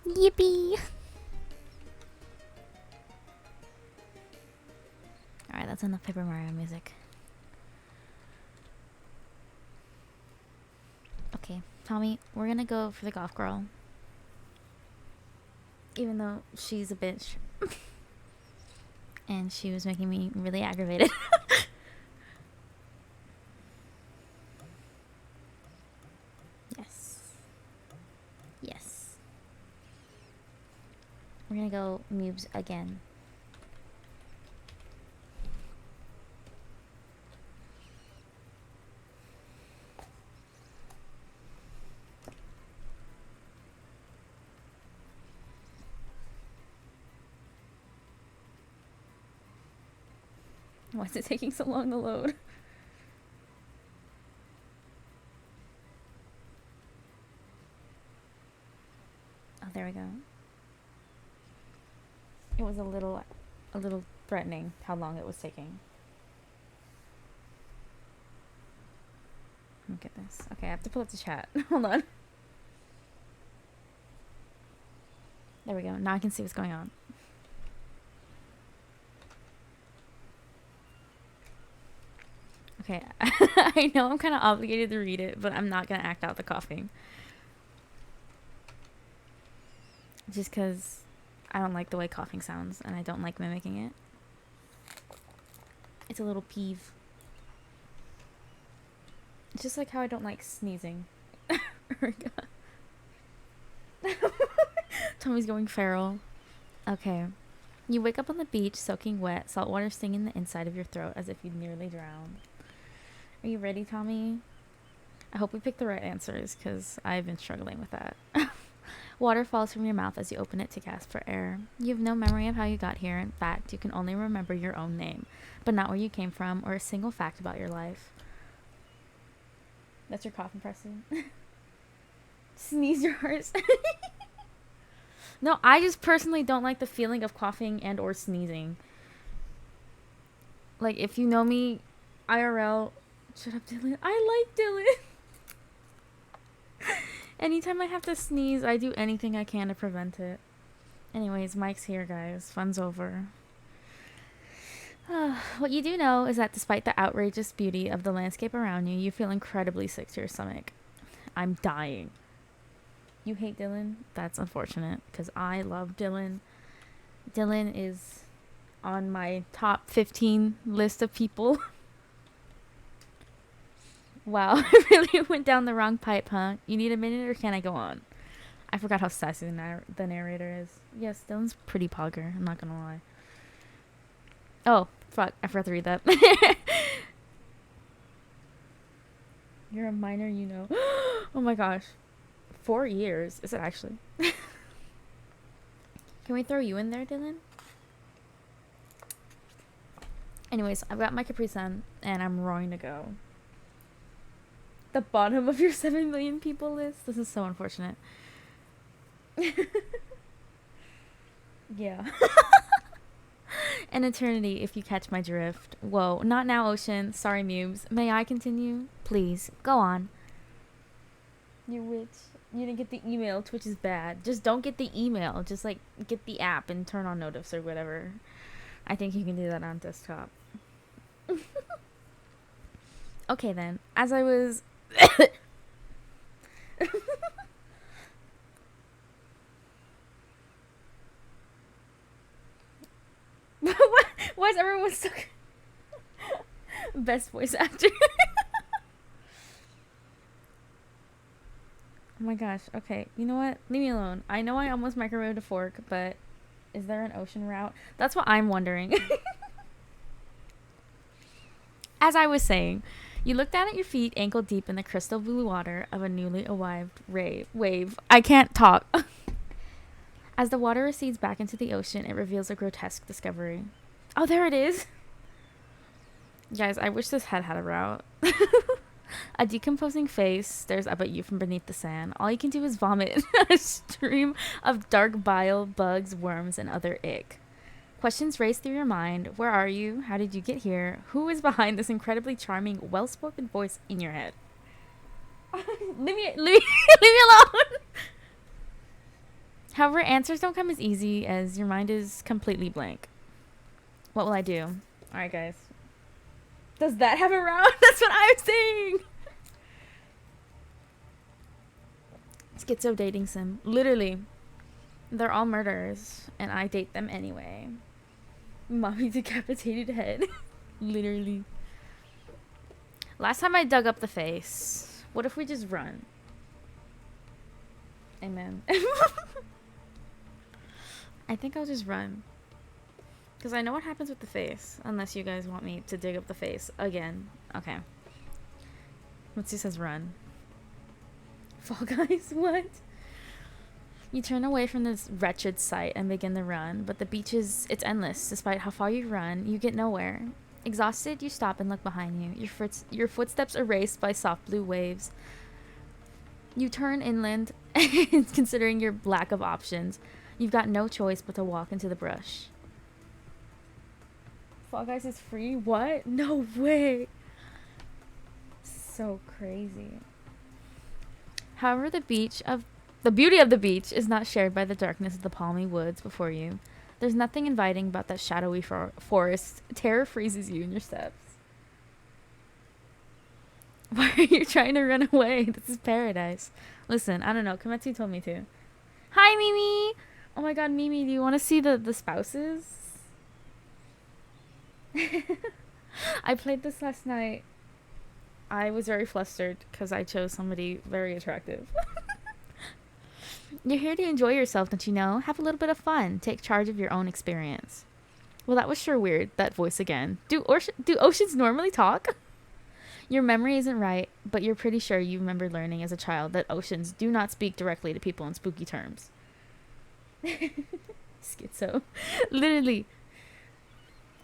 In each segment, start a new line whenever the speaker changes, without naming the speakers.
Yippee! Alright, that's enough Paper Mario music. Okay, Tommy, we're gonna go for the golf girl. Even though she's a bitch. And she was making me really aggravated. Yes. Yes. We're gonna go Mubes again. Why is it taking so long to load? Oh, there we go. It was a little threatening how long it was taking. Look at this. Okay, I have to pull up the chat. Hold on. There we go. Now I can see what's going on. Okay, I know I'm kind of obligated to read it, but I'm not going to act out the coughing. Just because I don't like the way coughing sounds, and I don't like mimicking it. It's a little peeve. It's just like how I don't like sneezing. Tommy's going feral. Okay. You wake up on the beach, soaking wet, saltwater stinging the inside of your throat as if you'd nearly drowned. Are you ready, Tommy? I hope we picked the right answers, because I've been struggling with that. Water falls from your mouth as you open it to gasp for air. You have no memory of how you got here. In fact, you can only remember your own name, but not where you came from or a single fact about your life. That's your cough impression. Sneeze your heart. No, I just personally don't like the feeling of coughing and or sneezing. Like, if you know me, IRL, shut up, Dylan. I like Dylan. Anytime I have to sneeze, I do anything I can to prevent it. Anyways, Mike's here, guys. Fun's over. What you do know is that despite the outrageous beauty of the landscape around you, you feel incredibly sick to your stomach. I'm dying. You hate Dylan? That's unfortunate, because I love Dylan. Dylan is on my top 15 list of people. Wow, I really went down the wrong pipe, huh? You need a minute, or can I go on? I forgot how sassy the narrator is. Yes, Dylan's pretty pogger, I'm not gonna lie. Oh, fuck, I forgot to read that. You're a minor, you know. Oh my gosh. 4 years? Is it actually? Can we throw you in there, Dylan? Anyways, I've got my Capri Sun, and I'm roaring to go. The bottom of your 7 million people list? This is so unfortunate. Yeah. An eternity, if you catch my drift. Whoa, not now, Ocean. Sorry, Mubes. May I continue? Please, go on. You witch. You didn't get the email. Twitch is bad. Just don't get the email. Just, like, get the app and turn on notifs or whatever. I think you can do that on desktop. Okay, then. As I was... Why is everyone stuck? Best voice actor. Oh my gosh. Okay. You know what? Leave me alone. I know I almost microwaved a fork, but is there an ocean route? That's what I'm wondering. As I was saying, you look down at your feet, ankle deep in the crystal blue water of a newly arrived wave. I can't talk. As the water recedes back into the ocean, it reveals a grotesque discovery. Oh, there it is. Guys, I wish this had a route. A decomposing face stares up at you from beneath the sand. All you can do is vomit a stream of dark bile, bugs, worms, and other ick. Questions race through your mind. Where are you? How did you get here? Who is behind this incredibly charming, well-spoken voice in your head? leave me alone. However, answers don't come as easy as your mind is completely blank. What will I do? Alright, guys. Does that have a round? That's what I'm saying! Schizo dating sim. Literally. They're all murderers, and I date them anyway. Mommy decapitated head. Literally. Last time I dug up the face. What if we just run? Amen. I think I'll just run. Because I know what happens with the face. Unless you guys want me to dig up the face again. Okay. Mitsu says run. Fall Guys, what? You turn away from this wretched sight and begin the run, but the beach it's endless. Despite how far you run, you get nowhere. Exhausted, you stop and look behind you. Your footsteps erased by soft blue waves. You turn inland, considering your lack of options. You've got no choice but to walk into the brush. Fall Guys is free? What? No way! So crazy. However, the beauty of the beach is not shared by the darkness of the palmy woods before you. There's nothing inviting about that shadowy forest. Terror freezes you in your steps. Why are you trying to run away? This is paradise. Listen, I don't know. Kometsu told me to. Hi, Mimi! Oh my god, Mimi, do you want to see the spouses? I played this last night. I was very flustered because I chose somebody very attractive. You're here to enjoy yourself, don't you know? Have a little bit of fun. Take charge of your own experience. Well, that was sure weird, that voice again. Do oceans normally talk? Your memory isn't right, but you're pretty sure you remember learning as a child that oceans do not speak directly to people in spooky terms. Schizo. Literally.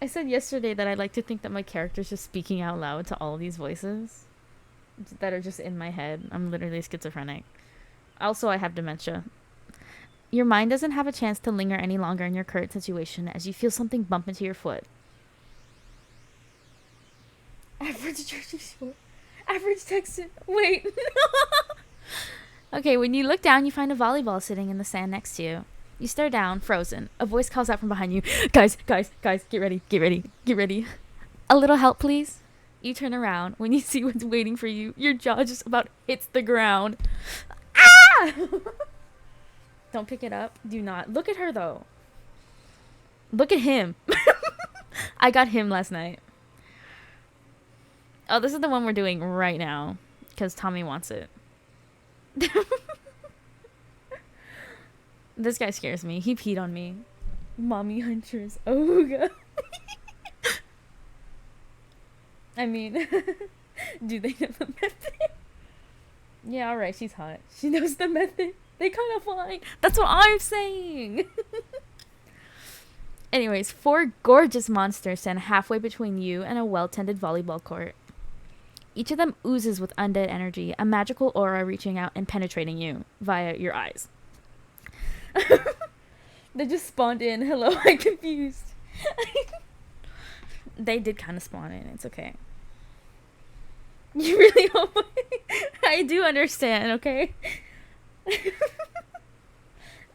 I said yesterday that I like to think that my character's just speaking out loud to all of these voices that are just in my head. I'm literally schizophrenic. Also, I have dementia. Your mind doesn't have a chance to linger any longer in your current situation as you feel something bump into your foot. Average Jersey Shore. Average Texan. Wait. Okay, when you look down, you find a volleyball sitting in the sand next to you. You stare down, frozen. A voice calls out from behind you. Guys, get ready. A little help, please? You turn around. When you see what's waiting for you, your jaw just about hits the ground. Ah! Don't pick it up. Do not. Look at her, though. Look at him. I got him last night. Oh, this is the one we're doing right now. Because Tommy wants it. This guy scares me. He peed on me. Mommy hunters. Ooga. I mean, do they know the method? Yeah, alright, she's hot. She knows the method. They kind of fly. That's what I'm saying. Anyways, 4 gorgeous monsters stand halfway between you and a well-tended volleyball court. Each of them oozes with undead energy, a magical aura reaching out and penetrating you via your eyes. They just spawned in. Hello, I'm confused. They did kind of spawn in. It's okay. You really hope I do understand, okay?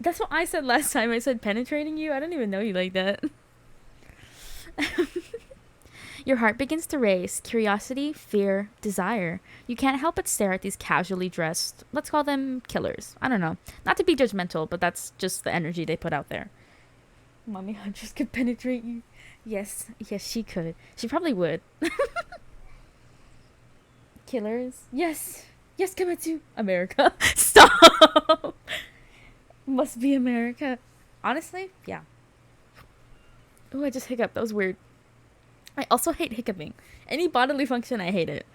That's what I said last time. I said penetrating you. I don't even know you like that. Your heart begins to race. Curiosity, fear, desire. You can't help but stare at these casually dressed, let's call them killers. I don't know. Not to be judgmental, but that's just the energy they put out there. Mommy hunters could penetrate you. Yes, she could. She probably would. Killers? Yes, Kometsu. America. Stop. Must be America. Honestly, yeah. Oh, I just hiccuped. That was weird. I also hate hiccuping. Any bodily function, I hate it.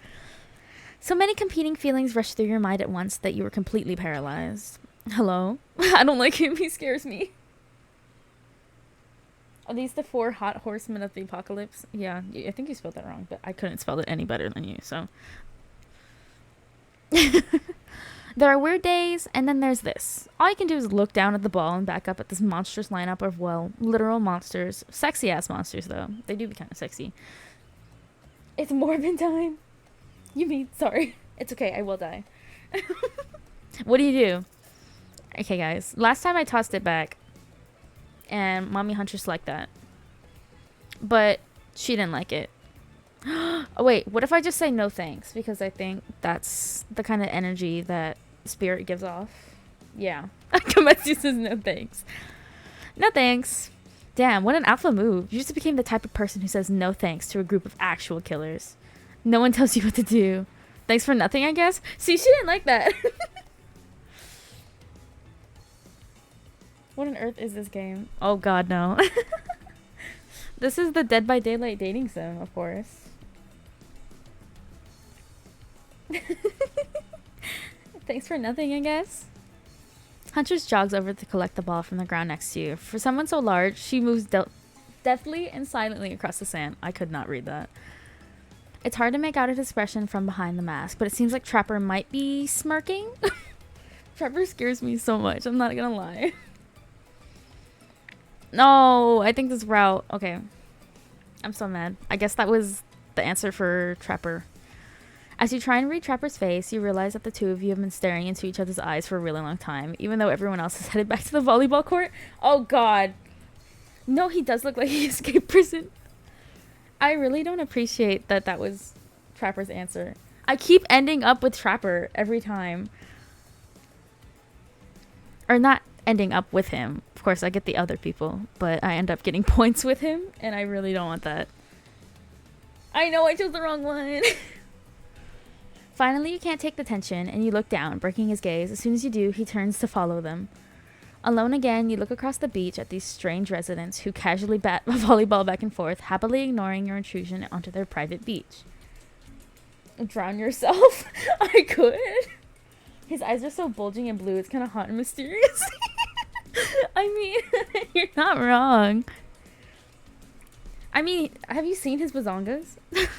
So many competing feelings rush through your mind at once that you are completely paralyzed. Hello? I don't like him. He scares me. Are these the 4 hot horsemen of the apocalypse? Yeah, I think you spelled that wrong, but I couldn't spell it any better than you, so. There are weird days, and then there's this. All you can do is look down at the ball and back up at this monstrous lineup of, well, literal monsters. Sexy-ass monsters, though. They do be kind of sexy. It's Morbin time. You mean, sorry. It's okay, I will die. What do? Okay, guys. Last time I tossed it back, and Mommy Huntress liked that. But she didn't like it. Oh, wait. What if I just say no thanks? Because I think that's the kind of energy that Spirit gives off. Yeah. Kometsu says no thanks. No thanks. Damn, what an alpha move. You just became the type of person who says no thanks to a group of actual killers. No one tells you what to do. Thanks for nothing, I guess? See, she didn't like that. What on earth is this game? Oh god, no. This is the Dead by Daylight dating sim, of course. Thanks for nothing, I guess. Huntress jogs over to collect the ball from the ground next to you. For someone so large, she moves deftly and silently across the sand. I could not read that. It's hard to make out his expression from behind the mask, but it seems like Trapper might be smirking. Trapper scares me so much, I'm not gonna lie. No, I think this route... Okay. I'm so mad. I guess that was the answer for Trapper. As you try and read Trapper's face, you realize that the two of you have been staring into each other's eyes for a really long time, even though everyone else is headed back to the volleyball court. Oh god. No, he does look like he escaped prison. I really don't appreciate that that was Trapper's answer. I keep ending up with Trapper every time. Or not ending up with him. Of course, I get the other people, but I end up getting points with him, and I really don't want that. I know I chose the wrong one. Finally, you can't take the tension, and you look down, breaking his gaze. As soon as you do, he turns to follow them. Alone again, you look across the beach at these strange residents who casually bat a volleyball back and forth, happily ignoring your intrusion onto their private beach. Drown yourself? I could. His eyes are so bulging and blue, it's kind of hot and mysterious. I mean, you're not wrong. I mean, have you seen his bazongas? But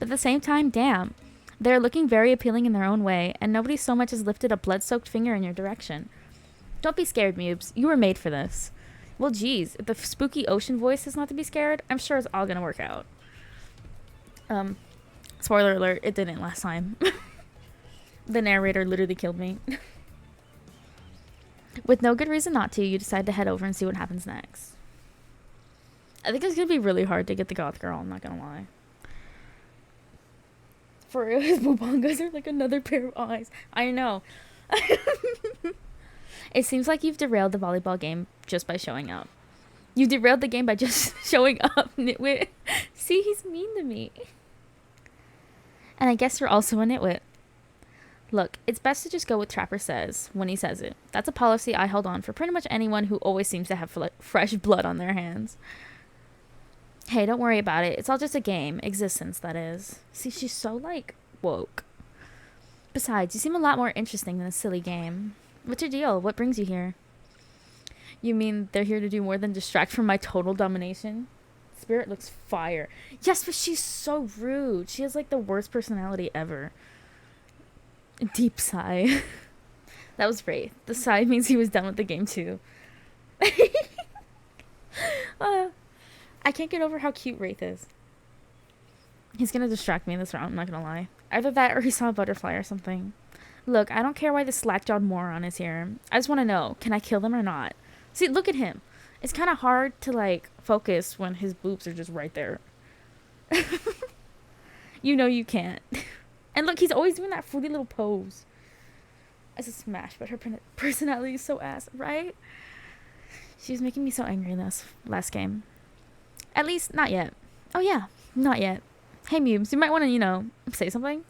at the same time, damn. They're looking very appealing in their own way, and nobody so much as lifted a blood-soaked finger in your direction. Don't be scared, Mubes. You were made for this. Well, geez, if the spooky ocean voice is not to be scared, I'm sure it's all gonna work out. Spoiler alert, it didn't last time. The narrator literally killed me. With no good reason not to, you decide to head over and see what happens next. I think it's gonna be really hard to get the goth girl, I'm not gonna lie. For real, his bubongas are like another pair of eyes. I know. It seems like you've derailed the volleyball game just by showing up. You derailed the game by just showing up, nitwit. See, he's mean to me. And I guess you're also a nitwit. Look, it's best to just go with Trapper says when he says it. That's a policy I held on for pretty much anyone who always seems to have fresh blood on their hands. Hey, don't worry about it. It's all just a game. Existence, that is. See, she's so, like, woke. Besides, you seem a lot more interesting than a silly game. What's your deal? What brings you here? You mean they're here to do more than distract from my total domination? Spirit looks fire. Yes, but she's so rude. She has, like, the worst personality ever. Deep sigh. That was Wraith. The sigh means he was done with the game, too. I can't get over how cute Wraith is. He's gonna distract me in this round, I'm not gonna lie. Either that or he saw a butterfly or something. Look, I don't care why this slack-jawed moron is here. I just want to know, can I kill them or not? See, look at him. It's kind of hard to, like, focus when his boobs are just right there. You know you can't. And look, he's always doing that fruity little pose. It's a smash, but her personality is so ass, right? She was making me so angry in this last game. At least, not yet. Oh, yeah, not yet. Hey, Mubes, you might want to, you know, say something.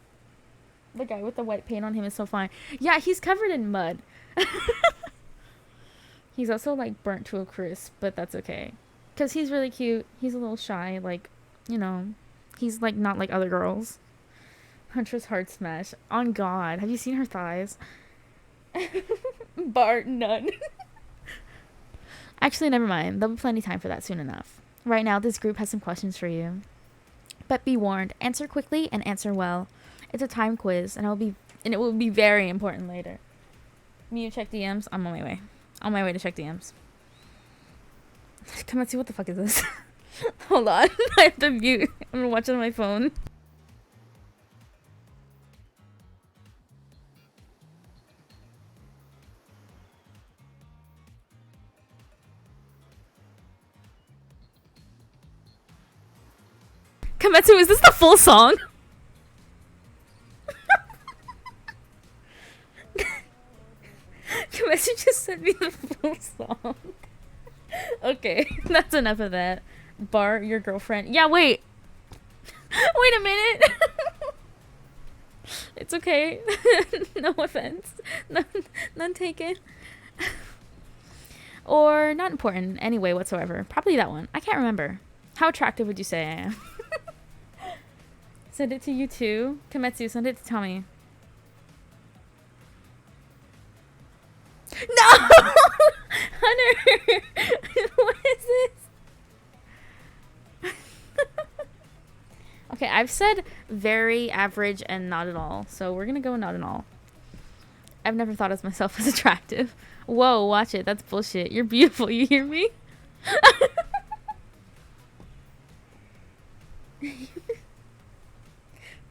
The guy with the white paint on him is so fine. Yeah, he's covered in mud. He's also, like, burnt to a crisp, but that's okay. Because he's really cute. He's a little shy, like, you know. He's, like, not like other girls. Huntress hard smash. On God. Have you seen her thighs? Bart, none. Actually, never mind. There'll be plenty of time for that soon enough. Right now, this group has some questions for you. But be warned. Answer quickly and answer well. It's a time quiz, and it will be very important later. Me to check DMs? I'm on my way. On my way to check DMs. Come on, see what the fuck is this? Hold on. I have to mute. I'm gonna watch it on my phone. Kimetsu, is this the full song? Kimetsu just sent me the full song. Okay, that's enough of that. Bar your girlfriend. Yeah, wait. Wait a minute. It's okay. No offense. None taken. Or not important anyway whatsoever. Probably that one. I can't remember. How attractive would you say I am? Send it to you too. Kimetsu, send it to Tommy. No! Hunter! What is this? Okay, I've said very average and not at all. So we're gonna go not at all. I've never thought of myself as attractive. Whoa, watch it. That's bullshit. You're beautiful. You hear me?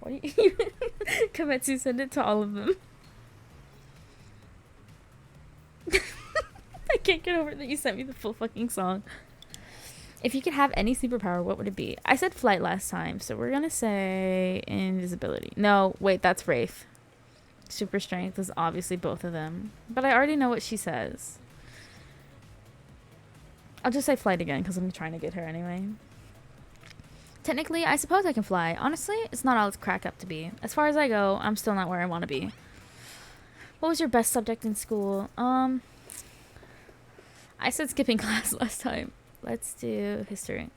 What do you... Kimetsu, send it to all of them. I can't get over that you sent me the full fucking song. If you could have any superpower, what would it be? I said flight last time, so we're gonna say invisibility. No, wait, that's Wraith. Super strength is obviously both of them. But I already know what she says. I'll just say flight again, because I'm trying to get her anyway. Technically, I suppose I can fly. Honestly, it's not all it's cracked up to be. As far as I go, I'm still not where I want to be. What was your best subject in school? I said skipping class last time. Let's do history.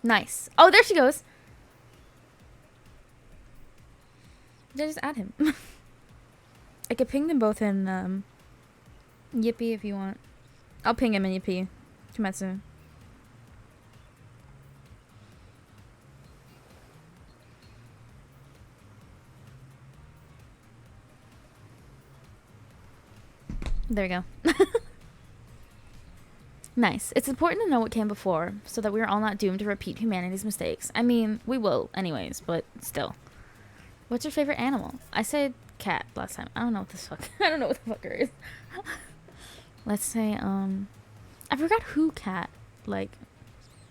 Nice. Oh, there she goes. Did I just add him? I could ping them both in Yippee if you want. I'll ping him in Yippee. Kimetsu. There we go. Nice. It's important to know what came before, so that we're all not doomed to repeat humanity's mistakes. I mean, we will anyways, but still. What's your favorite animal? I said cat last time. I don't know what this fuck. I don't know what the fucker is. Let's say, I forgot who cat, like,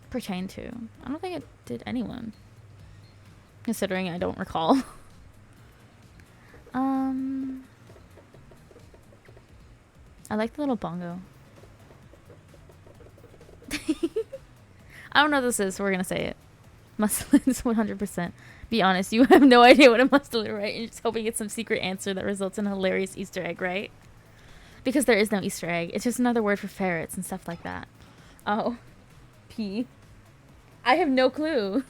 pertained to. I don't think it did anyone. Considering I don't recall. I like the little bongo. I don't know what this is, so we're gonna say it. Muscles 100%. Be honest, you have no idea what a muscle is, right? You're just hoping it's some secret answer that results in a hilarious Easter egg, right? Because there is no Easter egg. It's just another word for ferrets and stuff like that. Oh. P. I have no clue.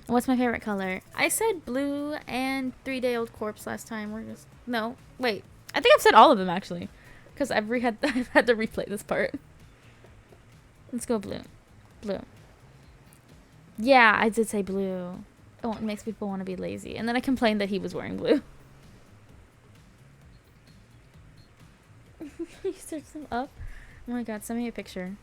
What's my favorite color? I said blue and 3-Day-Old Corpse last time. We're just... No. Wait. I think I've said all of them, actually. Because I've had to replay this part. Let's go blue. Blue. Yeah, I did say blue. Oh, it makes people want to be lazy. And then I complained that he was wearing blue. You searched them up? Oh my god, send me a picture.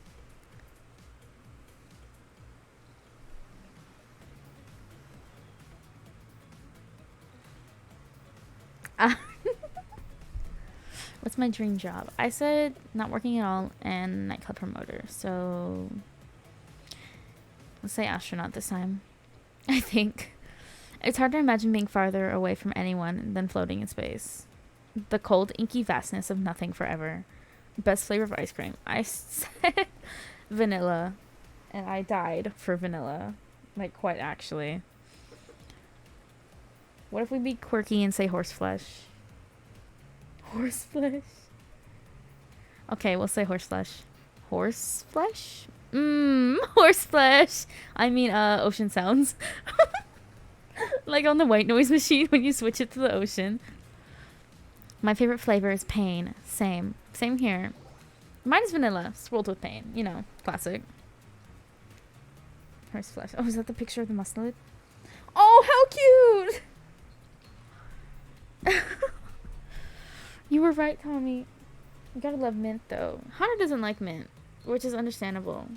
What's my dream job? I said not working at all and nightclub promoter. So let's say astronaut this time. I think. It's hard to imagine being farther away from anyone than floating in space. The cold, inky vastness of nothing forever. Best flavor of ice cream. I said vanilla. And I died for vanilla. Like, quite actually. What if we be quirky and say horseflesh? Horseflesh? Okay, we'll say horseflesh. Horseflesh? Horseflesh. I mean, ocean sounds. Like on the white noise machine when you switch it to the ocean. My favorite flavor is pain. Same. Same here. Mine is vanilla, swirled with pain. You know, classic. Horseflesh. Oh, is that the picture of the mustelid? Oh, how cute! You were right, Tommy. You gotta love mint, though. Hana doesn't like mint, which is understandable.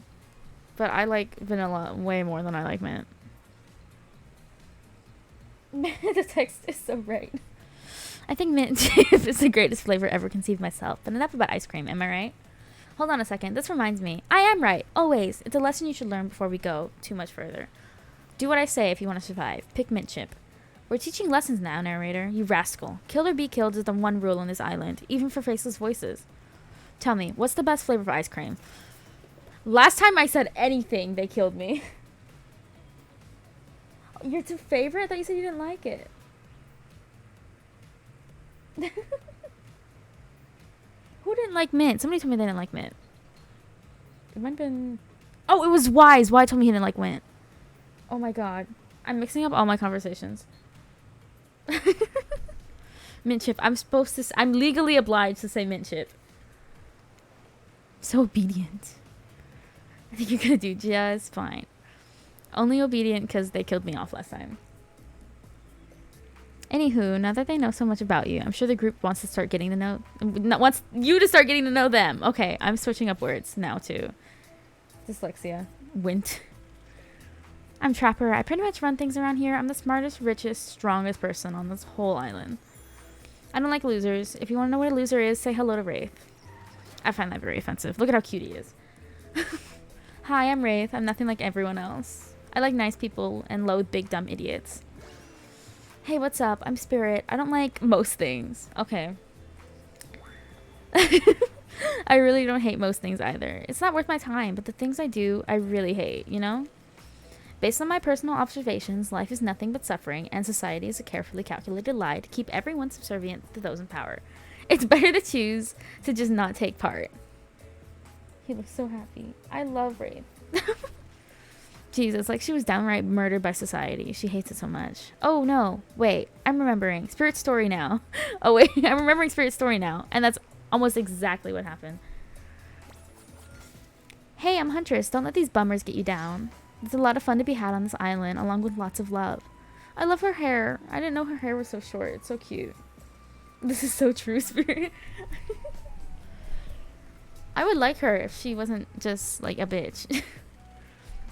But I like vanilla way more than I like mint. The text is so right. I think mint chip is the greatest flavor ever conceived myself. But enough about ice cream, am I right? Hold on a second. This reminds me. I am right. Always. It's a lesson you should learn before we go too much further. Do what I say if you want to survive. Pick mint chip. We're teaching lessons now, narrator. You rascal. Kill or be killed is the one rule on this island, even for faceless voices. Tell me, what's the best flavor of ice cream? Last time I said anything, they killed me. Your favorite? I thought you said you didn't like it. Who didn't like mint? Somebody told me they didn't like mint. It might have been... Oh, it was Wise. Wise told me he didn't like mint. Oh my god. I'm mixing up all my conversations. Mint chip. I'm legally obliged to say mint chip. So obedient. I think you're gonna do just fine. Only obedient because they killed me off last time. Anywho, now that they know so much about you, I'm sure the group wants to start getting to know... wants you to start getting to know them. Okay, I'm switching up words now too. Dyslexia. Wint. I'm Trapper. I pretty much run things around here. I'm the smartest, richest, strongest person on this whole island. I don't like losers. If you want to know what a loser is, say hello to Wraith. I find that very offensive. Look at how cute he is. Hi, I'm Wraith. I'm nothing like everyone else. I like nice people and loathe big dumb idiots. Hey, what's up? I'm Spirit. I don't like most things. Okay. I really don't hate most things either. It's not worth my time, but the things I do, I really hate, you know? Based on my personal observations, life is nothing but suffering, and society is a carefully calculated lie to keep everyone subservient to those in power. It's better to choose to just not take part. He looks so happy. I love Wraith. Jesus, like she was downright murdered by society. She hates it so much. Oh no, wait, I'm remembering. Spirit's story now. Oh wait, I'm remembering Spirit's story now. And that's almost exactly what happened. Hey, I'm Huntress. Don't let these bummers get you down. There's a lot of fun to be had on this island, along with lots of love. I love her hair. I didn't know her hair was so short. It's so cute. This is so true, Spirit. I would like her if she wasn't just, like, a bitch.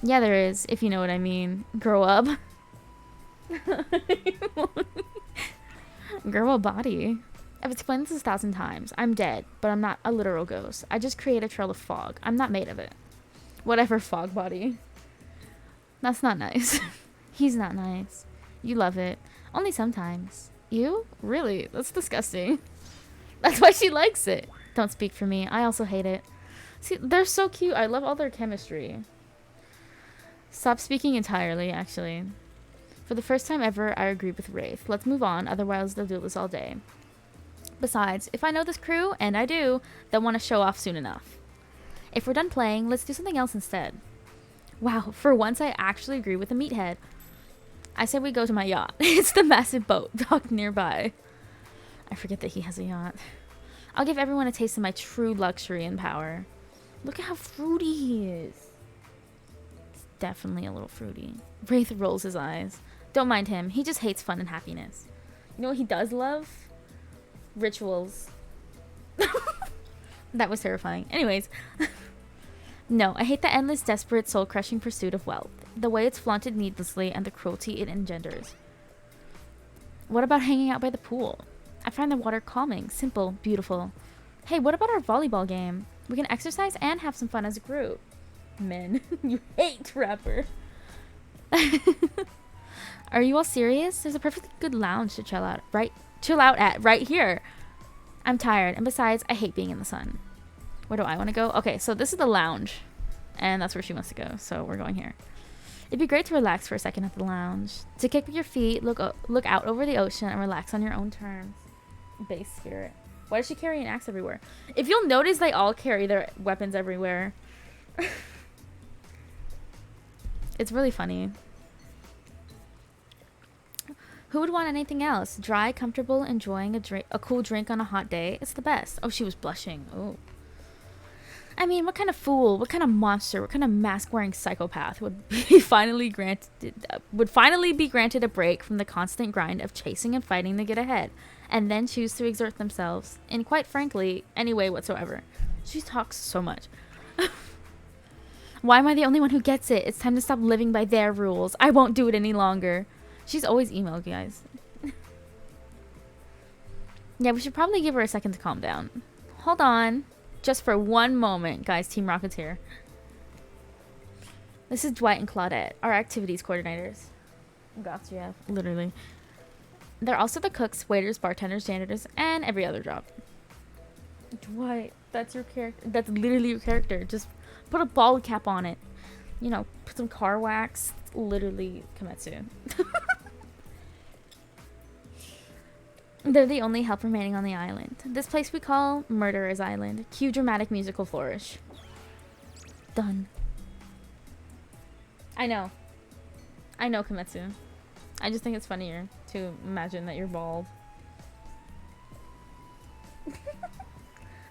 Yeah, there is, if you know what I mean. Grow up. Grow a body. I've explained this 1,000 times. I'm dead, but I'm not a literal ghost. I just create a trail of fog. I'm not made of it. Whatever, fog body. That's not nice. He's not nice. You love it. Only sometimes. You? Really? That's disgusting. That's why she likes it. Don't speak for me. I also hate it. See, they're so cute. I love all their chemistry. Stop speaking entirely, actually. For the first time ever, I agree with Wraith. Let's move on, otherwise they'll do this all day. Besides, if I know this crew, and I do, they'll want to show off soon enough. If we're done playing, let's do something else instead. Wow, for once I actually agree with the meathead. I say we go to my yacht. It's the massive boat docked nearby. I forget that he has a yacht. I'll give everyone a taste of my true luxury and power. Look at how fruity he is. It's definitely a little fruity. Wraith rolls his eyes. Don't mind him. He just hates fun and happiness. You know what he does love? Rituals. That was terrifying. Anyways. No, I hate the endless, desperate, soul-crushing pursuit of wealth. The way it's flaunted needlessly and the cruelty it engenders. What about hanging out by the pool? I find the water calming, simple, beautiful. Hey, what about our volleyball game? We can exercise and have some fun as a group. Men, you hate Trapper. Are you all serious? There's a perfectly good lounge to chill out at right here. I'm tired, and besides, I hate being in the sun. Where do I want to go? Okay, so this is the lounge, and that's where she wants to go, so we're going here. It'd be great to relax for a second at the lounge. To kick with your feet, look out over the ocean, and relax on your own terms. Base Spirit. Why does she carry an axe everywhere? If you'll notice, they all carry their weapons everywhere. It's really funny. Who would want anything else? Dry, comfortable, enjoying a cool drink on a hot day. It's the best. Oh, she was blushing. Oh. I mean, what kind of fool, what kind of monster, what kind of mask-wearing psychopath would finally be granted a break from the constant grind of chasing and fighting to get ahead, and then choose to exert themselves in, quite frankly, any way whatsoever? She talks so much. Why am I the only one who gets it? It's time to stop living by their rules. I won't do it any longer. She's always emo, guys. Yeah, we should probably give her a second to calm down. Hold on. Just for one moment, guys. Team Rocket's here. This is Dwight and Claudette, our activities coordinators. Gotcha, literally. They're also the cooks, waiters, bartenders, janitors, and every other job. Dwight, that's your character. That's literally your character. Just put a bald cap on it. You know, put some car wax. Literally Kimetsu. They're the only help remaining on the island. This place we call Murderer's Island. Cue dramatic musical flourish. Done. I know, Kimetsu. I just think it's funnier to imagine that you're bald.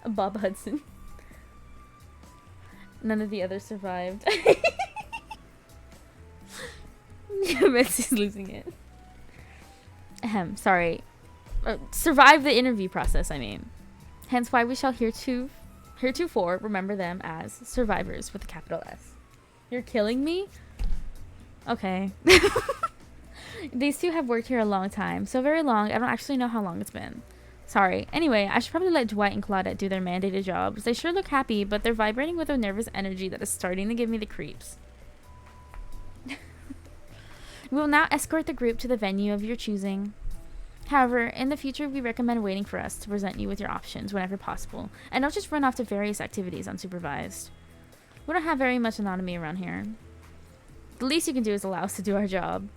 Bob Hudson. None of the others survived. Kimetsu's losing it. Ahem, sorry. Survive the interview process, I mean. Hence why we shall heretofore remember them as survivors with a capital S. You're killing me? Okay. These two have worked here a long time. So very long, I don't actually know how long it's been. Sorry. Anyway, I should probably let Dwight and Claudette do their mandated jobs. They sure look happy, but they're vibrating with a nervous energy that is starting to give me the creeps. We will now escort the group to the venue of your choosing. However, in the future, we recommend waiting for us to present you with your options whenever possible, and don't just run off to various activities unsupervised. We don't have very much autonomy around here. The least you can do is allow us to do our job.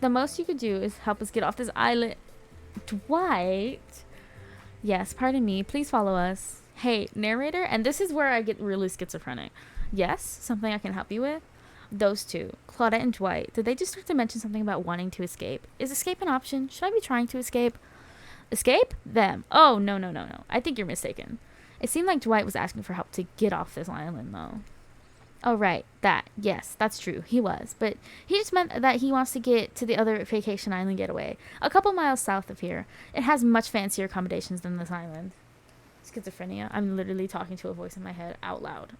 The most you could do is help us get off this island. Dwight? Yes, pardon me. Please follow us. Hey, narrator, and this is where I get really schizophrenic. Yes, something I can help you with? Those two, Claudette and Dwight, did they just start to mention something about wanting to escape? Is escape an option? Should I be trying to escape? Escape? Them. Oh, no. I think you're mistaken. It seemed like Dwight was asking for help to get off this island, though. Oh, right. That. Yes, that's true. He was. But he just meant that he wants to get to the other vacation island getaway. A couple miles south of here. It has much fancier accommodations than this island. Schizophrenia. I'm literally talking to a voice in my head out loud.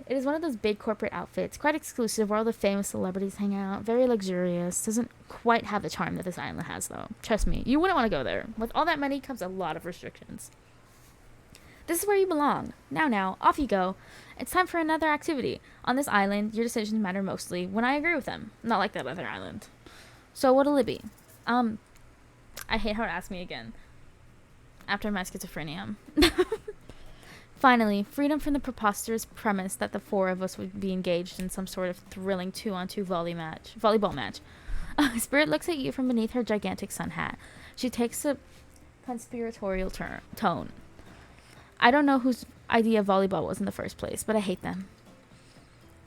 It is one of those big corporate outfits, quite exclusive, where all the famous celebrities hang out. Very luxurious. Doesn't quite have the charm that this island has, though. Trust me, you wouldn't want to go there. With all that money comes a lot of restrictions. This is where you belong. Now, off you go. It's time for another activity. On this island, your decisions matter mostly when I agree with them. Not like that other island. So what'll it be? I hate how it asked me again. After my schizophrenia. Finally, freedom from the preposterous premise that the four of us would be engaged in some sort of thrilling 2-on-2 volleyball match. Spirit looks at you from beneath her gigantic sun hat. She takes a conspiratorial tone. I don't know whose idea volleyball was in the first place, but I hate them.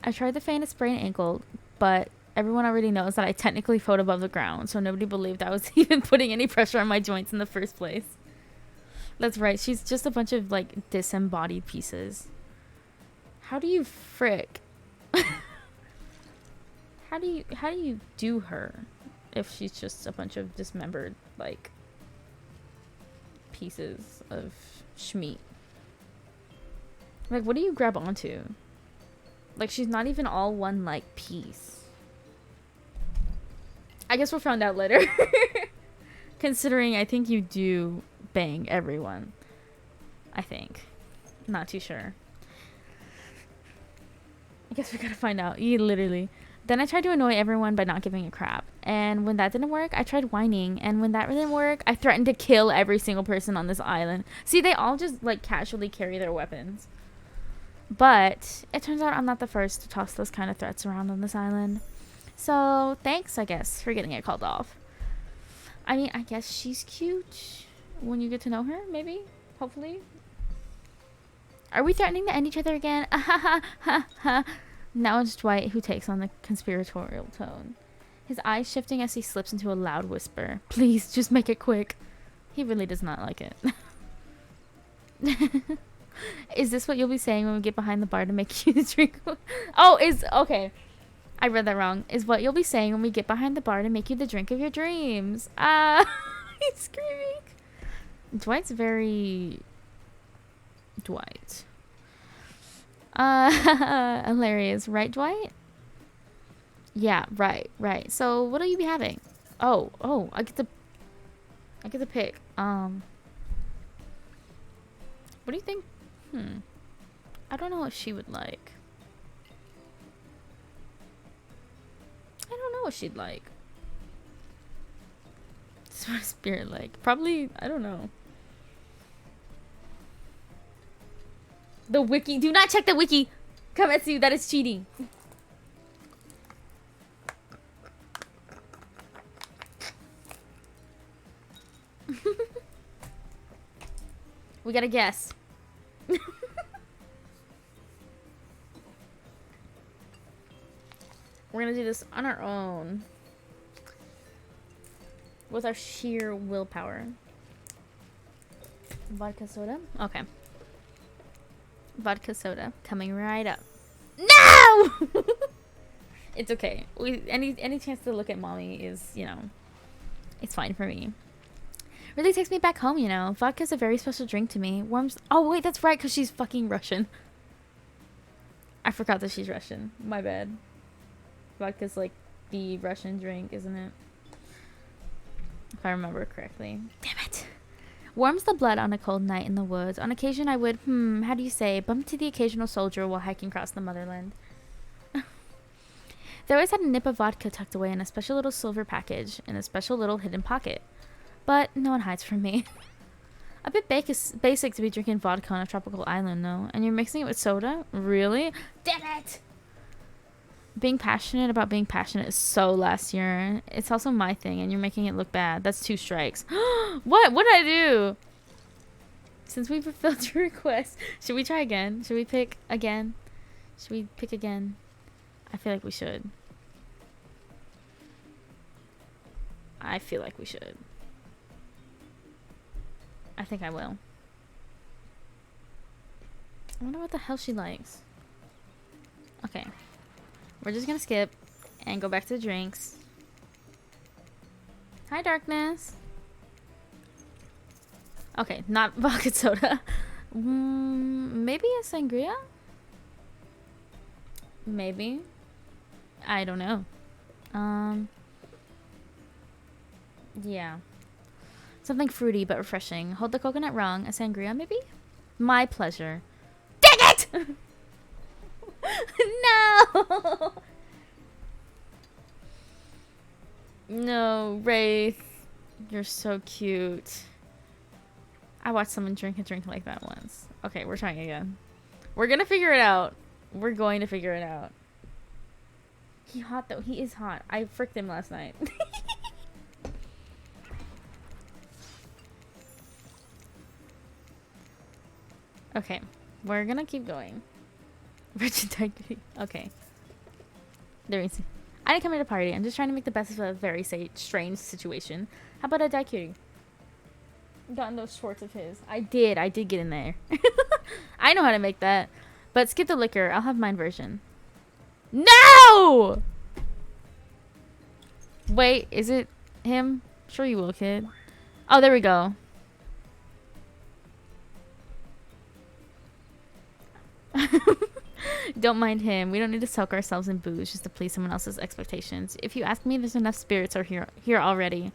I tried to feign a sprained ankle, but everyone already knows that I technically float above the ground, so nobody believed I was even putting any pressure on my joints in the first place. That's right, she's just a bunch of, like, disembodied pieces. How do you frick? How do you do her if she's just a bunch of dismembered, like, pieces of schmeat? Like, what do you grab onto? Like, she's not even all one, like, piece. I guess we'll find out later. Considering I think you do bang everyone. I think. Not too sure. I guess we gotta find out. Literally. Then I tried to annoy everyone by not giving a crap. And when that didn't work, I tried whining. And when that didn't work, I threatened to kill every single person on this island. See, they all just, like, casually carry their weapons. But it turns out I'm not the first to toss those kind of threats around on this island. So, thanks, I guess, for getting it called off. I mean, I guess she's cute when you get to know her, maybe? Hopefully? Are we threatening to end each other again? Now it's Dwight who takes on the conspiratorial tone. His eyes shifting as he slips into a loud whisper. Please, just make it quick. He really does not like it. Is this what you'll be saying when we get behind the bar to make you the drink? Okay. I read that wrong. Is what you'll be saying when we get behind the bar to make you the drink of your dreams. He's screaming. Dwight's very... Dwight. Hilarious. Right, Dwight? Yeah, right. So, what'll you be having? Oh, I get to pick. What do you think? I don't know what she would like. I don't know what she'd like. That's what a spirit like. Probably, I don't know. The wiki. Do not check the wiki. Kametsu, that is cheating. We gotta guess. We're gonna do this on our own. With our sheer willpower. Vodka soda? Okay. Vodka soda. Coming right up. No! It's okay. Any chance to look at mommy is, you know, it's fine for me. Really takes me back home, you know. Vodka's a very special drink to me. Warms. Oh, wait, that's right, because she's fucking Russian. I forgot that she's Russian. My bad. Vodka's like the Russian drink, isn't it? If I remember correctly. Damn it. Warms the blood on a cold night in the woods. On occasion, I would, how do you say, bump into the occasional soldier while hiking across the motherland. They always had a nip of vodka tucked away in a special little silver package in a special little hidden pocket. But no one hides from me. A bit basic to be drinking vodka on a tropical island, though. And you're mixing it with soda? Really? Damn it! Being passionate about being passionate is so last year. It's also my thing, and you're making it look bad. That's 2 strikes. What? What did I do? Since we fulfilled your request, should we try again? Should we pick again? Should we pick again? I feel like we should. I feel like we should. I think I will. I wonder what the hell she likes. Okay. We're just gonna skip and go back to the drinks. Hi, darkness. Okay, not vodka soda. Maybe a sangria? Maybe. I don't know. Yeah. Something fruity but refreshing. Hold the coconut wrong. A sangria, maybe? My pleasure. Dang it! No! No, Wraith. You're so cute. I watched someone drink a drink like that once. Okay, we're trying again. We're gonna figure it out. We're going to figure it out. He hot though. He is hot. I fricked him last night. Okay, we're gonna keep going. Richard Daiquiri. Okay. There is. I didn't come here to party. I'm just trying to make the best of a very strange situation. How about a daiquiri? Got in those shorts of his. I did get in there. I know how to make that. But skip the liquor. I'll have mine version. No! Wait, is it him? Sure you will, kid. Oh, there we go. Don't mind him. We don't need to soak ourselves in booze just to please someone else's expectations. If you ask me, there's enough spirits here already.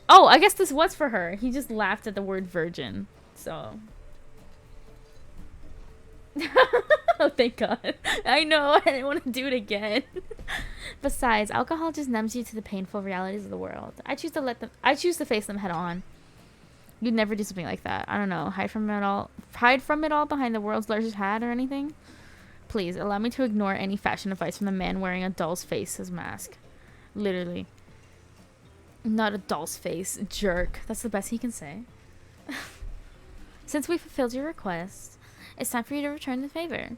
Oh, I guess this was for her. He just laughed at the word virgin. So. Oh, thank God. I know. I didn't want to do it again. Besides, alcohol just numbs you to the painful realities of the world. I choose to face them head on. You'd never do something like that. I don't know. Hide from it all behind the world's largest hat or anything. Please, allow me to ignore any fashion advice from the man wearing a doll's face as mask. Literally. Not a doll's face. Jerk. That's the best he can say. Since we fulfilled your request, it's time for you to return the favor.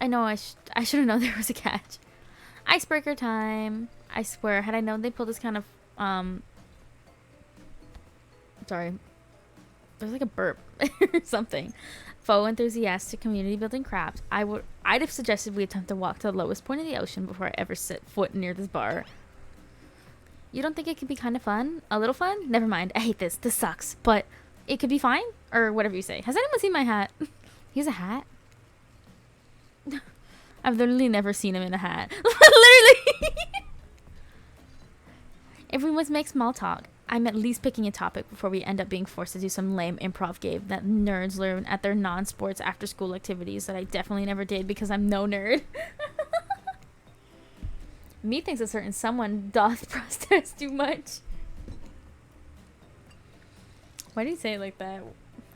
I know I should have known there was a catch. Icebreaker time. I swear, had I known they pulled this kind of, sorry. There's like a burp or something. Faux enthusiastic community building craft. I'd have suggested we attempt to walk to the lowest point of the ocean before I ever set foot near this bar. You don't think it could be kind of fun? A little fun? Never mind. I hate this. This sucks. But it could be fine? Or whatever you say. Has anyone seen my hat? He has a hat? I've literally never seen him in a hat. Literally. If we must make small talk, I'm at least picking a topic before we end up being forced to do some lame improv game that nerds learn at their non-sports after-school activities that I definitely never did because I'm no nerd. Methinks a certain someone doth protest too much. Why do you say it like that?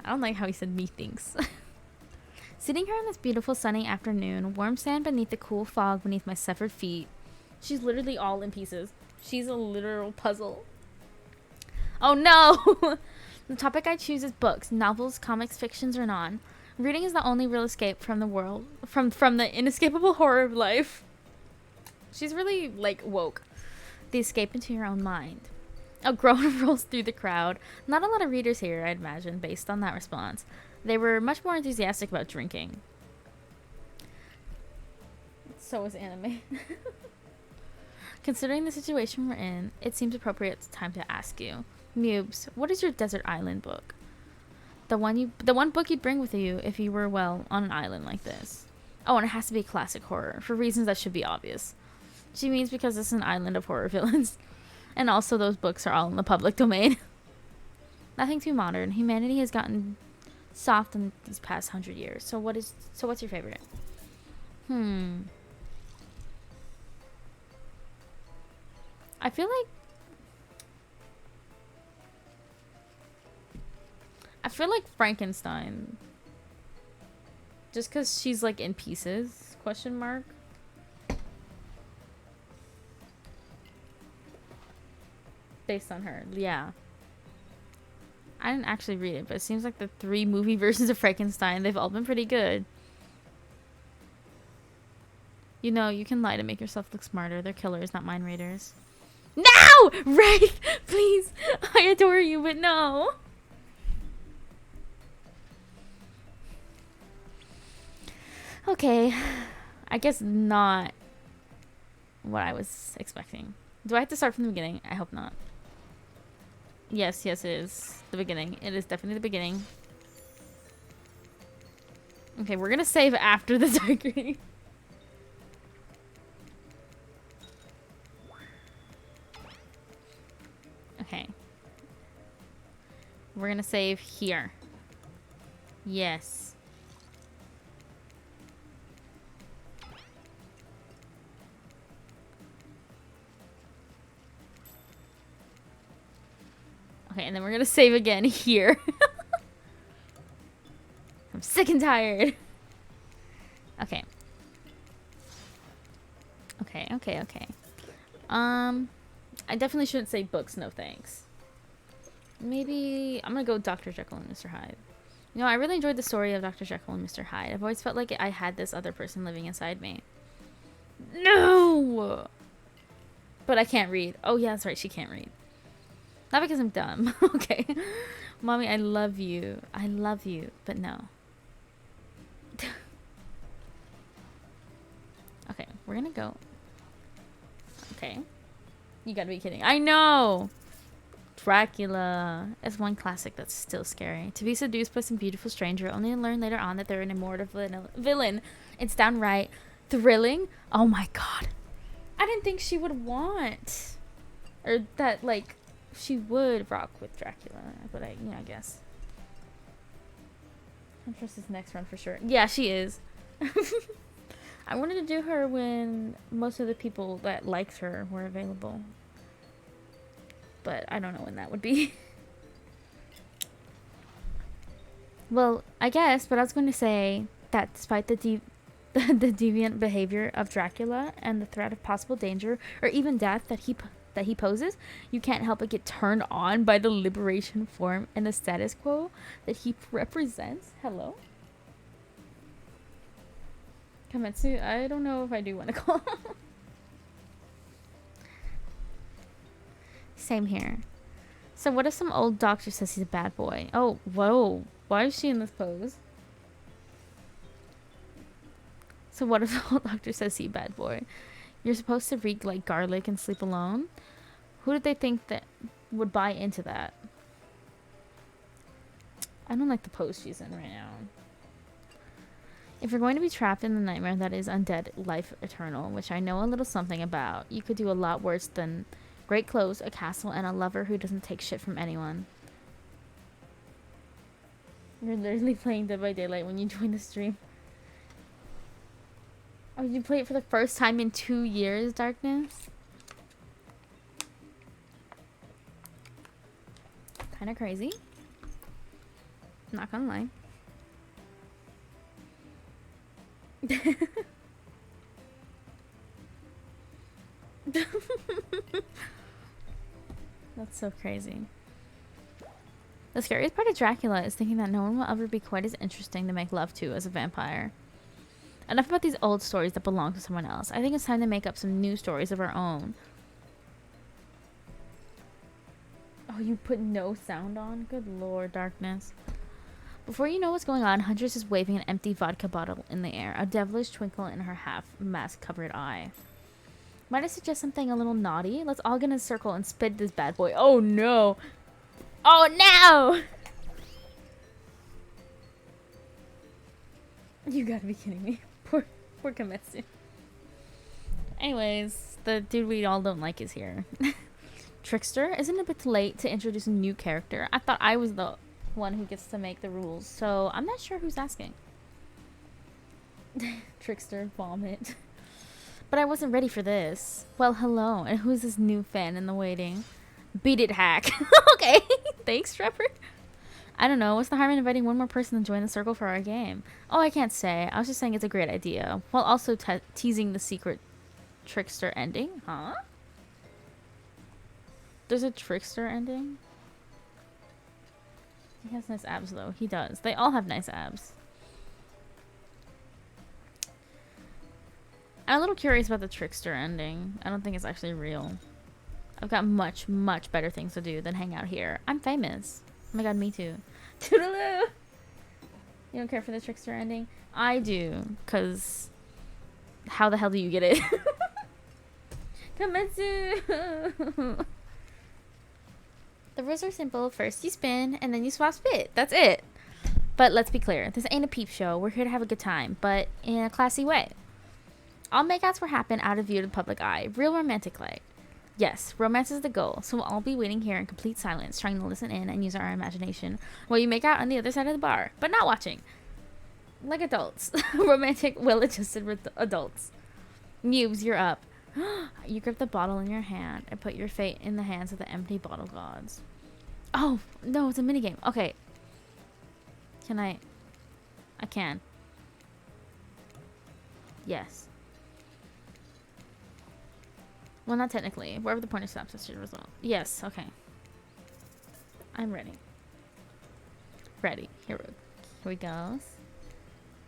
I don't like how he said methinks. Sitting here on this beautiful sunny afternoon, warm sand beneath the cool fog beneath my severed feet. She's literally all in pieces. She's a literal puzzle. Oh no! The topic I choose is books, novels, comics, fictions, or non. Reading is the only real escape from the world, from the inescapable horror of life. She's really, like, woke. The escape into your own mind. A groan rolls through the crowd. Not a lot of readers here, I'd imagine, based on that response. They were much more enthusiastic about drinking. So is anime. Considering the situation we're in, it seems appropriate time to ask you. Mubes, what is your desert island book? The one book you'd bring with you if you were, well, on an island like this. Oh, and it has to be classic horror, for reasons that should be obvious. She means because it's an island of horror villains. And also those books are all in the public domain. Nothing too modern. Humanity has gotten soft in these past 100 years. So what's your favorite? I feel like Frankenstein. Just because she's like in pieces? Question mark. Based on her, yeah. I didn't actually read it, but it seems like the 3 movie versions of Frankenstein, they've all been pretty good. You know, you can lie to make yourself look smarter. They're killers, not mind raiders. No! Wraith! Please! I adore you, but no! Okay. I guess not what I was expecting. Do I have to start from the beginning? I hope not. Yes, it is the beginning. It is definitely the beginning. Okay, we're gonna save after the degree. Okay. We're gonna save here. Yes. Okay, and then we're gonna save again here. I'm sick and tired. Okay. Okay. I definitely shouldn't say books, no thanks. Maybe I'm gonna go Dr. Jekyll and Mr. Hyde. You know, I really enjoyed the story of Dr. Jekyll and Mr. Hyde. I've always felt like I had this other person living inside me. No! But I can't read. Oh yeah, that's right, she can't read. Not because I'm dumb. Okay. Mommy, I love you. I love you. But no. Okay, we're gonna go. Okay. You gotta be kidding. I know! Dracula. It's one classic that's still scary. To be seduced by some beautiful stranger, only to learn later on that they're an immortal villain. It's downright thrilling. Oh my god. I didn't think she would want. Or that, like... She would rock with Dracula, but I guess. Huntress is next run for sure. Yeah, she is. I wanted to do her when most of the people that liked her were available. But I don't know when that would be. Well, I guess, but I was going to say that despite the deviant behavior of Dracula and the threat of possible danger or even death that he poses, you can't help but get turned on by the liberation form and the status quo that he represents. Hello? Kametsu, I don't know if I do want to call. Same here. So what if some old doctor says he's a bad boy? Oh, whoa. Why is she in this pose? So what if the old doctor says he's a bad boy? You're supposed to reek like garlic and sleep alone? Who did they think that would buy into that? I don't like the pose she's in right now. If you're going to be trapped in the nightmare that is undead life eternal, which I know a little something about, you could do a lot worse than Great clothes, a castle, and a lover who doesn't take shit from anyone. You're literally playing Dead by Daylight when you join the stream. Oh, you play it for the first time in 2 years, Darkness? Kind of crazy. Not gonna lie. That's so crazy. The scariest part of Dracula is thinking that no one will ever be quite as interesting to make love to as a vampire. Enough about these old stories that belong to someone else. I think it's time to make up some new stories of our own. Oh, you put no sound on? Good lord, Darkness. Before you know what's going on, Huntress is waving an empty vodka bottle in the air, a devilish twinkle in her half-mask-covered eye. Might I suggest something a little naughty? Let's all get in a circle and spit this bad boy. Oh no! Oh no! You gotta be kidding me. Poor Kimetsu. Anyways, the dude we all don't like is here. Trickster, isn't it a bit too late to introduce a new character? I thought I was the one who gets to make the rules, so I'm not sure who's asking. Trickster, vomit. But I wasn't ready for this. Well, hello, and who's this new fan in the waiting? Beat it, Hack. Okay, thanks, Trevor. I don't know, what's the harm in inviting one more person to join the circle for our game? Oh, I can't say. I was just saying it's a great idea, while also teasing the secret Trickster ending. Huh? There's a Trickster ending? He has nice abs, though. He does. They all have nice abs. I'm a little curious about the Trickster ending. I don't think it's actually real. I've got much, much better things to do than hang out here. I'm famous. Oh my god, me too. Toodaloo! You don't care for the Trickster ending? I do, because how the hell do you get it? Kimetsu! The rules are simple. First you spin, and then you swap spit. That's it. But let's be clear. This ain't a peep show. We're here to have a good time, but in a classy way. All makeouts will happen out of view to the public eye. Real romantic like. Yes, romance is the goal, so we'll all be waiting here in complete silence, trying to listen in and use our imagination while you make out on the other side of the bar, but not watching. Like adults. Romantic, well-adjusted adults. Mubes, you're up. You grip the bottle in your hand and put your fate in the hands of the empty bottle gods. Oh, no, it's a minigame. Okay. Can I can. Yes. Well, not technically. Wherever the pointer stops, that's your result. Yes, okay. I'm ready. Ready. Here we go.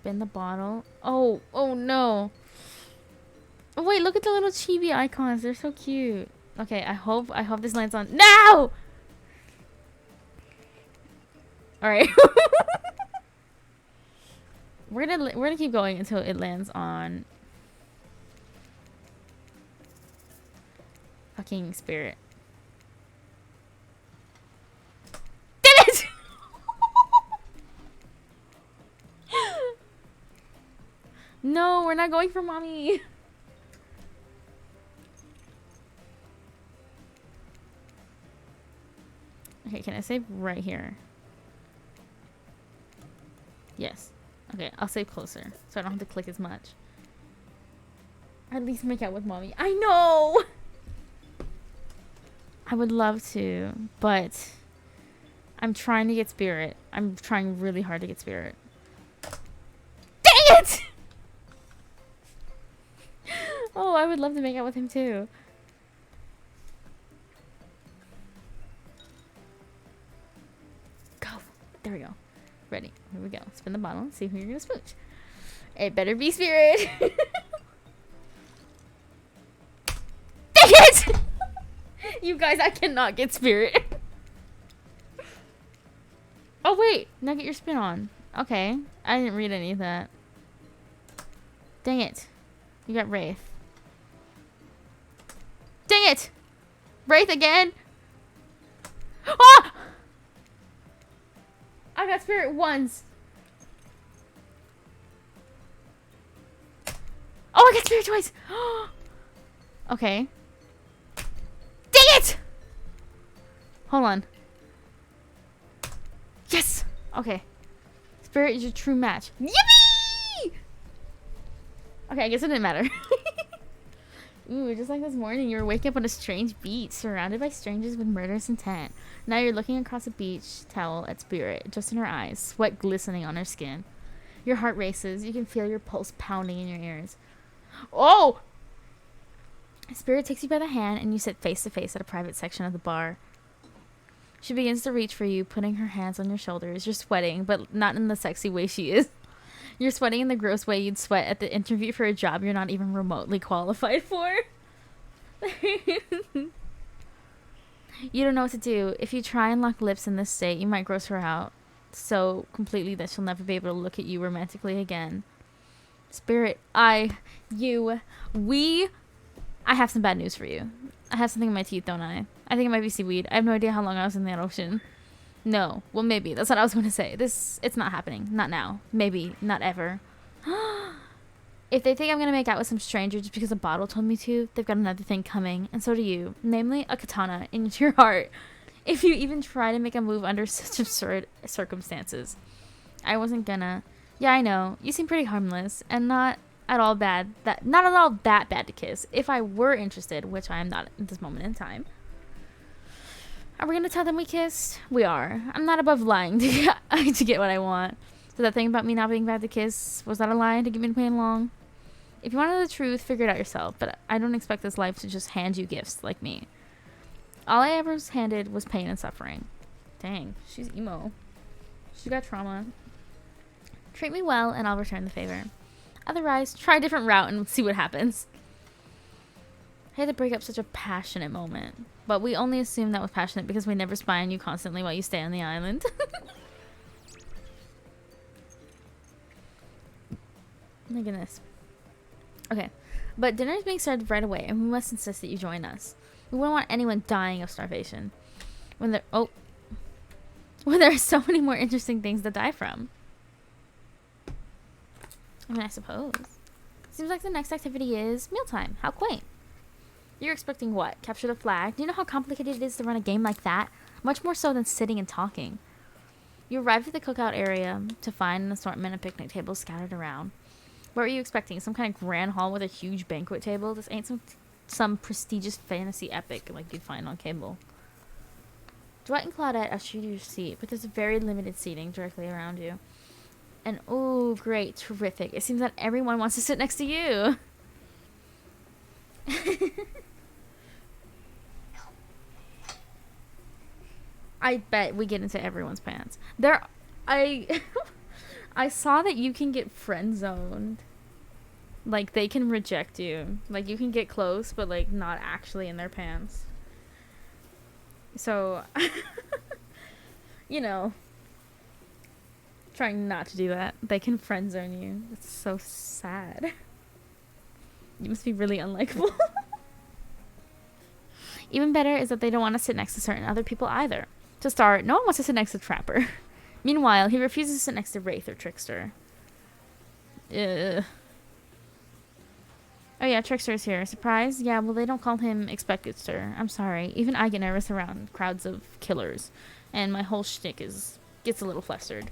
Spin the bottle. Oh no. Oh wait, look at the little chibi icons. They're so cute. Okay, I hope this lands on. No! Alright. We're gonna keep going until it lands on fucking Spirit. Damn it! No, we're not going for mommy. Okay, can I save right here? Yes. Okay, I'll save closer so I don't have to click as much. Or at least make out with mommy. I know! I would love to, but I'm trying to get Spirit. I'm trying really hard to get Spirit. Dang it! Oh, I would love to make out with him too. Go. There we go. Ready. Here we go. Spin the bottle. See who you're gonna smooch. It better be Spirit. Dang it! You guys, I cannot get Spirit. Oh wait, now get your spin on. Okay, I didn't read any of that. Dang it. You got Wraith. Dang it! Wraith again! Ah! I got Spirit once. Oh, I got Spirit twice. Okay. Dang it! Hold on. Yes! Okay. Spirit is your true match. Yippee! Okay, I guess it didn't matter. Ooh, just like this morning, you were waking up on a strange beach, surrounded by strangers with murderous intent. Now you're looking across a beach towel at Spirit, just in her eyes, sweat glistening on her skin. Your heart races. You can feel your pulse pounding in your ears. Oh! Spirit takes you by the hand, and you sit face to face at a private section of the bar. She begins to reach for you, putting her hands on your shoulders. You're sweating, but not in the sexy way she is. You're sweating in the gross way you'd sweat at the interview for a job you're not even remotely qualified for. You don't know what to do. If you try and lock lips in this state, you might gross her out so completely that she'll never be able to look at you romantically again. Spirit, I have some bad news for you. I have something in my teeth, don't I? I think it might be seaweed. I have no idea how long I was in that ocean. No. Well, maybe. That's what I was going to say. It's not happening. Not now. Maybe. Not ever. If they think I'm going to make out with some stranger just because a bottle told me to, they've got another thing coming. And so do you. Namely, a katana into your heart. If you even try to make a move under such absurd circumstances. I wasn't gonna. Yeah, I know. You seem pretty harmless. And not at all bad. Not at all that bad to kiss. If I were interested, which I am not at this moment in time. Are we gonna tell them we kissed? We are. I'm not above lying to get what I want. So that thing about me not being bad to kiss, was that a lie to keep me playing along? If you want to know the truth, figure it out yourself. But I don't expect this life to just hand you gifts like me. All I ever was handed was pain and suffering. Dang, she's emo. She got trauma. Treat me well and I'll return the favor. Otherwise, try a different route and see what happens. I had to break up such a passionate moment. But we only assume that was passionate because we never spy on you constantly while you stay on the island. My goodness. Okay. But dinner is being served right away, and we must insist that you join us. We wouldn't want anyone dying of starvation. When there are so many more interesting things to die from. I mean, I suppose. Seems like the next activity is mealtime. How quaint. You're expecting what? Capture the flag? Do you know how complicated it is to run a game like that? Much more so than sitting and talking. You arrive at the cookout area to find an assortment of picnic tables scattered around. What were you expecting? Some kind of grand hall with a huge banquet table? This ain't some prestigious fantasy epic like you'd find on cable. Dwight and Claudette usher you to your seat, but there's very limited seating directly around you. And oh, great, terrific. It seems that everyone wants to sit next to you. I bet we get into everyone's pants. I saw that you can get friend zoned. Like, they can reject you. Like, you can get close, but, like, not actually in their pants. So, you know, trying not to do that. They can friend zone you. It's so sad. You must be really unlikable. Even better is that they don't want to sit next to certain other people either. To start, no one wants to sit next to Trapper. Meanwhile, he refuses to sit next to Wraith or Trickster. Ugh. Oh yeah, Trickster's here. Surprise? Yeah, well they don't call him Expected Stir. I'm sorry. Even I get nervous around crowds of killers. And my whole shtick gets a little flustered.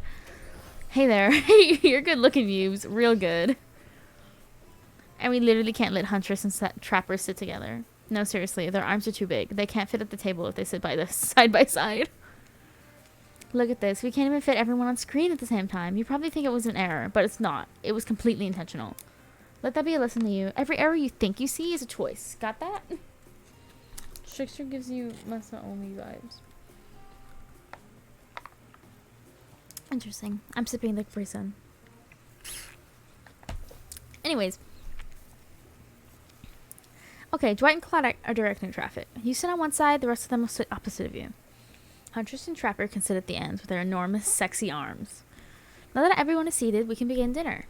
Hey there. You're good looking, Views. Real good. And we literally can't let Huntress and Trapper sit together. No, seriously, their arms are too big. They can't fit at the table if they sit side by side. Look at this. We can't even fit everyone on screen at the same time. You probably think it was an error, but it's not. It was completely intentional. Let that be a lesson to you. Every error you think you see is a choice. Got that? Trickster gives you Masa only vibes. Interesting. I'm sipping the Capri Sun. Anyways. Okay, Dwight and Claudette are directing traffic. You sit on one side, the rest of them will sit opposite of you. Huntress and Trapper can sit at the ends with their enormous, sexy arms. Now that everyone is seated, we can begin dinner.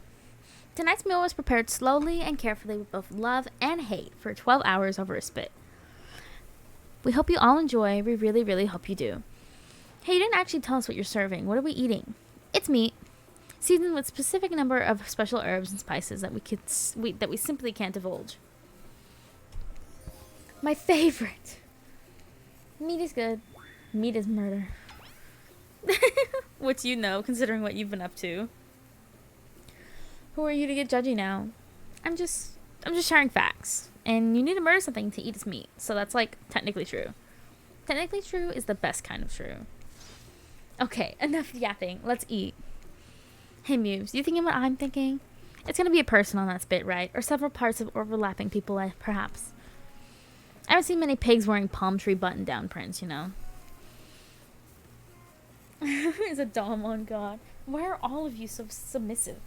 Tonight's meal was prepared slowly and carefully with both love and hate for 12 hours over a spit. We hope you all enjoy. We really, really hope you do. Hey, you didn't actually tell us what you're serving. What are we eating? It's meat, seasoned with a specific number of special herbs and spices that we simply can't divulge. My favorite. Meat is good. Meat is murder. Which you know, considering what you've been up to. Who are you to get judgy now? I'm just sharing facts. And you need to murder something to eat its meat. So that's like technically true. Technically true is the best kind of true. Okay, enough yapping. Let's eat. Hey Muse, you thinking what I'm thinking? It's gonna be a person on that spit, right? Or several parts of overlapping people, perhaps. I haven't seen many pigs wearing palm tree button-down prints, you know. Is a dom on God. Why are all of you so submissive?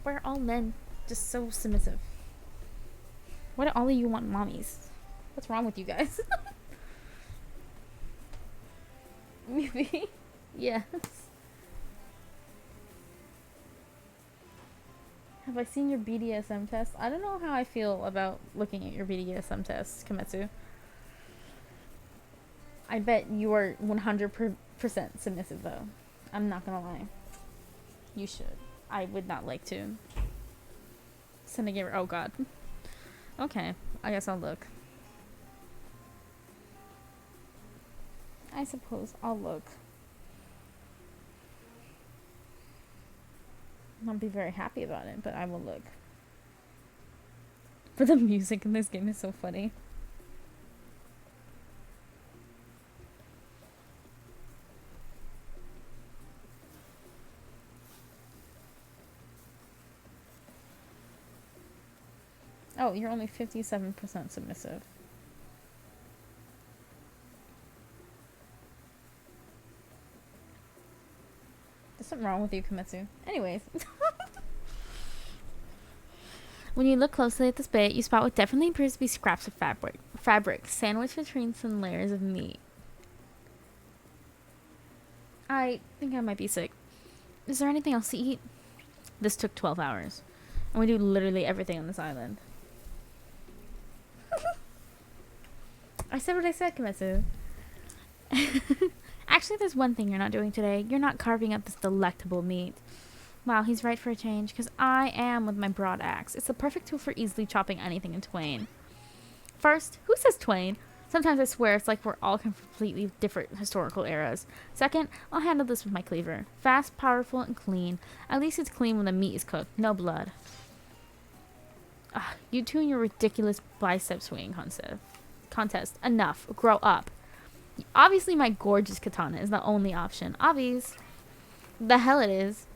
Why are all men just so submissive? Why do all of you want mommies? What's wrong with you guys? Maybe. Yes. Have I seen your BDSM test? I don't know how I feel about looking at your BDSM test, Kimetsu. I bet you are 100% submissive, though. I'm not gonna lie. You should. I would not like to. Sending it. Oh, God. Okay. I guess I'll look. I suppose I'll look. I'll be very happy about it, but I will look. But the music in this game is so funny. Oh, you're only 57% submissive. There's something wrong with you, Kimetsu. Anyways. When you look closely at this bit, you spot what definitely appears to be scraps of fabric sandwiched between some layers of meat. I think I might be sick. Is there anything else to eat? This took 12 hours. And we do literally everything on this island. I said what I said, Kimetsu. Actually, there's one thing you're not doing today. You're not carving up this delectable meat. Wow, he's right for a change, because I am with my broad axe. It's the perfect tool for easily chopping anything in twain. First, who says twain? Sometimes I swear it's like we're all completely different historical eras. Second, I'll handle this with my cleaver. Fast, powerful, and clean. At least it's clean when the meat is cooked. No blood. Ugh, you two and your ridiculous bicep swinging contest. Enough. Grow up. Obviously, my gorgeous katana is the only option. Obvious. The hell it is.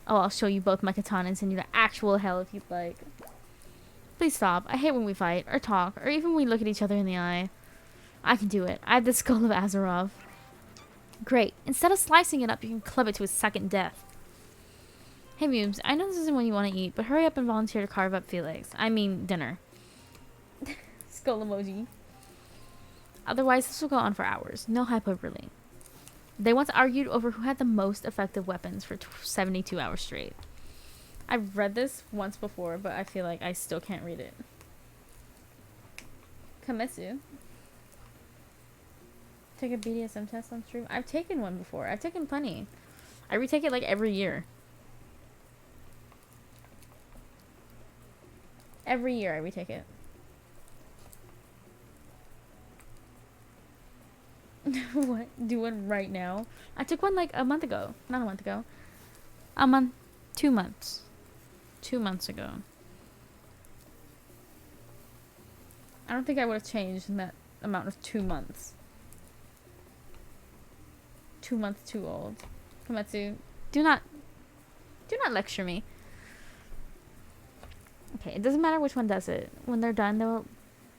Oh, I'll show you both my katana and send you to actual hell if you'd like. Please stop. I hate when we fight, or talk, or even when we look at each other in the eye. I can do it. I have the skull of Azarov. Great. Instead of slicing it up, you can club it to his second death. Hey, Mubes, I know this isn't what you want to eat, but hurry up and volunteer to carve up Felix. I mean, dinner. Skull emoji. Otherwise, this will go on for hours. No hyperbole. They once argued over who had the most effective weapons for 72 hours straight. I've read this once before, but I feel like I still can't read it. Kimetsu. Take a BDSM test on stream? I've taken one before. I've taken plenty. I retake it like every year. Every year I retake it. What? Do one right now? I took one like a month ago. Not a month ago. 2 months. 2 months ago. I don't think I would have changed in that amount of 2 months. 2 months too old. Kimetsu, do not lecture me. Okay, it doesn't matter which one does it. When they're done, they'll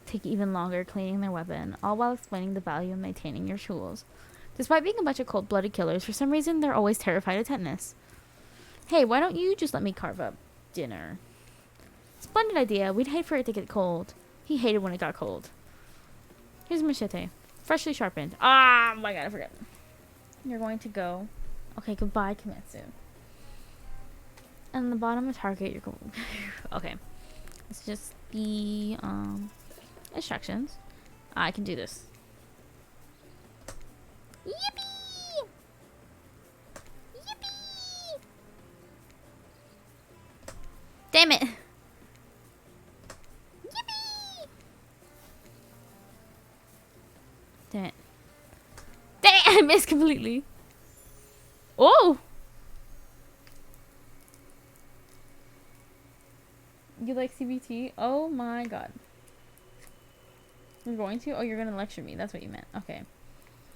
take even longer cleaning their weapon, all while explaining the value of maintaining your tools. Despite being a bunch of cold-blooded killers, for some reason, they're always terrified of tetanus. Hey, why don't you just let me carve up dinner? Splendid idea. We'd hate for it to get cold. He hated when it got cold. Here's a machete. Freshly sharpened. Ah, my God, I forgot. You're going to go. Okay, goodbye, Kimetsu. And the bottom of target, you're going. Okay. It's just the, instructions. I can do this. Yippee! Yippee! Damn it! Yippee! Damn it. Dang it, I missed completely. Oh! You like CBT? Oh my god. You're going to? Oh, you're going to lecture me. That's what you meant. Okay.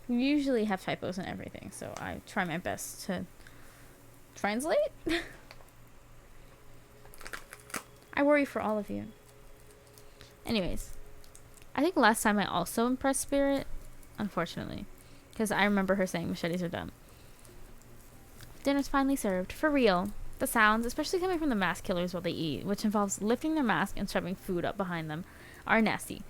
You usually have typos and everything, so I try my best to translate. I worry for all of you. Anyways. I think last time I also impressed Spirit. Unfortunately. Because I remember her saying machetes are dumb. Dinner's finally served. For real. The sounds, especially coming from the mask killers while they eat, which involves lifting their mask and shoving food up behind them, are nasty.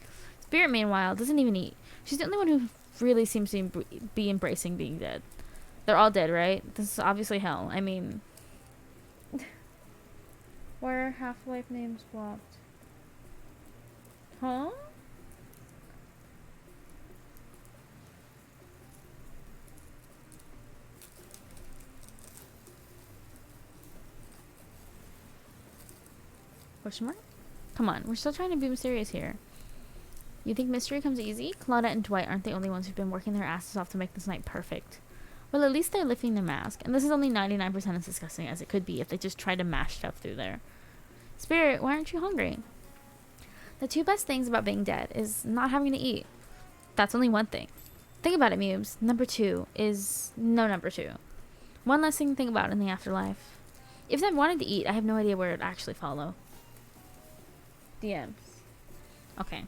Spirit, meanwhile, doesn't even eat. She's the only one who really seems to be embracing being dead. They're all dead, right? This is obviously hell. I mean... Why are Half-Life names blocked? Huh? Question mark? Come on, we're still trying to be mysterious here. You think mystery comes easy? Claudette and Dwight aren't the only ones who've been working their asses off to make this night perfect. Well, at least they're lifting their mask, and this is only 99% as disgusting as it could be if they just tried to mash stuff through there. Spirit, why aren't you hungry? The two best things about being dead is not having to eat. That's only one thing. Think about it, Mubes. Number two is no number two. One less thing to think about in the afterlife. If I wanted to eat, I have no idea where it would actually follow. DMs. Okay.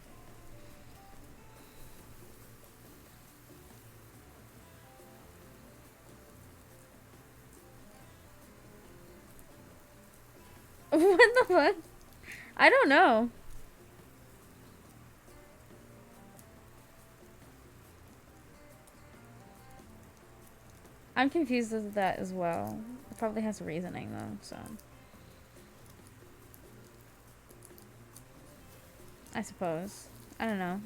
What the fuck? I don't know. I'm confused with that as well. It probably has reasoning though, so. I suppose. I don't know.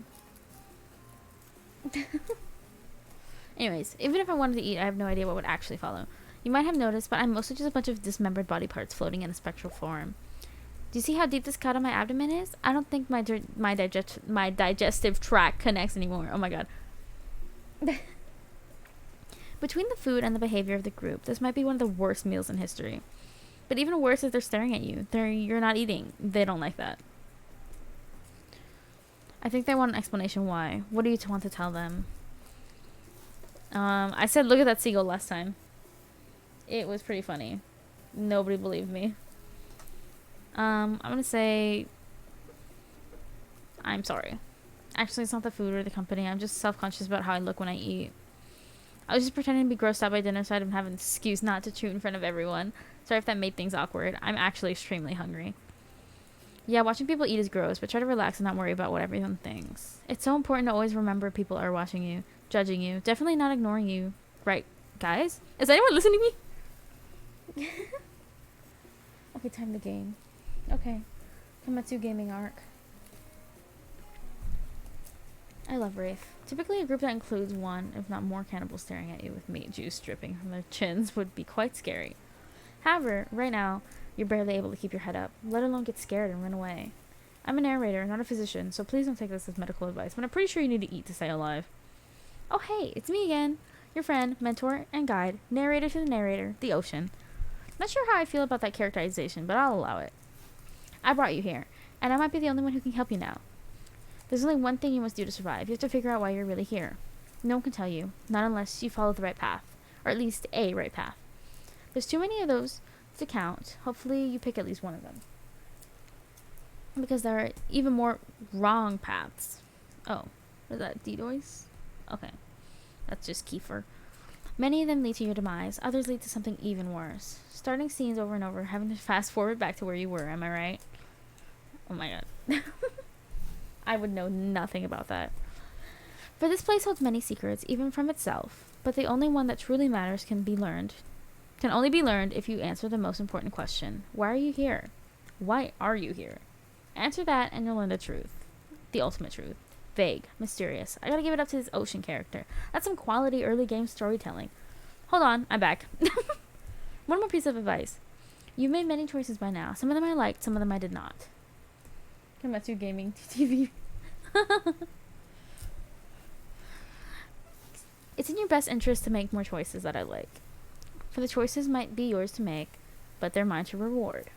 Anyways, even if I wanted to eat, I have no idea what would actually follow. You might have noticed, but I'm mostly just a bunch of dismembered body parts floating in a spectral form. Do you see how deep this cut on my abdomen is? I don't think my digestive tract connects anymore. Oh my god. Between the food and the behavior of the group, this might be one of the worst meals in history. But even worse is they're staring at you. You're not eating. They don't like that. I think they want an explanation why. What do you want to tell them? I said look at that seagull last time. It was pretty funny. Nobody believed me. I'm gonna say I'm sorry. Actually, it's not the food or the company. I'm just self-conscious about how I look when I eat. I was just pretending to be grossed out by dinner so I didn't have an excuse not to chew in front of everyone. Sorry if that made things awkward. I'm actually extremely hungry. Yeah, watching people eat is gross, but try to relax and not worry about what everyone thinks. It's so important to always remember people are watching you, judging you, definitely not ignoring you. Right, guys? Is anyone listening to me? Okay, time to game. Okay. Komatsu Gaming Arc. I love Wraith. Typically a group that includes one, if not more cannibals staring at you with meat juice dripping from their chins would be quite scary. However, right now, you're barely able to keep your head up, let alone get scared and run away. I'm a narrator, not a physician, so please don't take this as medical advice, but I'm pretty sure you need to eat to stay alive. Oh hey, it's me again. Your friend, mentor, and guide, narrator to the narrator, the ocean. Not sure how I feel about that characterization, but I'll allow it. I brought you here, and I might be the only one who can help you now. There's only one thing you must do to survive. You have to figure out why you're really here. No one can tell you, not unless you follow the right path, or at least a right path. There's too many of those to count. Hopefully you pick at least one of them. Because there are even more wrong paths. Oh, is that Dedois? Okay. That's just Kiefer. Many of them lead to your demise. Others lead to something even worse. Starting scenes over and over, having to fast forward back to where you were, am I right? Oh my god. I would know nothing about that. For this place holds many secrets, even from itself, but the only one that truly matters can only be learned if you answer the most important question. Why are you here? Why are you here? Answer that and you'll learn the truth. The ultimate truth. Vague. Mysterious. I gotta give it up to this ocean character. That's some quality early game storytelling. Hold on, I'm back. One more piece of advice. You've made many choices by now. Some of them I liked, some of them I did not. Komatsu Gaming TV. It's in your best interest to make more choices that I like. For the choices might be yours to make, but they're mine to reward.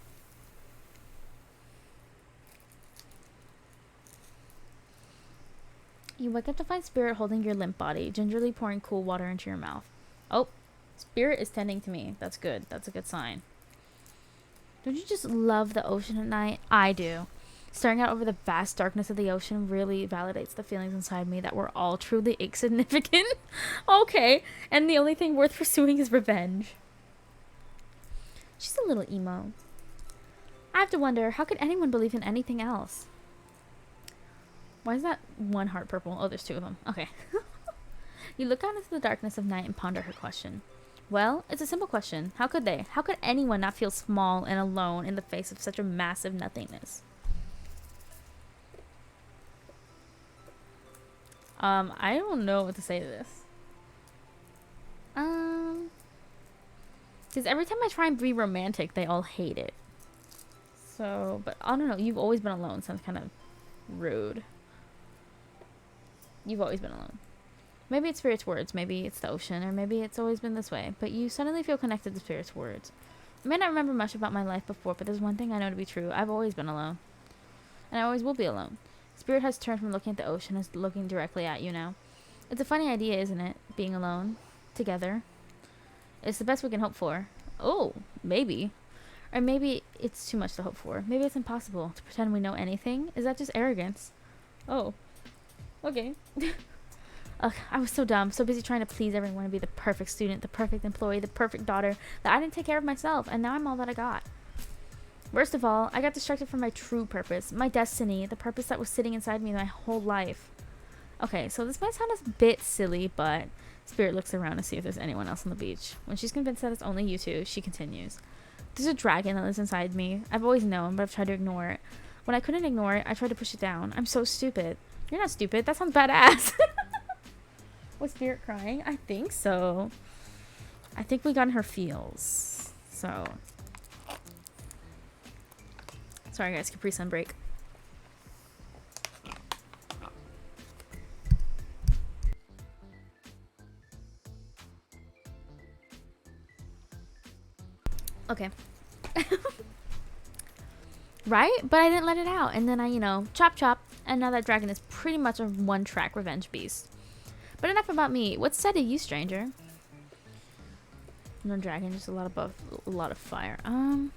You wake up to find Spirit holding your limp body, gingerly pouring cool water into your mouth. Oh, Spirit is tending to me. That's good. That's a good sign. Don't you just love the ocean at night? I do. Staring out over the vast darkness of the ocean really validates the feelings inside me that we're all truly insignificant. Okay, and the only thing worth pursuing is revenge. She's a little emo. I have to wonder, how could anyone believe in anything else? Why is that one heart purple? Oh, there's two of them. Okay. You look out into the darkness of night and ponder her question. Well, it's a simple question. How could they? How could anyone not feel small and alone in the face of such a massive nothingness? I don't know what to say to this. Because every time I try and be romantic, they all hate it. So, but I don't know. You've always been alone. Sounds kind of rude. You've always been alone. Maybe it's Spirit's words, maybe it's the ocean, or maybe it's always been this way, but you suddenly feel connected to Spirit's words. I may not remember much about my life before, but there's one thing I know to be true. I've always been alone. And I always will be alone. Spirit has turned from looking at the ocean as looking directly at you now. It's a funny idea, isn't it? Being alone. Together. It's the best we can hope for. Oh, maybe. Or maybe it's too much to hope for. Maybe it's impossible to pretend we know anything. Is that just arrogance? Oh. Okay. Ugh, I was so dumb, so busy trying to please everyone and be the perfect student, the perfect employee, the perfect daughter, that I didn't take care of myself, and now I'm all that I got. Worst of all, I got distracted from my true purpose, my destiny, the purpose that was sitting inside me my whole life. Okay, so this might sound a bit silly, but Spirit looks around to see if there's anyone else on the beach. When she's convinced that it's only you two, she continues. There's a dragon that lives inside me. I've always known, but I've tried to ignore it. When I couldn't ignore it, I tried to push it down. I'm so stupid. You're not stupid. That sounds badass. Was Spirit crying? I think so. I think we got in her feels. So. Sorry guys, Capri Sun break. Okay. Right? But I didn't let it out. And then I, chop chop. And now that dragon is pretty much a one-track revenge beast. But enough about me. What said to you, stranger? No dragon, just a lot of fire. I don't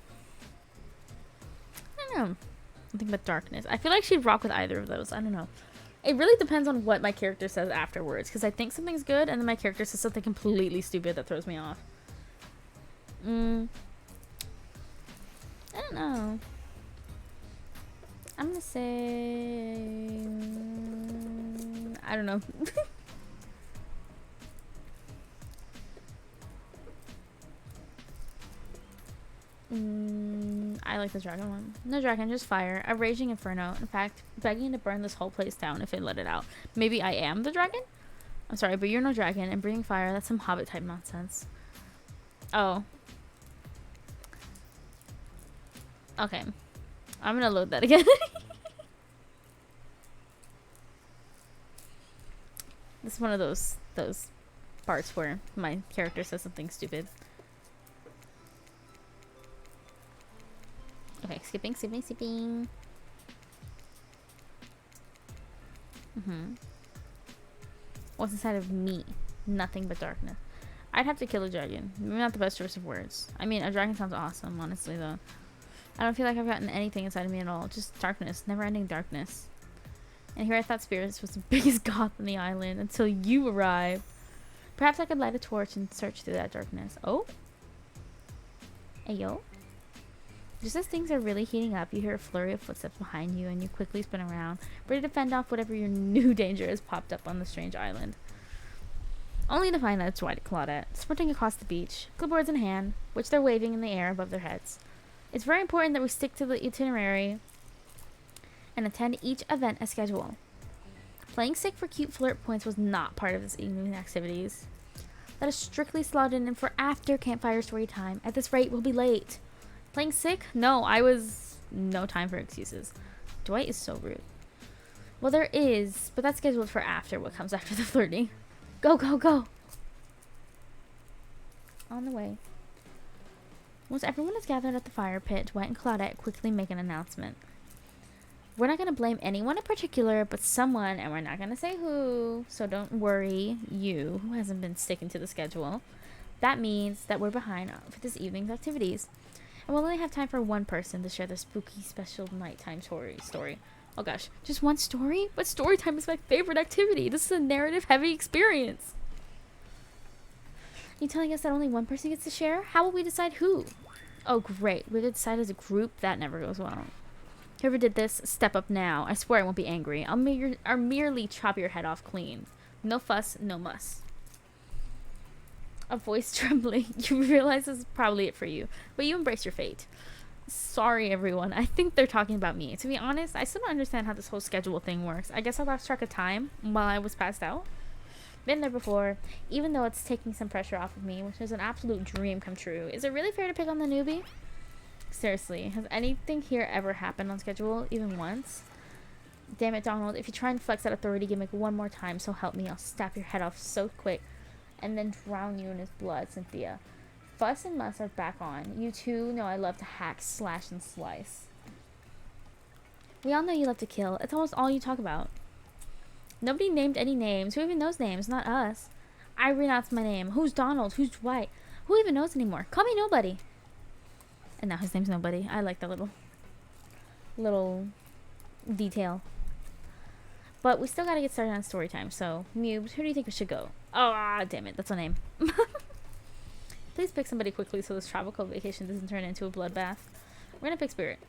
know. Nothing but darkness. I feel like she'd rock with either of those. I don't know. It really depends on what my character says afterwards. Because I think something's good, and then my character says something completely stupid that throws me off. I don't know. I'm gonna say... I don't know. I like the dragon one. No dragon, just fire. A raging inferno. In fact, begging to burn this whole place down if it let it out. Maybe I am the dragon? I'm sorry, but you're no dragon. And breathing fire, that's some hobbit type nonsense. Oh. Okay. I'm gonna load that again. This is one of those parts where my character says something stupid. Okay, skipping. What's inside of me? Nothing but darkness. I'd have to kill a dragon. Maybe not the best choice of words. I mean, a dragon sounds awesome, honestly, though. I don't feel like I've gotten anything inside of me at all. Just darkness. Never-ending darkness. And here I thought Spirits was the biggest goth on the island until you arrived. Perhaps I could light a torch and search through that darkness. Oh? Ayo? Just as things are really heating up, you hear a flurry of footsteps behind you, and you quickly spin around, ready to fend off whatever your new danger has popped up on the strange island. Only to find that it's Dwight Claudette, sprinting across the beach, clipboards in hand, which they're waving in the air above their heads. It's very important that we stick to the itinerary and attend each event as scheduled. Playing sick for cute flirt points was not part of this evening's activities. That is strictly slotted in for after campfire story time. At this rate, we'll be late. Playing sick? No, no time for excuses. Dwight is so rude. Well, there is, but that's scheduled for after what comes after the flirting. Go, go, go. On the way. Once everyone is gathered at the fire pit, Dwight and Claudette quickly make an announcement. We're not going to blame anyone in particular, but someone, and we're not going to say who, so don't worry, you, who hasn't been sticking to the schedule. That means that we're behind for this evening's activities. And we'll only have time for one person to share the spooky special nighttime story. Oh gosh, just one story? But story time is my favorite activity. This is a narrative-heavy experience. You telling us that only one person gets to share? How will we decide who? Oh great, we're going to decide as a group? That never goes well. Whoever did this, step up now. I swear I won't be angry. I'll merely chop your head off clean. No fuss, no muss. A voice trembling. You realize this is probably it for you, but you embrace your fate. Sorry, everyone. I think they're talking about me. To be honest, I still don't understand how this whole schedule thing works. I guess I lost track of time while I was passed out. Been there before, even though it's taking some pressure off of me, which is an absolute dream come true. Is it really fair to pick on the newbie? Seriously, has anything here ever happened on schedule, even once? Damn it, Donald, if you try and flex that authority gimmick one more time, so help me, I'll snap your head off so quick and then drown you in his blood, Cynthia. Fuss and muss are back on. You two know I love to hack, slash, and slice. We all know you love to kill. It's almost all you talk about. Nobody named any names. Who even knows names? Not us. I renounce my name. Who's Donald? Who's Dwight? Who even knows anymore? Call me Nobody. And now his name's Nobody. I like that little detail. But we still gotta get started on story time. So, Mubes, who do you think we should go? Oh, damn it. That's a name. Please pick somebody quickly so this tropical vacation doesn't turn into a bloodbath. We're gonna pick Spirit.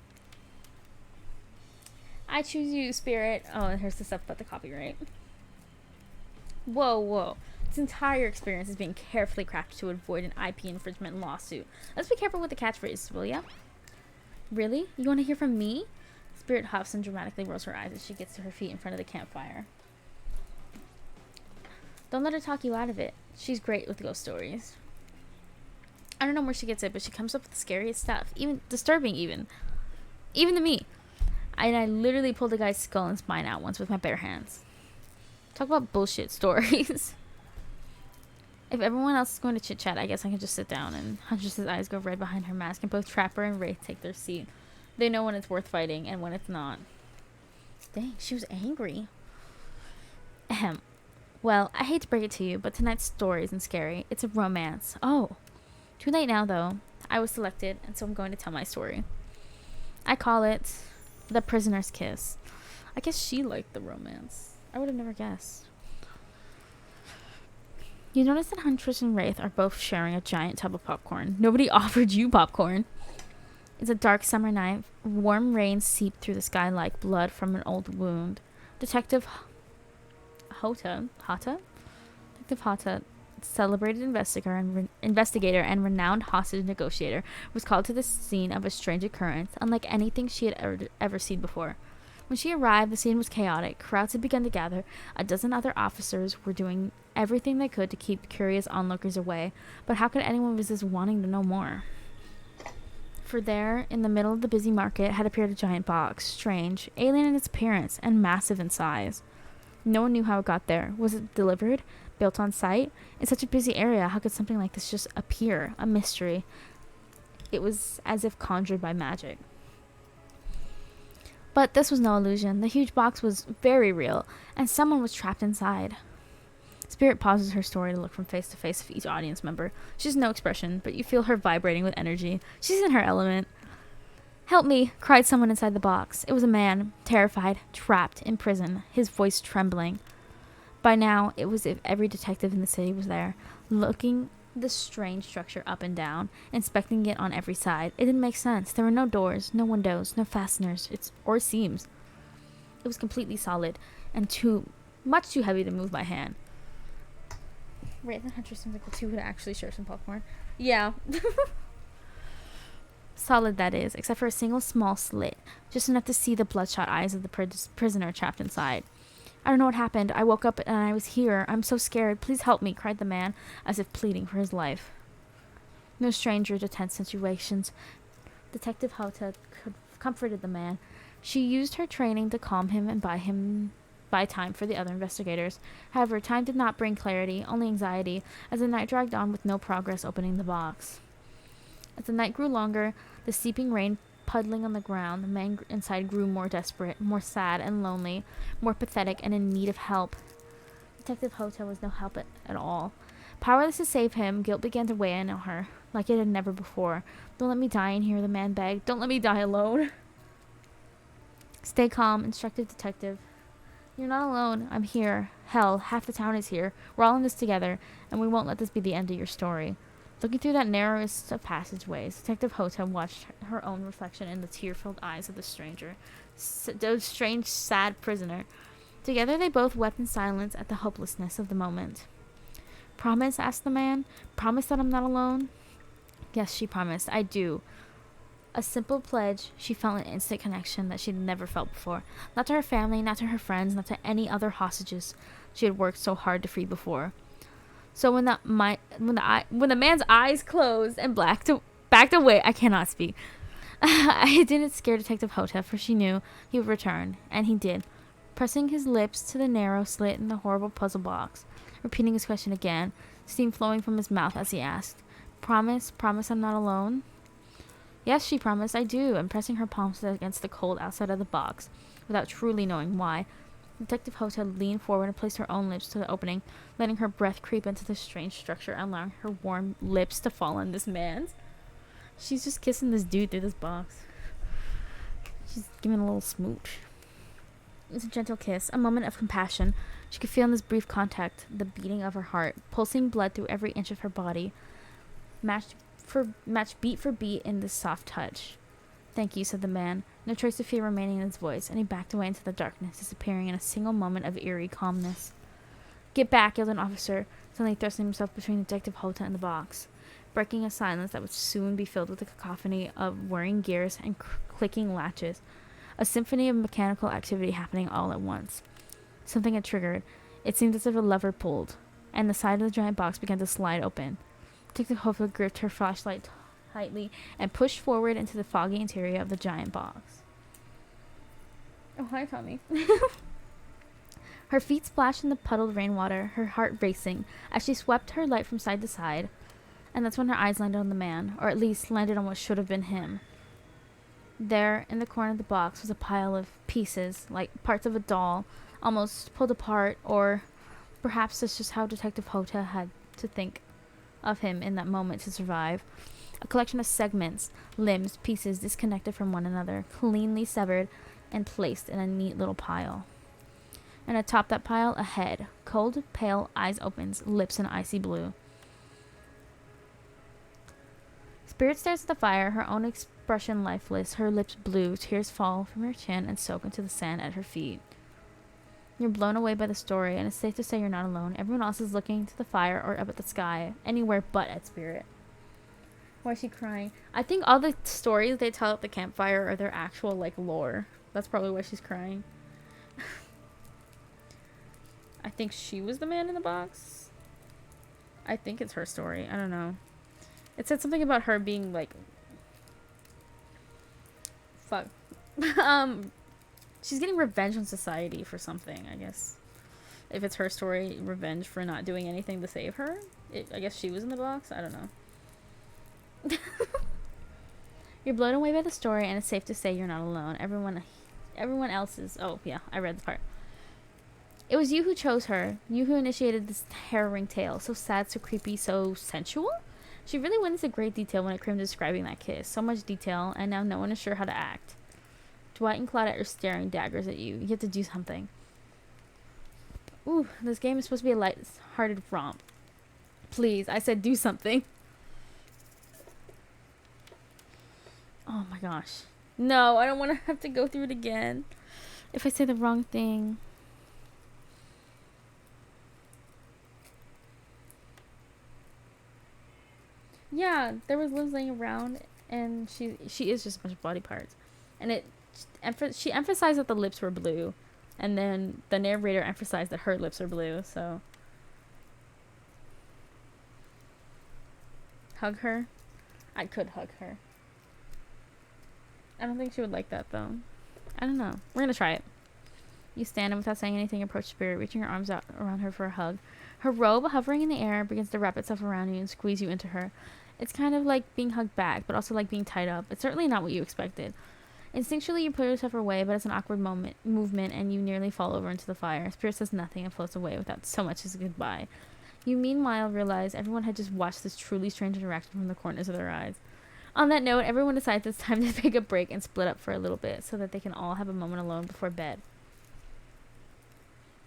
I choose you, Spirit. Oh, and here's the stuff about the copyright. Whoa. This entire experience is being carefully crafted to avoid an IP infringement lawsuit. Let's be careful with the catchphrases, will ya? Really? You want to hear from me? Spirit huffs and dramatically rolls her eyes as she gets to her feet in front of the campfire. Don't let her talk you out of it. She's great with ghost stories. I don't know where she gets it, but she comes up with the scariest stuff. Even disturbing, even to me. And I literally pulled a guy's skull and spine out once with my bare hands. Talk about bullshit stories. If everyone else is going to chit-chat, I guess I can just sit down. And Huntress's eyes go red behind her mask, and both Trapper and Wraith take their seat. They know when it's worth fighting and when it's not. Dang, she was angry. Ahem. Well, I hate to break it to you, but tonight's story isn't scary. It's a romance. Oh. Too late now, though. I was selected, and so I'm going to tell my story. I call it The Prisoner's Kiss. I guess she liked the romance. I would have never guessed. You notice that Huntress and Wraith are both sharing a giant tub of popcorn. Nobody offered you popcorn. It's a dark summer night. Warm rain seeped through the sky like blood from an old wound. Detective Hota, celebrated investigator and renowned hostage negotiator, was called to the scene of a strange occurrence, unlike anything she had ever seen before. When she arrived, the scene was chaotic. Crowds had begun to gather. A dozen other officers were doing everything they could to keep curious onlookers away, but how could anyone resist wanting to know more? For there, in the middle of the busy market, had appeared a giant box, strange, alien in its appearance, and massive in size. No one knew how it got there. Was it delivered? Built on site? In such a busy area, how could something like this just appear? A mystery. It was as if conjured by magic. But this was no illusion. The huge box was very real, and someone was trapped inside. Spirit pauses her story to look from face to face of each audience member. She has no expression, but you feel her vibrating with energy. She's in her element. Help me, cried someone inside the box. It was a man, terrified, trapped, in prison, his voice trembling. By now, it was as if every detective in the city was there, looking the strange structure up and down, inspecting it on every side. It didn't make sense. There were no doors, no windows, no fasteners, or seams. It was completely solid, and much too heavy to move by hand. Right, the Hunter seems like the two would actually share some popcorn. Yeah. Solid, that is, except for a single small slit, just enough to see the bloodshot eyes of the prisoner trapped inside. I don't know what happened. I woke up and I was here. I'm so scared. Please help me, cried the man, as if pleading for his life. No stranger to tense situations. Detective Hota comforted the man. She used her training to calm him and buy him buy time for the other investigators. However, time did not bring clarity, only anxiety, as the night dragged on with no progress opening the box. As the night grew longer, the seeping rain puddling on the ground, the man inside grew more desperate, more sad and lonely, more pathetic and in need of help. Detective Hota was no help at all. Powerless to save him, guilt began to weigh in on her, like it had never before. Don't let me die in here, the man begged. Don't let me die alone. Stay calm, instructed Detective. You're not alone. I'm here. Hell, half the town is here. We're all in this together, and we won't let this be the end of your story. Looking through that narrowest of passageways, Detective Hota watched her own reflection in the tear-filled eyes of the stranger, the strange, sad prisoner. Together they both wept in silence at the hopelessness of the moment. Promise? Asked the man. Promise that I'm not alone? Yes, she promised. I do. A simple pledge. She felt an instant connection that she'd never felt before. Not to her family, not to her friends, not to any other hostages she had worked so hard to free before. So when the man's eyes closed and backed away, I cannot speak. It didn't scare Detective Hota, for she knew he would return, and he did, pressing his lips to the narrow slit in the horrible puzzle box, repeating his question again, steam flowing from his mouth as he asked, Promise I'm not alone? Yes, she promised, I do, and pressing her palms against the cold outside of the box, without truly knowing why. Detective Hota leaned forward and placed her own lips to the opening, letting her breath creep into the strange structure and allowing her warm lips to fall on this man's. She's just kissing this dude through this box. She's giving a little smooch. It was a gentle kiss, a moment of compassion. She could feel in this brief contact the beating of her heart, pulsing blood through every inch of her body, matched beat for beat in this soft touch. Thank you, said the man, no trace of fear remaining in his voice, and he backed away into the darkness, disappearing in a single moment of eerie calmness. Get back, yelled an officer, suddenly thrusting himself between Detective Hota and the box, breaking a silence that would soon be filled with a cacophony of whirring gears and clicking latches, a symphony of mechanical activity happening all at once. Something had triggered. It seemed as if a lever pulled, and the side of the giant box began to slide open. Detective Hota gripped her flashlight tightly and pushed forward into the foggy interior of the giant box. Oh, hi, Tommy. Her feet splashed in the puddled rainwater, her heart racing, as she swept her light from side to side. And that's when her eyes landed on the man, or at least landed on what should have been him. There, in the corner of the box, was a pile of pieces, like parts of a doll, almost pulled apart, or perhaps that's just how Detective Hota had to think of him in that moment to survive. A collection of segments, limbs, pieces disconnected from one another, cleanly severed and placed in a neat little pile. And atop that pile, a head, cold, pale, eyes open, lips an icy blue. Spirit stares at the fire, her own expression lifeless, her lips blue, tears fall from her chin and soak into the sand at her feet. You're blown away by the story, and it's safe to say you're not alone. Everyone else is looking to the fire or up at the sky, anywhere but at Spirit. Why is she crying? I think all the stories they tell at the campfire are their actual, lore. That's probably why she's crying. I think she was the man in the box. I think it's her story. I don't know. It said something about her being, fuck. She's getting revenge on society for something, I guess. If it's her story, revenge for not doing anything to save her. I guess she was in the box. I don't know. You're blown away by the story, and it's safe to say you're not alone. Everyone else is. Oh, yeah, I read the part. It was you who chose her. You who initiated this harrowing tale. So sad, so creepy, so sensual? She really went into great detail when it came to describing that kiss. So much detail, and now no one is sure how to act. Dwight and Claudette are staring daggers at you. You have to do something. Ooh, this game is supposed to be a light-hearted romp. Please, I said do something. Oh my gosh. No, I don't want to have to go through it again. If I say the wrong thing. Yeah, there was limbs laying around, and she is just a bunch of body parts. And she emphasized that the lips were blue, and then the narrator emphasized that her lips are blue, so. Hug her? I could hug her. I don't think she would like that, though. I don't know. We're gonna try it. You stand and without saying anything approach Spirit, reaching your arms out around her for a hug. Her robe, hovering in the air, begins to wrap itself around you and squeeze you into her. It's kind of like being hugged back, but also like being tied up. It's certainly not what you expected. Instinctually, you pull yourself away, but it's an awkward movement, and you nearly fall over into the fire. Spirit says nothing and floats away without so much as a goodbye. You meanwhile realize everyone had just watched this truly strange interaction from the corners of their eyes. On that note, everyone decides it's time to take a break and split up for a little bit so that they can all have a moment alone before bed.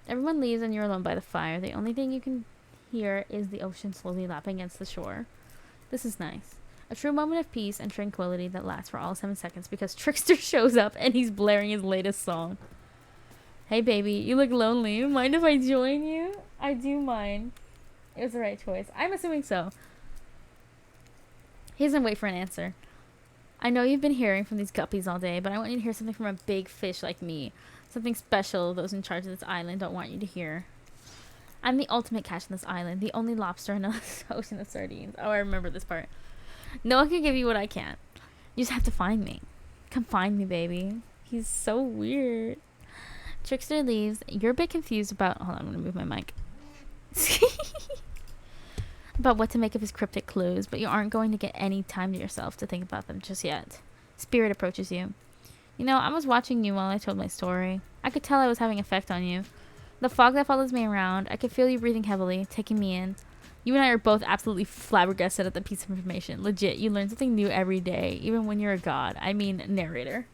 Everyone leaves and you're alone by the fire. The only thing you can hear is the ocean slowly lapping against the shore. This is nice. A true moment of peace and tranquility that lasts for all 7 seconds because Trickster shows up and he's blaring his latest song. Hey baby, you look lonely. Mind if I join you? I do mind. It was the right choice. I'm assuming so. He doesn't wait for an answer. I know you've been hearing from these guppies all day, but I want you to hear something from a big fish like me. Something special those in charge of this island don't want you to hear. I'm the ultimate catch on this island, the only lobster in an ocean of sardines. Oh, I remember this part. No one can give you what I can't. You just have to find me. Come find me, baby. He's so weird. Trickster leaves. You're a bit confused about... Hold on, I'm going to move my mic. About what to make of his cryptic clues, but you aren't going to get any time to yourself to think about them just yet. Spirit approaches you. You know, I was watching you while I told my story. I could tell I was having effect on you. The fog that follows me around, I could feel you breathing heavily, taking me in. You and I are both absolutely flabbergasted at the piece of information. Legit, you learn something new every day, even when you're a god. I mean, narrator.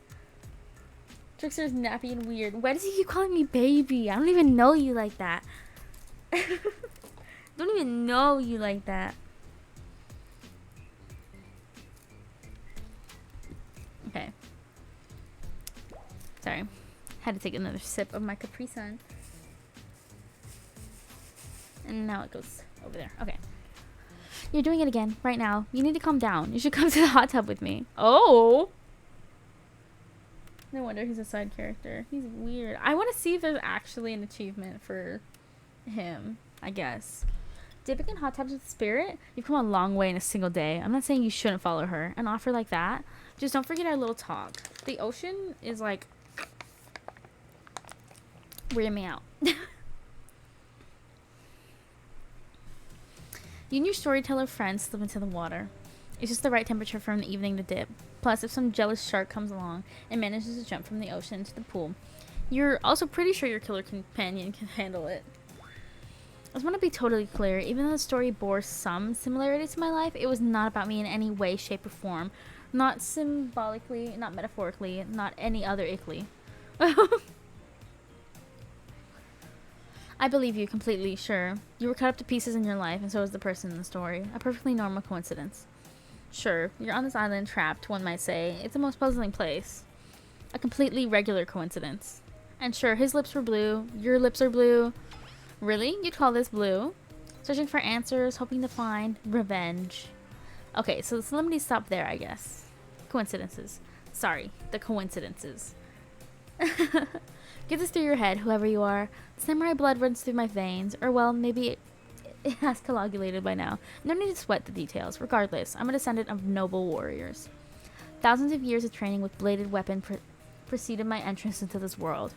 Trickster's nappy and weird. Why does he keep calling me baby? I don't even know you like that. Don't even know you like that. Okay. Sorry. Had to take another sip of my Capri Sun. And now it goes over there. Okay. You're doing it again, right now. You need to calm down. You should come to the hot tub with me. Oh! No wonder he's a side character. He's weird. I want to see if there's actually an achievement for him, I guess. Dipping in hot tubs with Spirit? You've come a long way in a single day. I'm not saying you shouldn't follow her. An offer like that? Just don't forget our little talk. The ocean is like... weirding me out. You and your storyteller friends slip into the water. It's just the right temperature for an evening to dip. Plus, if some jealous shark comes along and manages to jump from the ocean into the pool, you're also pretty sure your killer companion can handle it. I just want to be totally clear. Even though the story bore some similarity to my life, it was not about me in any way, shape, or form. Not symbolically, not metaphorically, not any other ickly. I believe you completely, sure. You were cut up to pieces in your life, and so was the person in the story. A perfectly normal coincidence. Sure, you're on this island trapped, one might say. It's the most puzzling place. A completely regular coincidence. And sure, his lips were blue. Your lips are blue. Really? You'd call this blue? Searching for answers, hoping to find revenge. Okay, so let me stop there, I guess. Coincidences. Sorry, the coincidences. Get this through your head, whoever you are. Samurai blood runs through my veins, or well, maybe it has coagulated by now. No need to sweat the details. Regardless, I'm a descendant of noble warriors. Thousands of years of training with bladed weapon preceded my entrance into this world.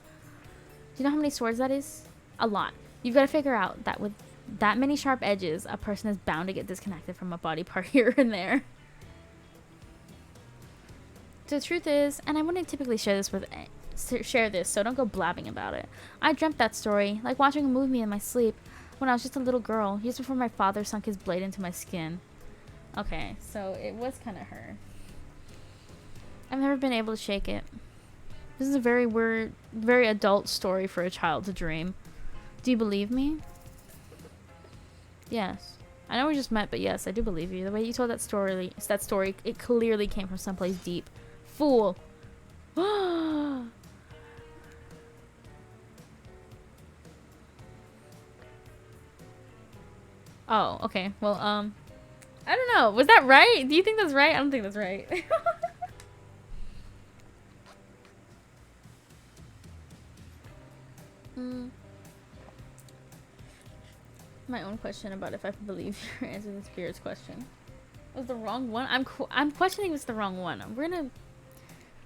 Do you know how many swords that is? A lot. You've got to figure out that with that many sharp edges, a person is bound to get disconnected from a body part here and there. So the truth is, and I wouldn't typically share this, so don't go blabbing about it. I dreamt that story, like watching a movie in my sleep, when I was just a little girl, years before my father sunk his blade into my skin. Okay, so it was kind of her. I've never been able to shake it. This is a very weird, very adult story for a child to dream. Do you believe me? Yes. I know we just met, but yes, I do believe you. The way you told that story, it clearly came from someplace deep. Fool. Oh, okay. Well, I don't know. Was that right? Do you think that's right? I don't think that's right. My own question about if I believe your answer to the spirit's question. It was the wrong one? I'm questioning if it's the wrong one. We're gonna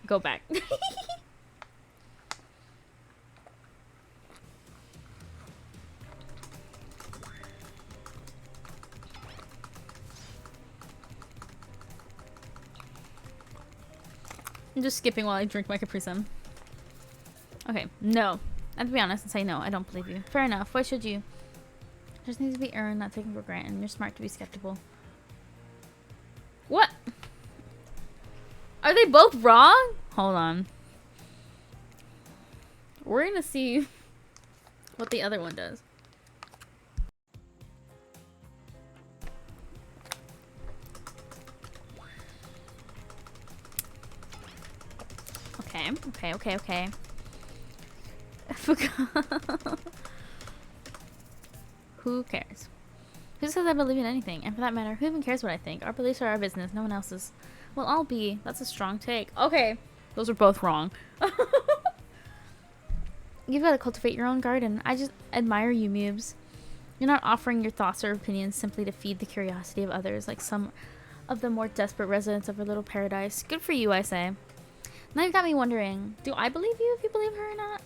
go back. I'm just skipping while I drink my Capri Sun. Okay, no. I have to be honest and say no. I don't believe you. Fair enough. Why should you? Just needs to be earned, not taken for granted. And you're smart to be skeptical. What? Are they both wrong? Hold on. We're gonna see what the other one does. Okay. Who cares? Who says I believe in anything? And for that matter, who even cares what I think? Our beliefs are our business, no one else's. Well, I'll be. That's a strong take. Okay. Those are both wrong. You've got to cultivate your own garden. I just admire you, Mubes. You're not offering your thoughts or opinions simply to feed the curiosity of others, like some of the more desperate residents of our little paradise. Good for you, I say. Now you've got me wondering, do I believe you if you believe her or not?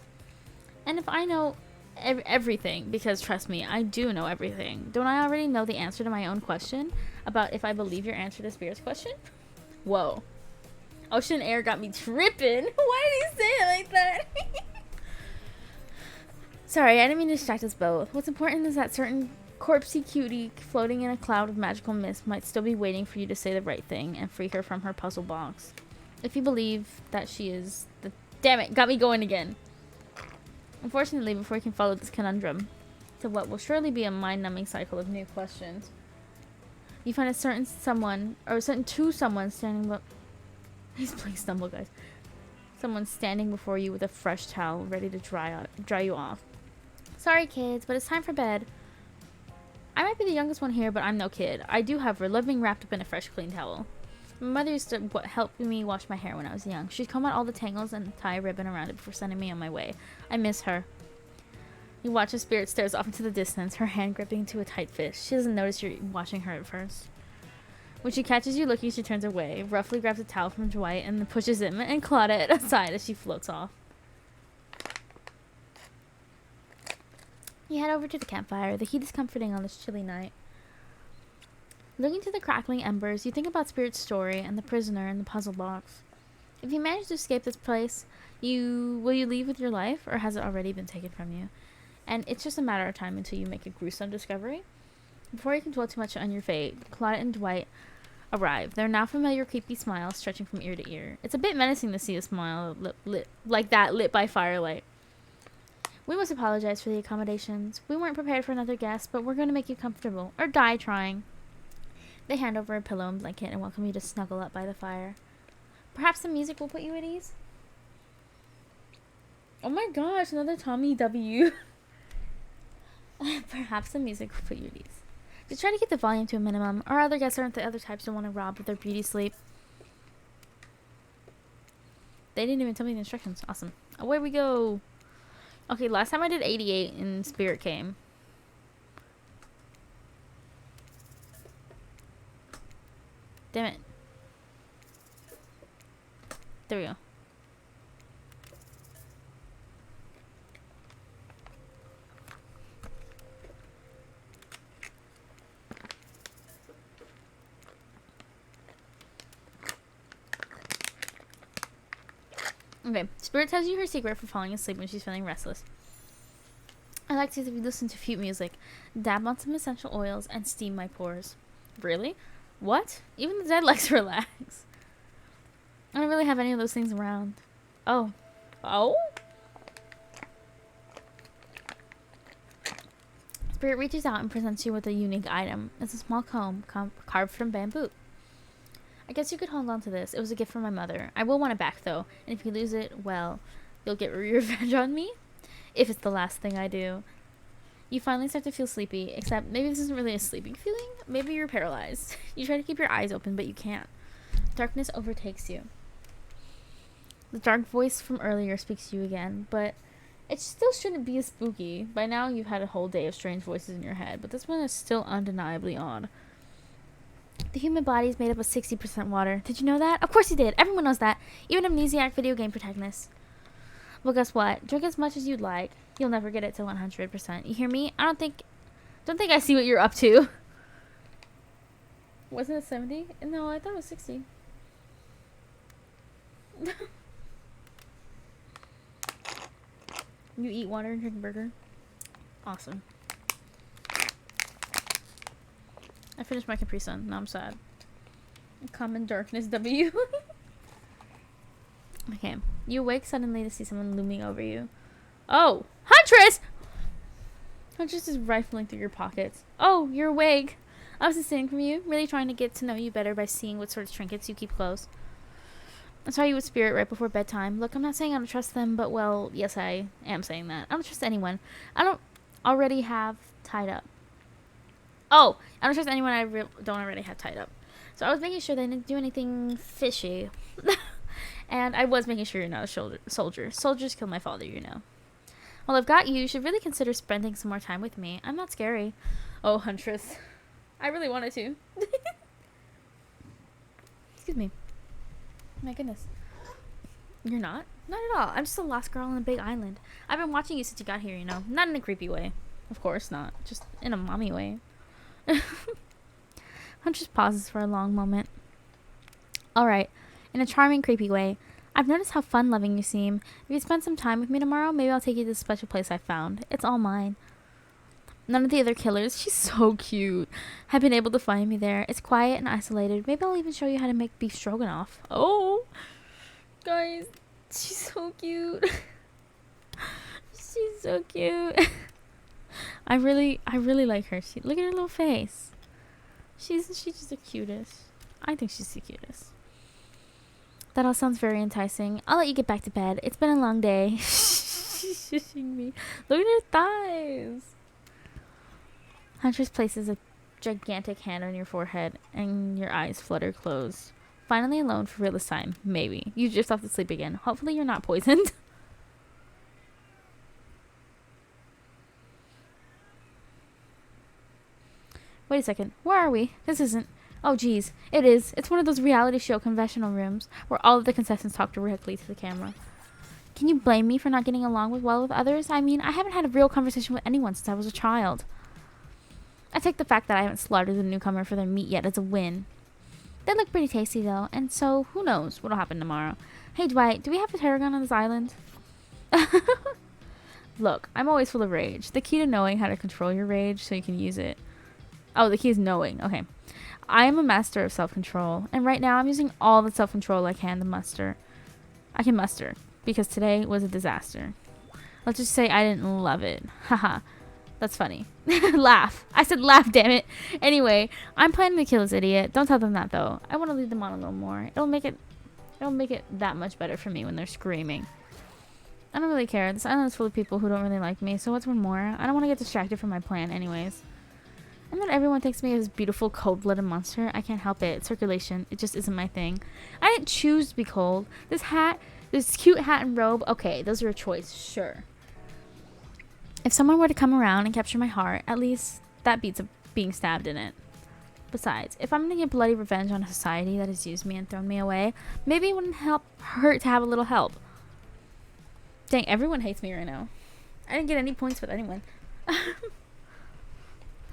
And if I know everything, because trust me, I do know everything, don't I already know the answer to my own question about if I believe your answer to Spirit's question? Whoa. Ocean Air got me tripping. Why did he say it like that? Sorry, I didn't mean to distract us both. What's important is that certain corpsey cutie floating in a cloud of magical mist might still be waiting for you to say the right thing and free her from her puzzle box. If you believe that she is the... Damn it, got me going again. Unfortunately, before you can follow this conundrum to what will surely be a mind-numbing cycle of new questions, you find a certain someone, or certain to someone standing... Please stumble, guys. Someone standing before you with a fresh towel ready to dry you off. Sorry, kids, but it's time for bed. I might be the youngest one here, but I'm no kid. I do have her living wrapped up in a fresh, clean towel. My mother used to help me wash my hair when I was young. She'd comb out all the tangles and tie a ribbon around it before sending me on my way. I miss her. You watch as Spirit stares off into the distance, her hand gripping to a tight fist. She doesn't notice you're watching her at first. When she catches you looking, she turns away, roughly grabs a towel from Dwight, and then pushes him and Claudette aside as she floats off. You head over to the campfire. The heat is comforting on this chilly night. Looking to the crackling embers, you think about Spirit's story and the prisoner in the puzzle box. If you manage to escape this place, will you leave with your life, or has it already been taken from you? And it's just a matter of time until you make a gruesome discovery. Before you can dwell too much on your fate, Claudette and Dwight arrive. Their now familiar creepy smile stretching from ear to ear. It's a bit menacing to see a smile lit by firelight. We must apologize for the accommodations. We weren't prepared for another guest, but we're going to make you comfortable, or die trying. They hand over a pillow and blanket and welcome you to snuggle up by the fire. Perhaps the music will put you at ease? Oh my gosh, another Tommy W. Perhaps the music will put you at ease. Just try to keep the volume to a minimum. Our other guests aren't the other types who want to rob of their beauty sleep. They didn't even tell me the instructions. Awesome. Away we go. Okay, last time I did 88 and Spirit came. Damn it. There we go. Okay, Spirit tells you her secret for falling asleep when she's feeling restless. I like to listen to cute music, dab on some essential oils, and steam my pores. Really? What? Even the dead likes to relax. I don't really have any of those things around. Oh. Oh? Spirit reaches out and presents you with a unique item. It's a small comb carved from bamboo. I guess you could hold on to this. It was a gift from my mother. I will want it back, though. And if you lose it, well, you'll get revenge on me. If it's the last thing I do. You finally start to feel sleepy, except maybe this isn't really a sleeping feeling. Maybe you're paralyzed. You try to keep your eyes open, but you can't. Darkness overtakes you. The dark voice from earlier speaks to you again, but it still shouldn't be as spooky. By now, you've had a whole day of strange voices in your head, but this one is still undeniably odd. The human body is made up of 60% water. Did you know that? Of course you did. Everyone knows that. Even amnesiac video game protagonists. Well, guess what? Drink as much as you'd like. You'll never get it to 100%. You hear me? Don't think I see what you're up to. Wasn't it 70? No, I thought it was 60. You eat water and drink burger? Awesome. I finished my Capri Sun. Now I'm sad. Common darkness W. Okay. You awake suddenly to see someone looming over you. Oh! Huntress! Huntress is rifling through your pockets. Oh, you're awake. I was listening from you, really trying to get to know you better by seeing what sort of trinkets you keep close. I saw you with Spirit right before bedtime. Look, I'm not saying I don't trust them, but, well, yes, I am saying that. I don't trust anyone. I don't already have tied up. Oh, I don't trust anyone I don't already have tied up. So I was making sure they didn't do anything fishy. And I was making sure you're not a soldier. Soldiers killed my father, you know. Well, I've got you. You should really consider spending some more time with me. I'm not scary. Oh, Huntress. I really wanted to. Excuse me. My goodness. You're not? Not at all. I'm just a lost girl on a big island. I've been watching you since you got here, you know. Not in a creepy way. Of course not. Just in a mommy way. Huntress pauses for a long moment. Alright. In a charming, creepy way. I've noticed how fun-loving you seem. If you spend some time with me tomorrow, maybe I'll take you to this special place I found. It's all mine. None of the other killers, she's so cute, have been able to find me there. It's quiet and isolated. Maybe I'll even show you how to make beef stroganoff. Oh, guys, she's so cute. She's so cute. I really like her. Look at her little face. She's just the cutest. I think she's the cutest. That all sounds very enticing. I'll let you get back to bed. It's been a long day. She's shushing me. Look at her thighs. Huntress places a gigantic hand on your forehead, and your eyes flutter closed. Finally alone for real this time. Maybe. You drift off to sleep again. Hopefully you're not poisoned. Wait a second. Where are we? This isn't... Oh, geez. It is. It's one of those reality show confessional rooms where all of the contestants talk directly to the camera. Can you blame me for not getting along well with others? I mean, I haven't had a real conversation with anyone since I was a child. I take the fact that I haven't slaughtered the newcomer for their meat yet as a win. They look pretty tasty, though, and so who knows what'll happen tomorrow. Hey, Dwight, do we have a terror gun on this island? Look, I'm always full of rage. The key to knowing how to control your rage so you can use it. Oh, the key is knowing. Okay. I am a master of self-control, and right now I'm using all the self-control I can muster, because today was a disaster. Let's just say I didn't love it. Haha. That's funny. Laugh. I said laugh, damn it. Anyway, I'm planning to kill this idiot. Don't tell them that, though. I want to lead them on a little more. It'll make it that much better for me when they're screaming. I don't really care. This island is full of people who don't really like me, so what's one more? I don't want to get distracted from my plan anyways. And then everyone thinks me as beautiful, cold-blooded monster. I can't help it. Circulation. It just isn't my thing. I didn't choose to be cold. This cute hat and robe, okay, those are a choice, sure. If someone were to come around and capture my heart, at least that beats being stabbed in it. Besides, if I'm going to get bloody revenge on a society that has used me and thrown me away, maybe it wouldn't hurt to have a little help. Dang, everyone hates me right now. I didn't get any points with anyone.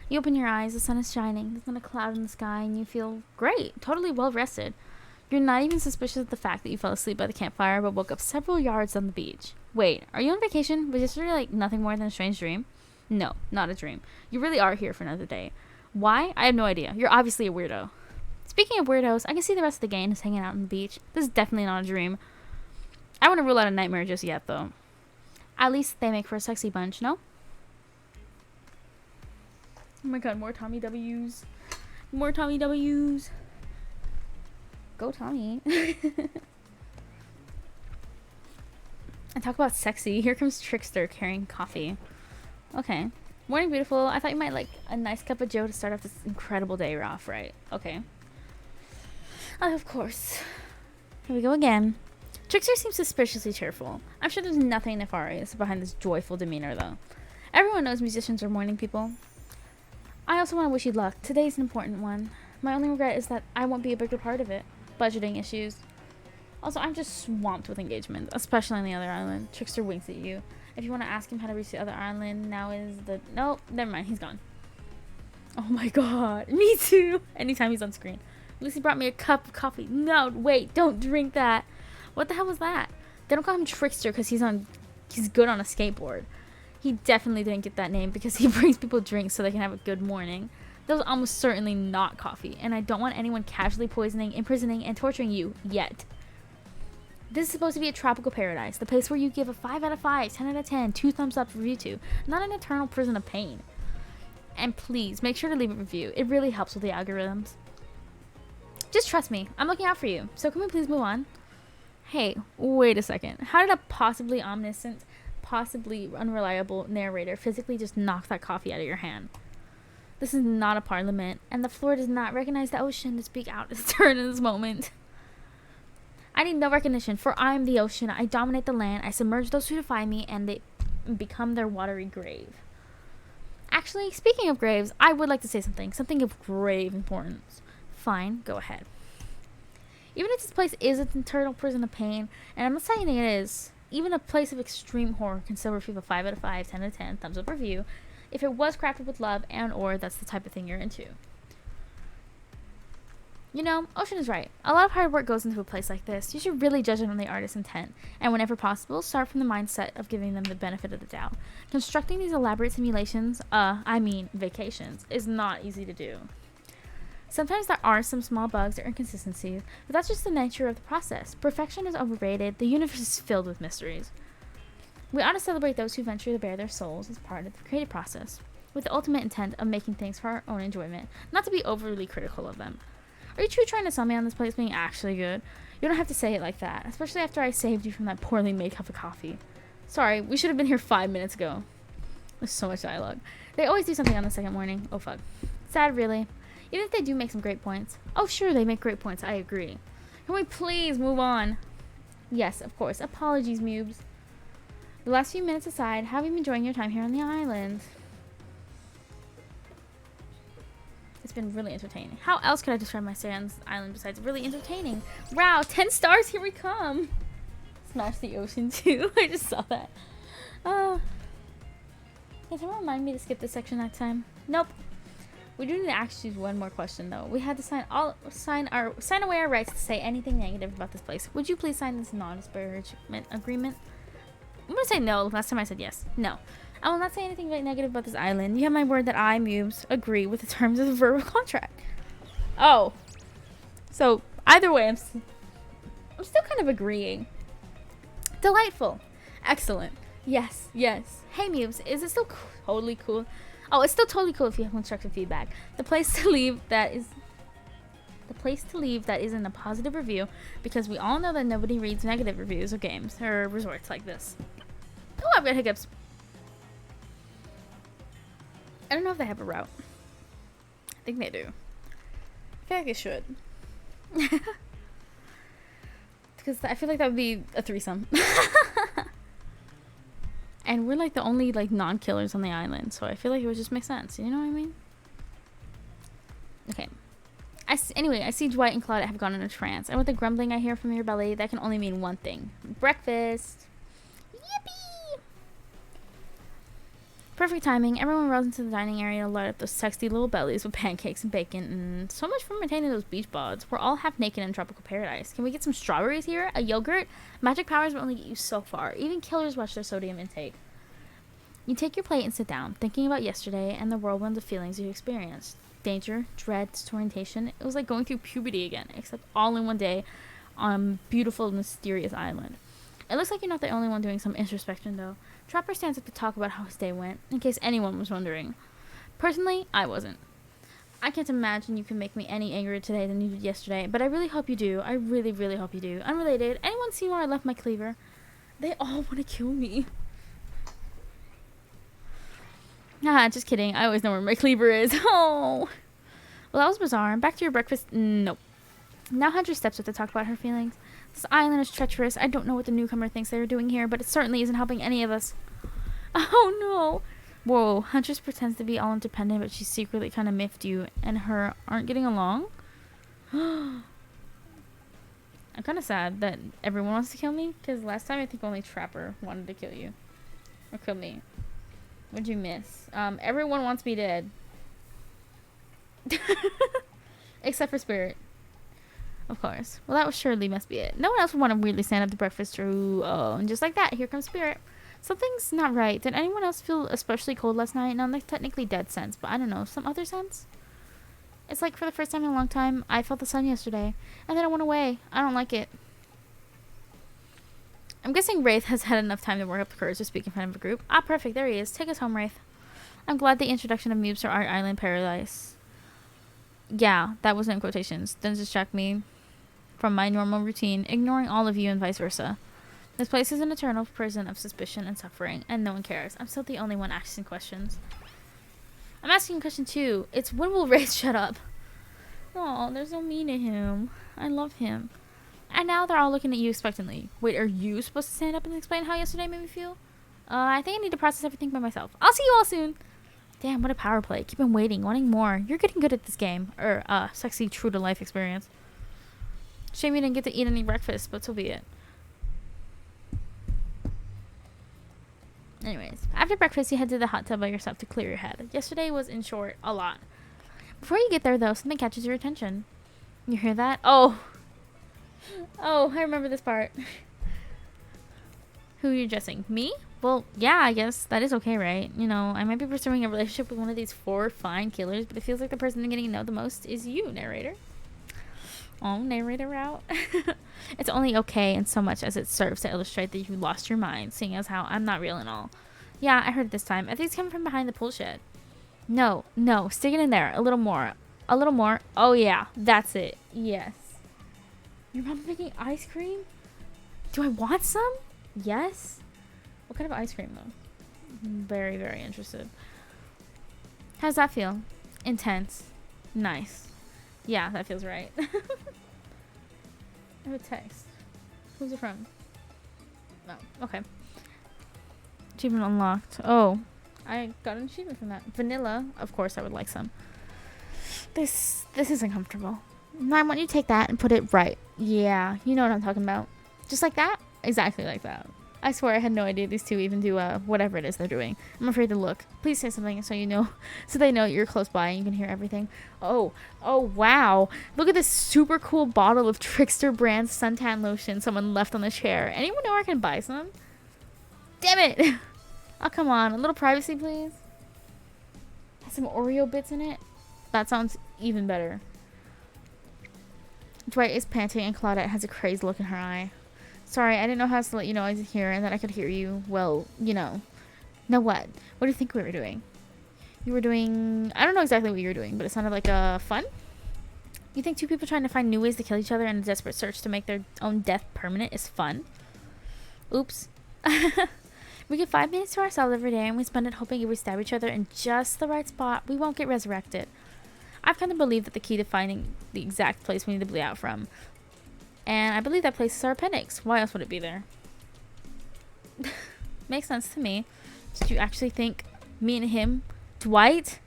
You open your eyes, the sun is shining, there's not a cloud in the sky, and you feel great, totally well rested. You're not even suspicious of the fact that you fell asleep by the campfire but woke up several yards on the beach. Wait, are you on vacation? Was this really like nothing more than a strange dream? No, not a dream. You really are here for another day. Why? I have no idea. You're obviously a weirdo. Speaking of weirdos, I can see the rest of the gang is hanging out on the beach. This is definitely not a dream. I wouldn't rule out a nightmare just yet, though. At least they make for a sexy bunch, no? Oh my god, more Tommy W's. More Tommy W's. Go Tommy. And talk about sexy. Here comes Trickster carrying coffee. Okay. Morning, beautiful. I thought you might like a nice cup of joe to start off this incredible day off, right? Okay. Of course. Here we go again. Trickster seems suspiciously cheerful. I'm sure there's nothing nefarious behind this joyful demeanor, though. Everyone knows musicians are morning people. I also want to wish you luck. Today's an important one. My only regret is that I won't be a bigger part of it. Budgeting issues. Also, I'm just swamped with engagement, especially on the other island. Trickster winks at you. If you want to ask him how to reach the other island, now is the... Nope, never mind, he's gone. Oh my god, me too. Anytime he's on screen. Lucy brought me a cup of coffee. No, wait, don't drink that. What the hell was that? They don't call him Trickster because he's good on a skateboard. He definitely didn't get that name because he brings people drinks so they can have a good morning. That was almost certainly not coffee, and I don't want anyone casually poisoning, imprisoning, and torturing you yet. This is supposed to be a tropical paradise, the place where you give a 5 out of 5, 10 out of 10, 2 thumbs up review to, not an eternal prison of pain. And please, make sure to leave a review. It really helps with the algorithms. Just trust me, I'm looking out for you. So can we please move on? Hey, wait a second. How did a possibly omniscient, possibly unreliable narrator physically just knock that coffee out of your hand? This is not a parliament, and the floor does not recognize the ocean to speak out its turn in this moment. I need no recognition, for I am the ocean. I dominate the land. I submerge those who defy me, and they become their watery grave. Actually, speaking of graves, I would like to say something of grave importance. Fine, go ahead. Even if this place is an eternal prison of pain, and I'm not saying it is, even a place of extreme horror can still receive a 5 out of 5, 10 out of 10, thumbs up review, if it was crafted with love and or that's the type of thing you're into. You know, Ocean is right. A lot of hard work goes into a place like this. You should really judge it on the artist's intent, and whenever possible, start from the mindset of giving them the benefit of the doubt. Constructing these elaborate simulations, vacations, is not easy to do. Sometimes there are some small bugs or inconsistencies, but that's just the nature of the process. Perfection is overrated. The universe is filled with mysteries. We ought to celebrate those who venture to bare their souls as part of the creative process, with the ultimate intent of making things for our own enjoyment, not to be overly critical of them. Are you truly trying to sell me on this place being actually good? You don't have to say it like that, especially after I saved you from that poorly made cup of coffee. Sorry, we should have been here 5 minutes ago. There's so much dialogue. They always do something on the second morning. Oh fuck. Sad, really. Even if they do make some great points. Oh sure, they make great points, I agree. Can we please move on? Yes, of course. Apologies, Mubes. The last few minutes aside, how have you been enjoying your time here on the island? It's been really entertaining. How else could I describe my stay on this island besides really entertaining? Wow, 10 stars, here we come. Smash the ocean too. I just saw that. Can someone remind me to skip this section next time? Nope. We do need to actually choose one more question though. We had to sign away our rights to say anything negative about this place. Would you please sign this non-disparagement agreement? I'm gonna say no. Last time I said yes. No. I will not say anything negative about this island. You have my word that I, Mubes, agree with the terms of the verbal contract. Oh. So, either way, I'm still kind of agreeing. Delightful. Excellent. Yes, yes. Hey, Mubes, is it still totally cool? Oh, it's still totally cool if you have constructive feedback. The place to leave that isn't a positive review, because we all know that nobody reads negative reviews of games or resorts like this. Oh, I've got hiccups. I don't know if they have a route. I think they do. I feel like they should. Because I feel like that would be a threesome. And we're like the only like non-killers on the island, so I feel like it would just make sense. You know what I mean? Okay. Anyway, I see Dwight and Claudia have gone into a trance, and with the grumbling I hear from your belly, that can only mean one thing: breakfast. Yippee! Perfect timing. Everyone rolls into the dining area to light up those sexy little bellies with pancakes and bacon, and so much for maintaining those beach bods. We're all half naked in tropical paradise. Can we get some strawberries here? A yogurt? Magic powers will only get you so far. Even killers watch their sodium intake. You take your plate and sit down, thinking about yesterday and the whirlwind of feelings you experienced. Danger, dread, disorientation. It was like going through puberty again, except all in one day on a beautiful, mysterious island. It looks like you're not the only one doing some introspection, though. Trapper stands up to talk about how his day went, in case anyone was wondering. Personally, I wasn't. I can't imagine you can make me any angrier today than you did yesterday, but I really hope you do. I really, really hope you do. Unrelated, anyone see where I left my cleaver? They all want to kill me. Ah, just kidding. I always know where my cleaver is. Oh. Well, that was bizarre. Back to your breakfast? Nope. Now Hunter steps up to talk about her feelings. This island is treacherous. I don't know what the newcomer thinks they are doing here, but it certainly isn't helping any of us. Oh, no. Whoa, Huntress pretends to be all independent, but she secretly kind of miffed you and her aren't getting along? I'm kind of sad that everyone wants to kill me, because last time I think only Trapper wanted to kill you. Or kill me. What'd you miss? Everyone wants me dead. Except for Spirit. Of course. Well, that was surely must be it. No one else would want to weirdly stand up to breakfast or oh, and just like that, here comes Spirit. Something's not right. Did anyone else feel especially cold last night? Not like technically dead sense, but I don't know, some other sense? It's like for the first time in a long time, I felt the sun yesterday, and then it went away. I don't like it. I'm guessing Wraith has had enough time to work up the courage to speak in front of a group. Ah, perfect. There he is. Take us home, Wraith. I'm glad the introduction of Moobs to our island paradise. Yeah, that wasn't in quotations. Didn't distract me from my normal routine, ignoring all of you and vice versa. This place is an eternal prison of suspicion and suffering, and no one cares. I'm still the only one asking questions. I'm asking a question too. It's when will Wraith shut up? Oh, there's no me to him. I love him. And now they're all looking at you expectantly. Wait, are you supposed to stand up and explain how yesterday made me feel? I think I need to process everything by myself. I'll see you all soon. Damn, what a power play. Keep on waiting, wanting more. You're getting good at this game. Sexy true to life experience. Shame you didn't get to eat any breakfast, but so be it. Anyways, after breakfast, you head to the hot tub by yourself to clear your head. Yesterday was, in short, a lot. Before you get there, though, something catches your attention. You hear that? Oh, I remember this part. Who are you addressing? Me? Well, yeah, I guess that is okay, right? You know, I might be pursuing a relationship with one of these 4 fine killers, but it feels like the person getting to know the most is you, narrator. Oh, narrator route. It's only okay in so much as it serves to illustrate that you lost your mind, seeing as how I'm not real and all. Yeah, I heard it this time. I think it's coming from behind the pool shed. No, stick it in there. A little more. Oh, yeah, that's it. Yes. Your mom's making ice cream? Do I want some? Yes. What kind of ice cream, though? I'm very, very interested. How's that feel? Intense. Nice. Yeah, that feels right. I have a text. Who's it from? Oh, okay. Achievement unlocked. Oh, I got an achievement from that. Vanilla. Of course, I would like some. This isn't comfortable. I want you to take that and put it right. Yeah, you know what I'm talking about. Just like that? Exactly like that. I swear I had no idea these two even do whatever it is they're doing. I'm afraid to look. Please say something so you know, so they know you're close by and you can hear everything. Oh wow. Look at this super cool bottle of Trickster brand suntan lotion someone left on the chair. Anyone know where I can buy some? Damn it. Oh, come on. A little privacy, please. Has some Oreo bits in it. That sounds even better. Dwight is panting and Claudette has a crazed look in her eye. Sorry, I didn't know how else to let you know I was here and that I could hear you. Well, you know. Know what? What do you think we were doing? You were doing... I don't know exactly what you were doing, but it sounded like fun? You think 2 people trying to find new ways to kill each other in a desperate search to make their own death permanent is fun? Oops. We get 5 minutes to ourselves every day and we spend it hoping if we stab each other in just the right spot, we won't get resurrected. I've kind of believed that the key to finding the exact place we need to bleed out from. And I believe that place is our appendix. Why else would it be there? Makes sense to me. Did you actually think me and him, Dwight?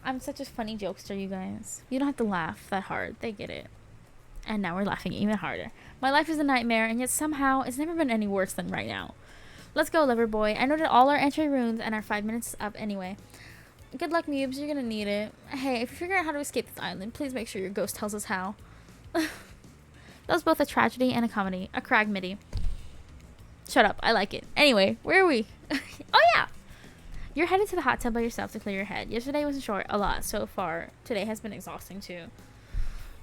I'm such a funny jokester, you guys. You don't have to laugh that hard. They get it. And now we're laughing even harder. My life is a nightmare, and yet somehow it's never been any worse than right now. Let's go, lover boy. I noted all our entry runes and our 5 minutes up anyway. Good luck, Moobs. You're gonna need it. Hey, if you figure out how to escape this island, please make sure your ghost tells us how. That was both a tragedy and a comedy. A cragmity. Shut up. I like it. Anyway, where are we? Oh, yeah. You're headed to the hot tub by yourself to clear your head. Yesterday was short. A lot so far. Today has been exhausting, too.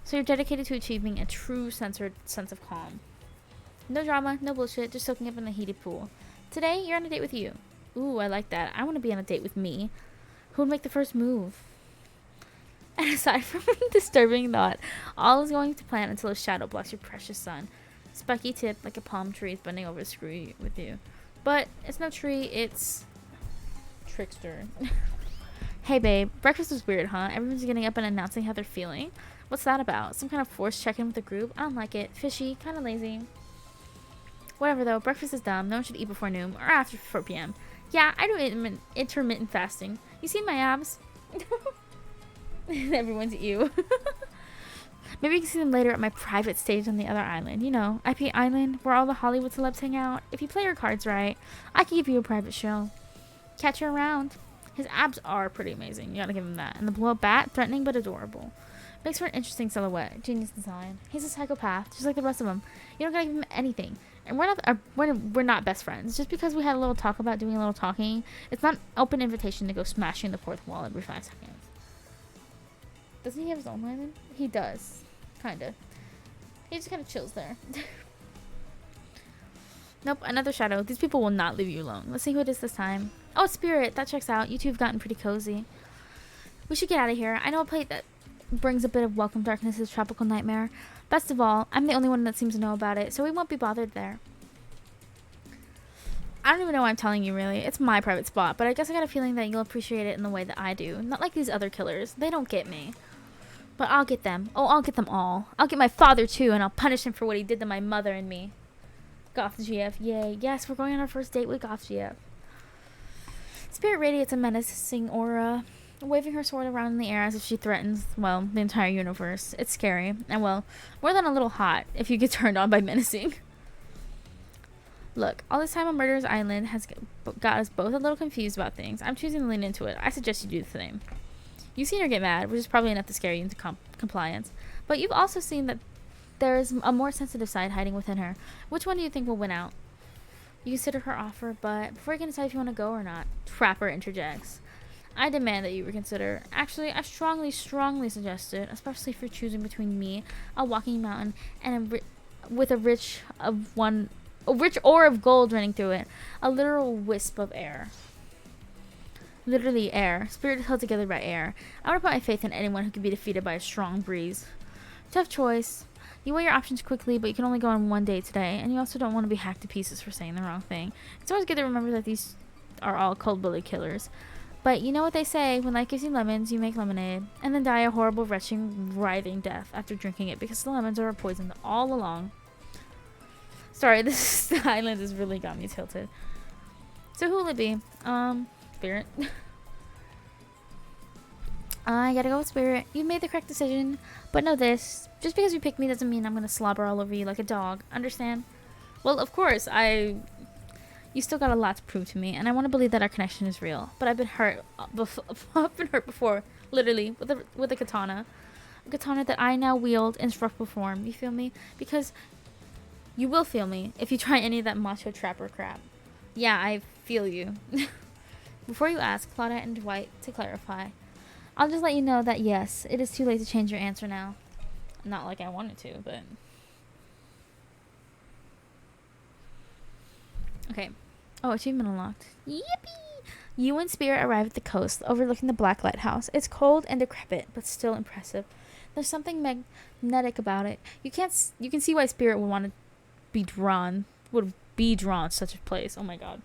So you're dedicated to achieving a true censored sense of calm. No drama, no bullshit, just soaking up in the heated pool. Today, you're on a date with you. Ooh, I like that. I want to be on a date with me. Who would make the first move? And aside from a disturbing thought, all is going to plan until a shadow blocks your precious sun. Spiky tip like a palm tree is bending over to screw with you. But it's no tree, it's... Trickster. Hey babe, breakfast was weird, huh? Everyone's getting up and announcing how they're feeling. What's that about? Some kind of forced check-in with the group? I don't like it. Fishy, kind of lazy. Whatever though, breakfast is dumb. No one should eat before noon or after 4 p.m. Yeah, I do intermittent fasting. You see my abs? Everyone's ew. Maybe you can see them later at my private stage on the other island. You know, IP Island, where all the Hollywood celebs hang out. If you play your cards right, I can give you a private show. Catch you around. His abs are pretty amazing. You gotta give him that. And the blow-up bat, threatening but adorable. Makes for an interesting silhouette. Genius design. He's a psychopath, just like the rest of them. You don't gotta give him anything. And we're not best friends. Just because we had a little talk about doing a little talking, it's not an open invitation to go smashing the fourth wall every 5 seconds. Doesn't he have his own island? He does. Kinda. He just kinda chills there. Nope, another shadow. These people will not leave you alone. Let's see who it is this time. Oh, Spirit. That checks out. You two have gotten pretty cozy. We should get out of here. I know a place that brings a bit of welcome darkness to this tropical nightmare. Best of all, I'm the only one that seems to know about it, so we won't be bothered there. I don't even know why I'm telling you, really. It's my private spot, but I guess I got a feeling that you'll appreciate it in the way that I do. Not like these other killers. They don't get me. But I'll get them. Oh, I'll get them all. I'll get my father, too, and I'll punish him for what he did to my mother and me. Goth GF, yay. Yes, we're going on our first date with Goth GF. Spirit radiates a menacing aura, waving her sword around in the air as if she threatens, well, the entire universe. It's scary, and well, more than a little hot if you get turned on by menacing. Look, all this time on Murderer's Island has got us both a little confused about things. I'm choosing to lean into it. I suggest you do the same. You've seen her get mad, which is probably enough to scare you into compliance. But you've also seen that there is a more sensitive side hiding within her. Which one do you think will win out? You consider her offer, but before you can decide if you want to go or not, Trapper interjects. I demand that you reconsider. Actually, I strongly suggest it, especially if you're choosing between me, a walking mountain, and with a rich ore of gold running through it, a literal wisp of air. Literally air. Spirit is held together by air. I want to put my faith in anyone who can be defeated by a strong breeze. Tough choice. You weigh your options quickly, but you can only go on one date today, and you also don't want to be hacked to pieces for saying the wrong thing. It's always good to remember that these are all cold-blooded killers. But you know what they say, when life gives you lemons, you make lemonade, and then die a horrible, retching, writhing death after drinking it, because the lemons are poisoned all along. Sorry, this island has really got me tilted. So who will it be? Spirit. I gotta go with Spirit. You made the correct decision, but know this. Just because you picked me doesn't mean I'm gonna slobber all over you like a dog. Understand? Well, of course, you still got a lot to prove to me, and I want to believe that our connection is real. But I've been hurt. I've been hurt before, literally, with a katana. A katana that I now wield in structural form. You feel me? Because you will feel me if you try any of that macho trapper crap. Yeah, I feel you. Before you ask, Claudette and Dwight to clarify. I'll just let you know that yes, it is too late to change your answer now. Not like I wanted to, but... Okay. Oh, achievement unlocked. Yippee! You and Spirit arrive at the coast, overlooking the Black Lighthouse. It's cold and decrepit, but still impressive. There's something magnetic about it. You can see why Spirit would be drawn to such a place. Oh my god.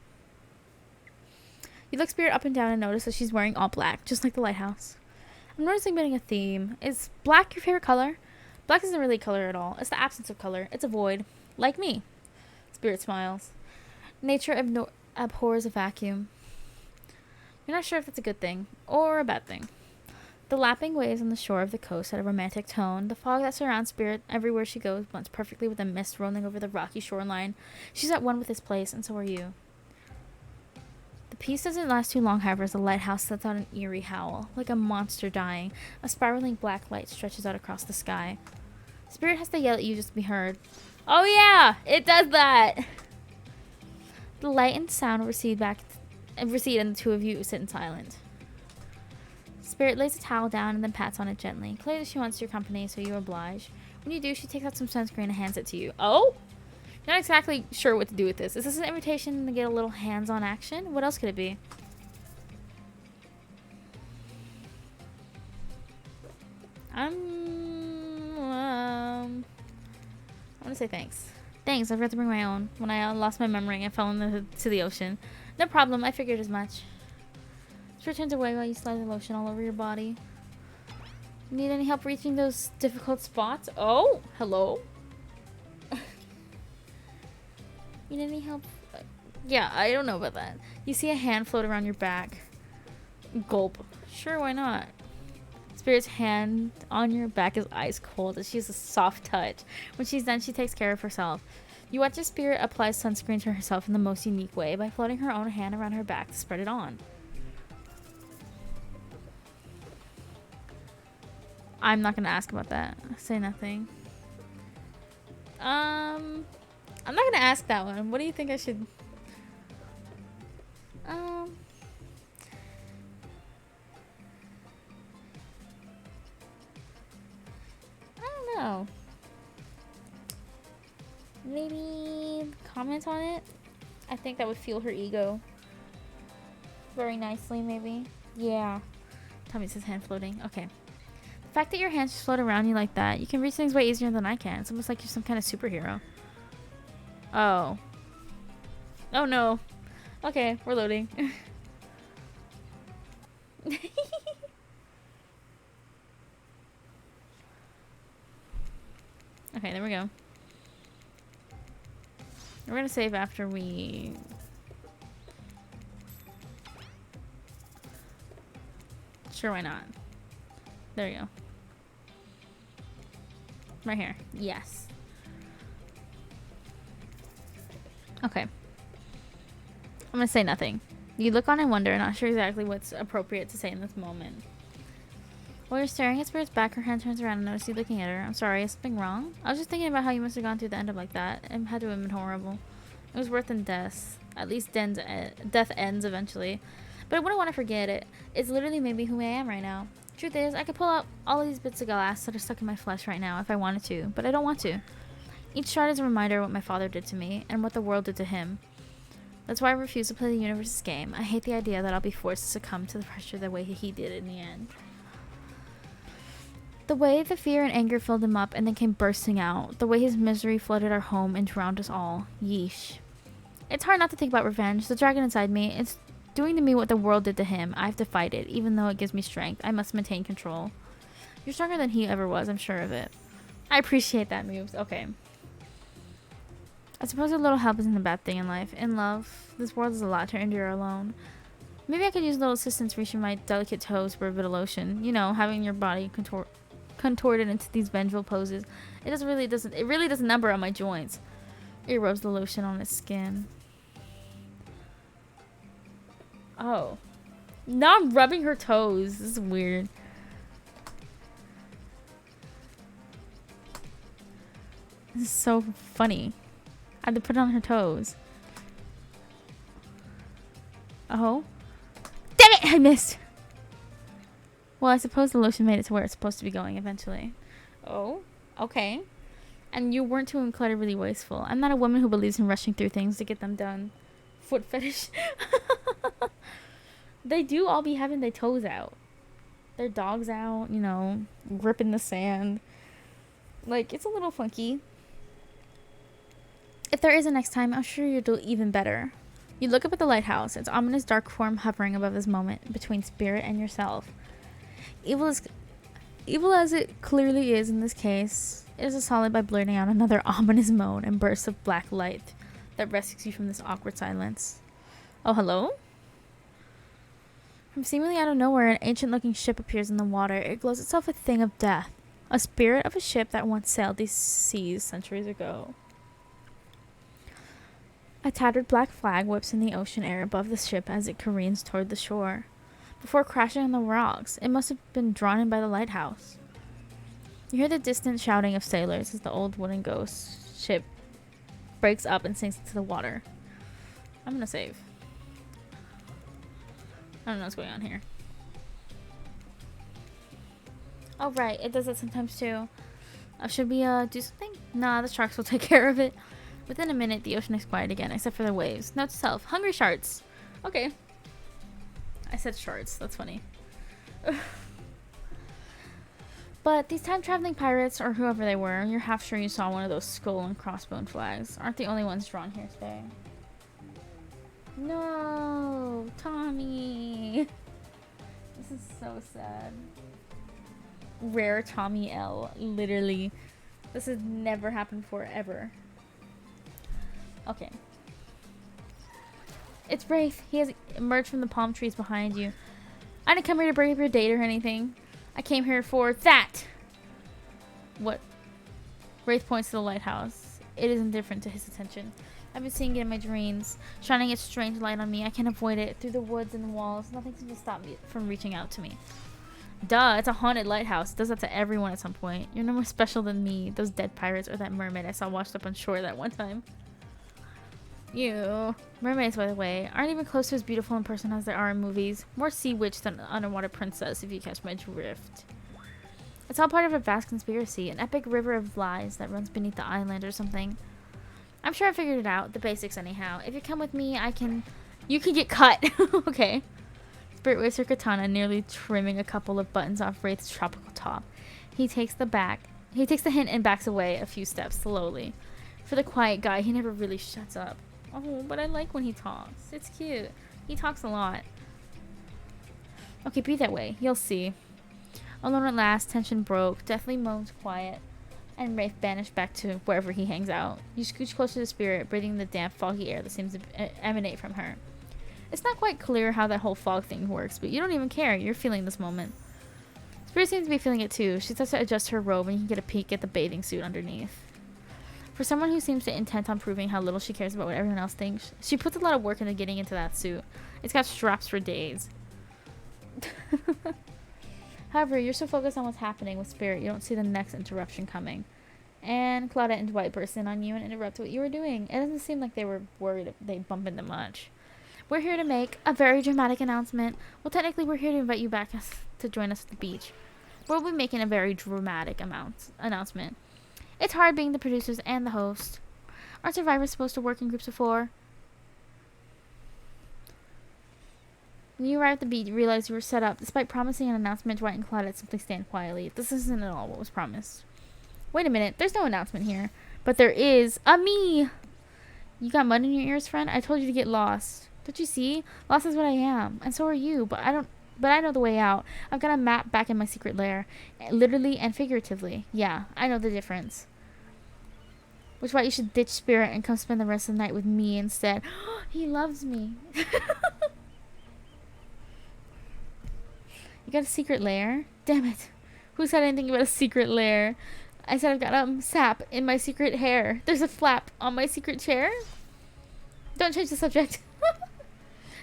You look Spirit up and down and notice that she's wearing all black, just like the lighthouse. I'm noticing a theme. Is black your favorite color? Black isn't really color at all. It's the absence of color. It's a void. Like me. Spirit smiles. Nature abhors a vacuum. You're not sure if that's a good thing or a bad thing. The lapping waves on the shore of the coast had a romantic tone. The fog that surrounds Spirit everywhere she goes blends perfectly with the mist rolling over the rocky shoreline. She's at one with this place, and so are you. The peace doesn't last too long, however, as the lighthouse lets out an eerie howl, like a monster dying. A spiraling black light stretches out across the sky. Spirit has to yell at you just to be heard. Oh yeah, it does that! The light and sound recede, and the two of you sit in silence. Spirit lays a towel down and then pats on it gently. Clearly she wants your company, so you oblige. When you do, she takes out some sunscreen and hands it to you. Oh? You're not exactly sure what to do with this. Is this an invitation to get a little hands-on action? What else could it be? I want to say thanks. Thanks, I forgot to bring my own. When I lost my memory, I fell into the ocean. No problem, I figured as much. She turns away while you slide the lotion all over your body. Need any help reaching those difficult spots? Oh, hello. You need any help? Yeah, I don't know about that. You see a hand float around your back. Gulp. Sure, why not? Spirit's hand on your back is ice cold as she has a soft touch. When she's done, she takes care of herself. You watch as Spirit applies sunscreen to herself in the most unique way by floating her own hand around her back to spread it on. I'm not gonna ask about that. Say nothing. I'm not gonna ask that one. What do you think I should? Um, I don't know. Maybe comment on it. I think that would fuel her ego very nicely. Maybe. Yeah. Tommy says hand floating. Okay. The fact that your hands just float around you like that, you can reach things way easier than I can. It's almost like you're some kind of superhero. Oh. Oh no. Okay, we're loading. Okay, there we go. We're gonna save after we... Sure, why not? There you go. Right here. Yes. Okay. I'm gonna say nothing. You look on and wonder, not sure exactly what's appropriate to say in this moment. While you're staring at Spirit's back, her hand turns around and notices you looking at her. I'm sorry, is something wrong? I was just thinking about how you must have gone through the end up like that. It had to have been horrible. It was worse than death. At least death ends eventually. But I wouldn't want to forget it. It's literally made me who I am right now. Truth is, I could pull out all of these bits of glass that are stuck in my flesh right now if I wanted to, but I don't want to. Each shard is a reminder of what my father did to me, and what the world did to him. That's why I refuse to play the universe's game. I hate the idea that I'll be forced to succumb to the pressure the way he did in the end. The way the fear and anger filled him up and then came bursting out. The way his misery flooded our home and drowned us all. Yeesh. It's hard not to think about revenge. The dragon inside me, it's doing to me what the world did to him. I have to fight it, even though it gives me strength. I must maintain control. You're stronger than he ever was, I'm sure of it. I appreciate that, Moves. Okay. I suppose a little help isn't a bad thing in life. In love, this world is a lot to endure alone. Maybe I could use a little assistance reaching my delicate toes for a bit of lotion. You know, having your body contorted into these vengeful poses. It really does a number on my joints. It rubs the lotion on his skin. Oh. Now I'm rubbing her toes. This is weird. This is so funny. I had to put it on her toes. Oh. Damn it! I missed. Well, I suppose the lotion made it to where it's supposed to be going eventually. Oh. Okay. And you weren't too incredibly wasteful. I'm not a woman who believes in rushing through things to get them done. Foot fetish. They do all be having their toes out. Their dogs out, you know, gripping the sand. Like, it's a little funky. If there is a next time, I'm sure you'll do even better. You look up at the lighthouse, its ominous dark form hovering above this moment between Spirit and yourself. Evil as it clearly is in this case, it is assaulted by blurting out another ominous moan and bursts of black light that rescues you from this awkward silence. Oh, hello? From seemingly out of nowhere, an ancient-looking ship appears in the water. It glows itself a thing of death, a spirit of a ship that once sailed these seas centuries ago. A tattered black flag whips in the ocean air above the ship as it careens toward the shore. Before crashing on the rocks, it must have been drawn in by the lighthouse. You hear the distant shouting of sailors as the old wooden ghost ship breaks up and sinks into the water. I'm gonna save. I don't know what's going on here. Oh, right. It does that sometimes, too. Should we, do something? Nah, the sharks will take care of it. Within a minute, the ocean is quiet again, except for the waves. Note to self, hungry sharks. Okay. I said sharks. That's funny. But these time-traveling pirates, or whoever they were, you're half sure you saw one of those skull and crossbone flags, aren't the only ones drawn here today. No, Tommy. This is so sad. Rare Tommy L. Literally. This has never happened before, ever. Okay. It's Wraith. He has emerged from the palm trees behind you. I didn't come here to break up your date or anything. I came here for that. What? Wraith points to the lighthouse. It is indifferent to his attention. I've been seeing it in my dreams, shining its strange light on me. I can't avoid it. Through the woods and the walls, nothing seems to stop me from reaching out to me. Duh, it's a haunted lighthouse. It does that to everyone at some point. You're no more special than me, those dead pirates, or that mermaid I saw washed up on shore that one time. You. Mermaids, by the way, aren't even close to as beautiful in person as they are in movies. More sea witch than underwater princess, if you catch my drift. It's all part of a vast conspiracy, an epic river of lies that runs beneath the island or something. I'm sure I figured it out, the basics anyhow. If you come with me, you can get cut. Okay. Spirit waves her katana, nearly trimming a couple of buttons off Wraith's tropical top. He takes the hint and backs away a few steps slowly. For the quiet guy, he never really shuts up. Oh, but I like when he talks. It's cute. He talks a lot. Okay, be that way. You'll see. Alone at last, tension broke. Deathly moans quiet, and Wraith banished back to wherever he hangs out. You scooch closer to the spirit, breathing the damp, foggy air that seems to emanate from her. It's not quite clear how that whole fog thing works, but you don't even care. You're feeling this moment. Spirit seems to be feeling it too. She starts to adjust her robe, and you can get a peek at the bathing suit underneath. For someone who seems to intent on proving how little she cares about what everyone else thinks, she puts a lot of work into getting into that suit. It's got straps for days. However, you're so focused on what's happening with Spirit, you don't see the next interruption coming. And Claudette and Dwight burst in on you and interrupt what you were doing. It doesn't seem like they were worried they'd bump into much. We're here to make a very dramatic announcement. Well, technically, we're here to invite you back to join us at the beach. We'll be making a very dramatic announcement. It's hard being the producers and the host. Aren't survivors supposed to work in groups of 4? When you arrived at the beach, you realized you were set up. Despite promising an announcement, Dwight and Claudette simply stand quietly. This isn't at all what was promised. Wait a minute, there's no announcement here. But there is a me! You got mud in your ears, friend? I told you to get lost. Don't you see? Lost is what I am. And so are you, but I know the way out. I've got a map back in my secret lair. Literally and figuratively. Yeah, I know the difference. Which is why you should ditch Spirit and come spend the rest of the night with me instead. He loves me. You got a secret lair? Damn it. Who said anything about a secret lair? I said I've got sap in my secret hair. There's a flap on my secret chair. Don't change the subject.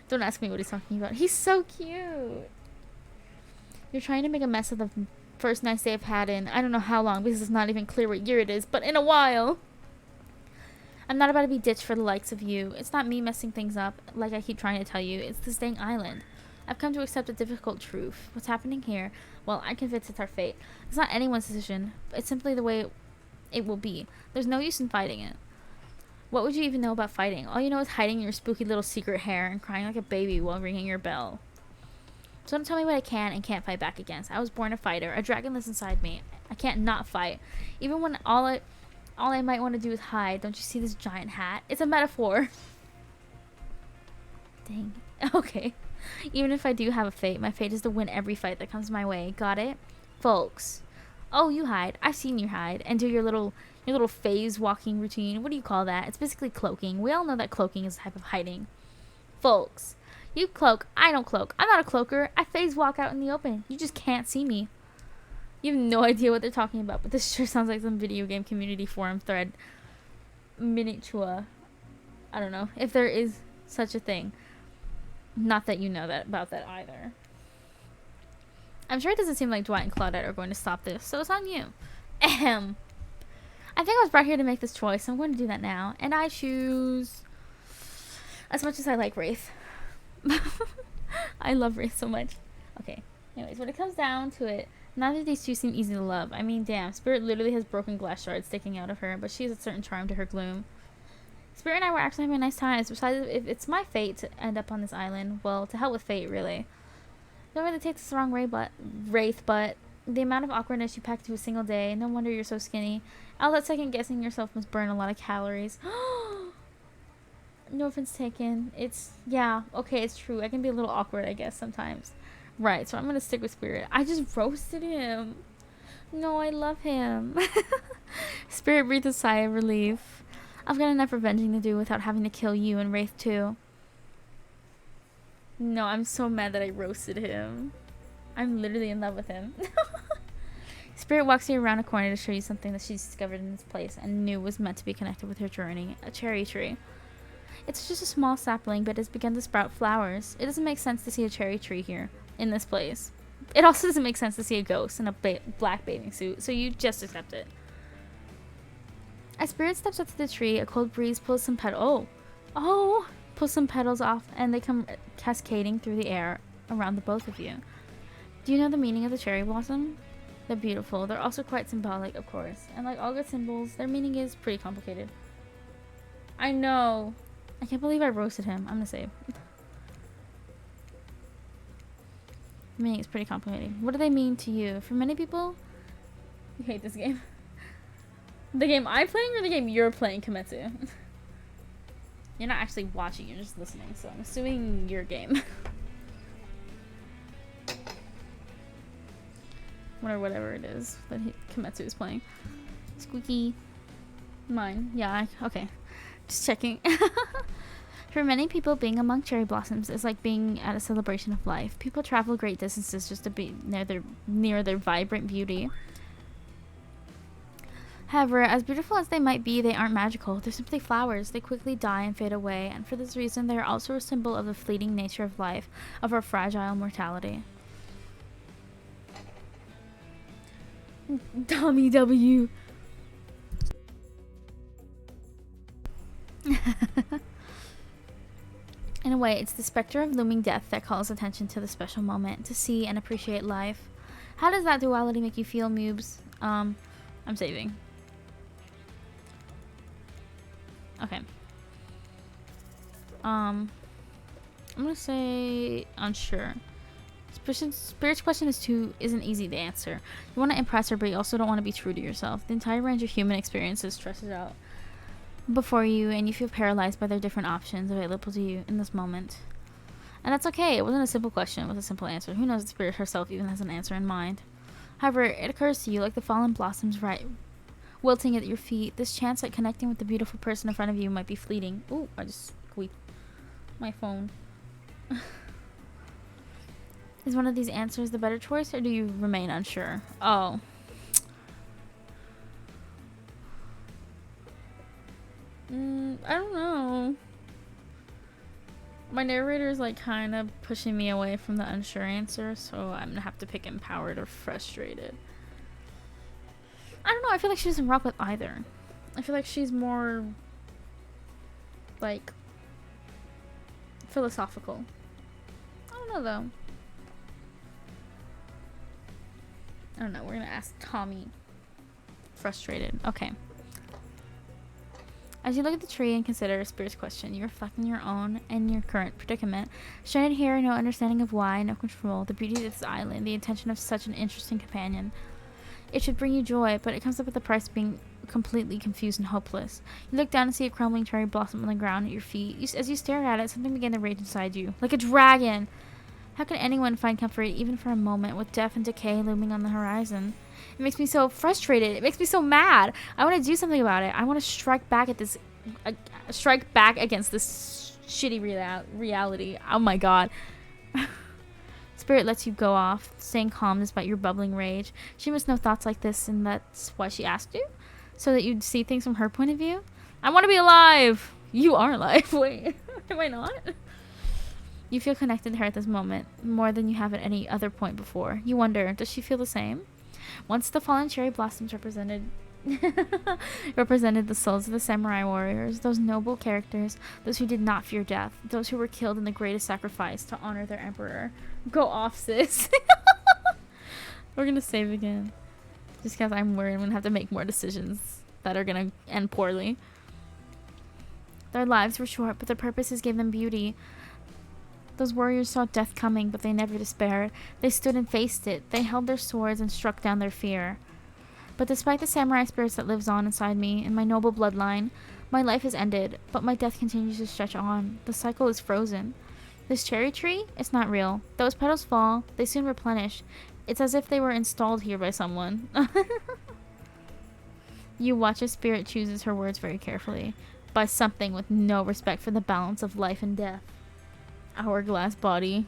Don't ask me what he's talking about. He's so cute. You're trying to make a mess of the first nice day I've had in I don't know how long, because it's not even clear what year it is, but in a while. I'm not about to be ditched for the likes of you. It's not me messing things up, like I keep trying to tell you. It's this dang island. I've come to accept a difficult truth. What's happening here, well, I'm convinced it's our fate. It's not anyone's decision. It's simply the way it will be. There's no use in fighting it. What would you even know about fighting? All you know is hiding your spooky little secret hair and crying like a baby while ringing your bell. So don't tell me what I can and can't fight back against. I was born a fighter. A dragon lives inside me. I can't not fight. Even when all I might want to do is hide. Don't you see this giant hat? It's a metaphor. Dang. Okay. Even if I do have a fate, my fate is to win every fight that comes my way. Got it? Folks. Oh, you hide. I've seen you hide. And do your little phase walking routine. What do you call that? It's basically cloaking. We all know that cloaking is a type of hiding. Folks. You cloak. I don't cloak. I'm not a cloaker. I phase walk out in the open. You just can't see me. You have no idea what they're talking about, but this sure sounds like some video game community forum thread. Miniature. I don't know. If there is such a thing. Not that you know that about that either. I'm sure it doesn't seem like Dwight and Claudette are going to stop this, so it's on you. Ahem. I think I was brought here to make this choice, so I'm going to do that now. And I choose... As much as I like Wraith. I love Wraith so much. Okay. Anyways, when it comes down to it, neither of these two seem easy to love. I mean, damn. Spirit literally has broken glass shards sticking out of her, but she has a certain charm to her gloom. Spirit and I were actually having nice times. Besides, if it's my fate to end up on this island, well, to hell with fate, really. Don't really take this the wrong way, but Wraith, but the amount of awkwardness you pack into a single day, no wonder you're so skinny. All that second guessing yourself must burn a lot of calories. No offense taken. Yeah, okay, it's true. I can be a little awkward, I guess, sometimes. Right, so I'm gonna stick with Spirit. I just roasted him. No, I love him. Spirit breathed a sigh of relief. I've got enough revenging to do without having to kill you and Wraith too. No, I'm so mad that I roasted him. I'm literally in love with him. Spirit walks you around a corner to show you something that she's discovered in this place and knew was meant to be connected with her journey. A cherry tree. It's just a small sapling, but has begun to sprout flowers. It doesn't make sense to see a cherry tree here, in this place. It also doesn't make sense to see a ghost in a black bathing suit, so you just accept it. As Spirit steps up to the tree, a cold breeze pulls some pulls some petals off, and they come cascading through the air around the both of you. Do you know the meaning of the cherry blossom? They're beautiful. They're also quite symbolic, of course. And like all good symbols, their meaning is pretty complicated. I know. I can't believe I roasted him. I'm gonna save. The meaning is pretty complicated. What do they mean to you? For many people, you hate this game. The game I'm playing or the game you're playing, Kimetsu? You're not actually watching, you're just listening, so I'm assuming your game. Or whatever it is that Kimetsu is playing. Squeaky. Mine. Yeah, okay. Just checking. For many people, being among cherry blossoms is like being at a celebration of life. People travel great distances just to be near their vibrant beauty. However, as beautiful as they might be, they aren't magical. They're simply flowers. They quickly die and fade away, and for this reason, they are also a symbol of the fleeting nature of life, of our fragile mortality. Tommy W. In a way, it's the specter of looming death that calls attention to the special moment, to see and appreciate life. How does that duality make you feel, Moobs? I'm saving. Okay. I'm gonna say unsure. Spirit's question isn't easy to answer. You want to impress her, but you also don't want to be true to yourself. The entire range of human experiences stresses out before you, and you feel paralyzed by their different options available to you in this moment. And that's okay. It wasn't a simple question. It was a simple answer. Who knows if Spirit herself even has an answer in mind. However, it occurs to you, like the fallen blossoms wilting at your feet, this chance at connecting with the beautiful person in front of you might be fleeting. Ooh, I just squeaked my phone. Is one of these answers the better choice, or do you remain unsure? Oh. I don't know. My narrator is like kind of pushing me away from the unsure answer, so I'm gonna have to pick empowered or frustrated. I don't know, I feel like she doesn't rock with either. I feel like she's more like philosophical. I don't know though. I don't know, we're gonna ask Tommy. Frustrated. Okay. As you look at the tree and consider Spirit's question, you reflect on your own and your current predicament. Stranded here, no understanding of why, no control, the beauty of this island, the intention of such an interesting companion. It should bring you joy, but it comes up at the price of being completely confused and hopeless. You look down and see a crumbling cherry blossom on the ground at your feet. As you stare at it, something began to rage inside you, like a dragon. How can anyone find comfort, even for a moment, with death and decay looming on the horizon? It makes me so frustrated. It makes me so mad. I want to do something about it. I want to strike back against this shitty reality. Oh my god. Spirit lets you go off, staying calm despite your bubbling rage. She must know thoughts like this, and that's why she asked you? So that you'd see things from her point of view? I want to be alive! You are alive. Wait, am I not? You feel connected to her at this moment, more than you have at any other point before. You wonder, does she feel the same? Once the fallen cherry blossoms represented the souls of the samurai warriors, those noble characters, those who did not fear death, those who were killed in the greatest sacrifice to honor their emperor. Go off, sis. We're gonna save again. Just because I'm worried I'm gonna have to make more decisions that are gonna end poorly. Their lives were short, but their purposes gave them beauty. Those warriors saw death coming, but they never despaired. They stood and faced it. They held their swords and struck down their fear. But despite the samurai spirits that lives on inside me and my noble bloodline, my life is ended, but my death continues to stretch on. The cycle is frozen. This cherry tree? It's not real. Those petals fall. They soon replenish. It's as if they were installed here by someone. You watch as Spirit chooses her words very carefully. By something with no respect for the balance of life and death. Hourglass body.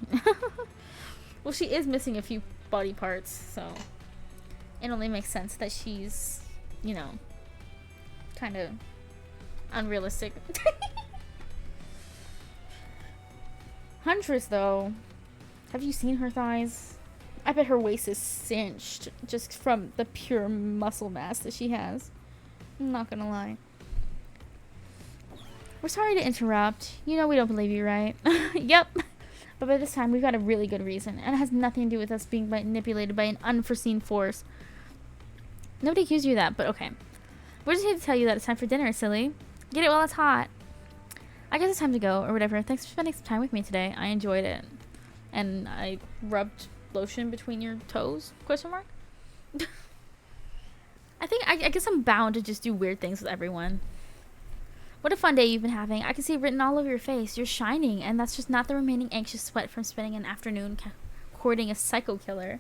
Well, she is missing a few body parts, so it only makes sense that she's, you know, kind of unrealistic. Huntress, though. Have you seen her thighs? I bet her waist is cinched just from the pure muscle mass that she has. I'm not gonna lie. We're sorry to interrupt. You know we don't believe you, right? Yep. But by this time, we've got a really good reason, and it has nothing to do with us being manipulated by an unforeseen force. Nobody accused you of that, but okay. We're just here to tell you that it's time for dinner, silly. Get it while it's hot. I guess it's time to go, or whatever. Thanks for spending some time with me today. I enjoyed it. And I rubbed lotion between your toes? Question mark? I guess I'm bound to just do weird things with everyone. What a fun day you've been having. I can see it written all over your face. You're shining, and that's just not the remaining anxious sweat from spending an afternoon courting a psycho killer.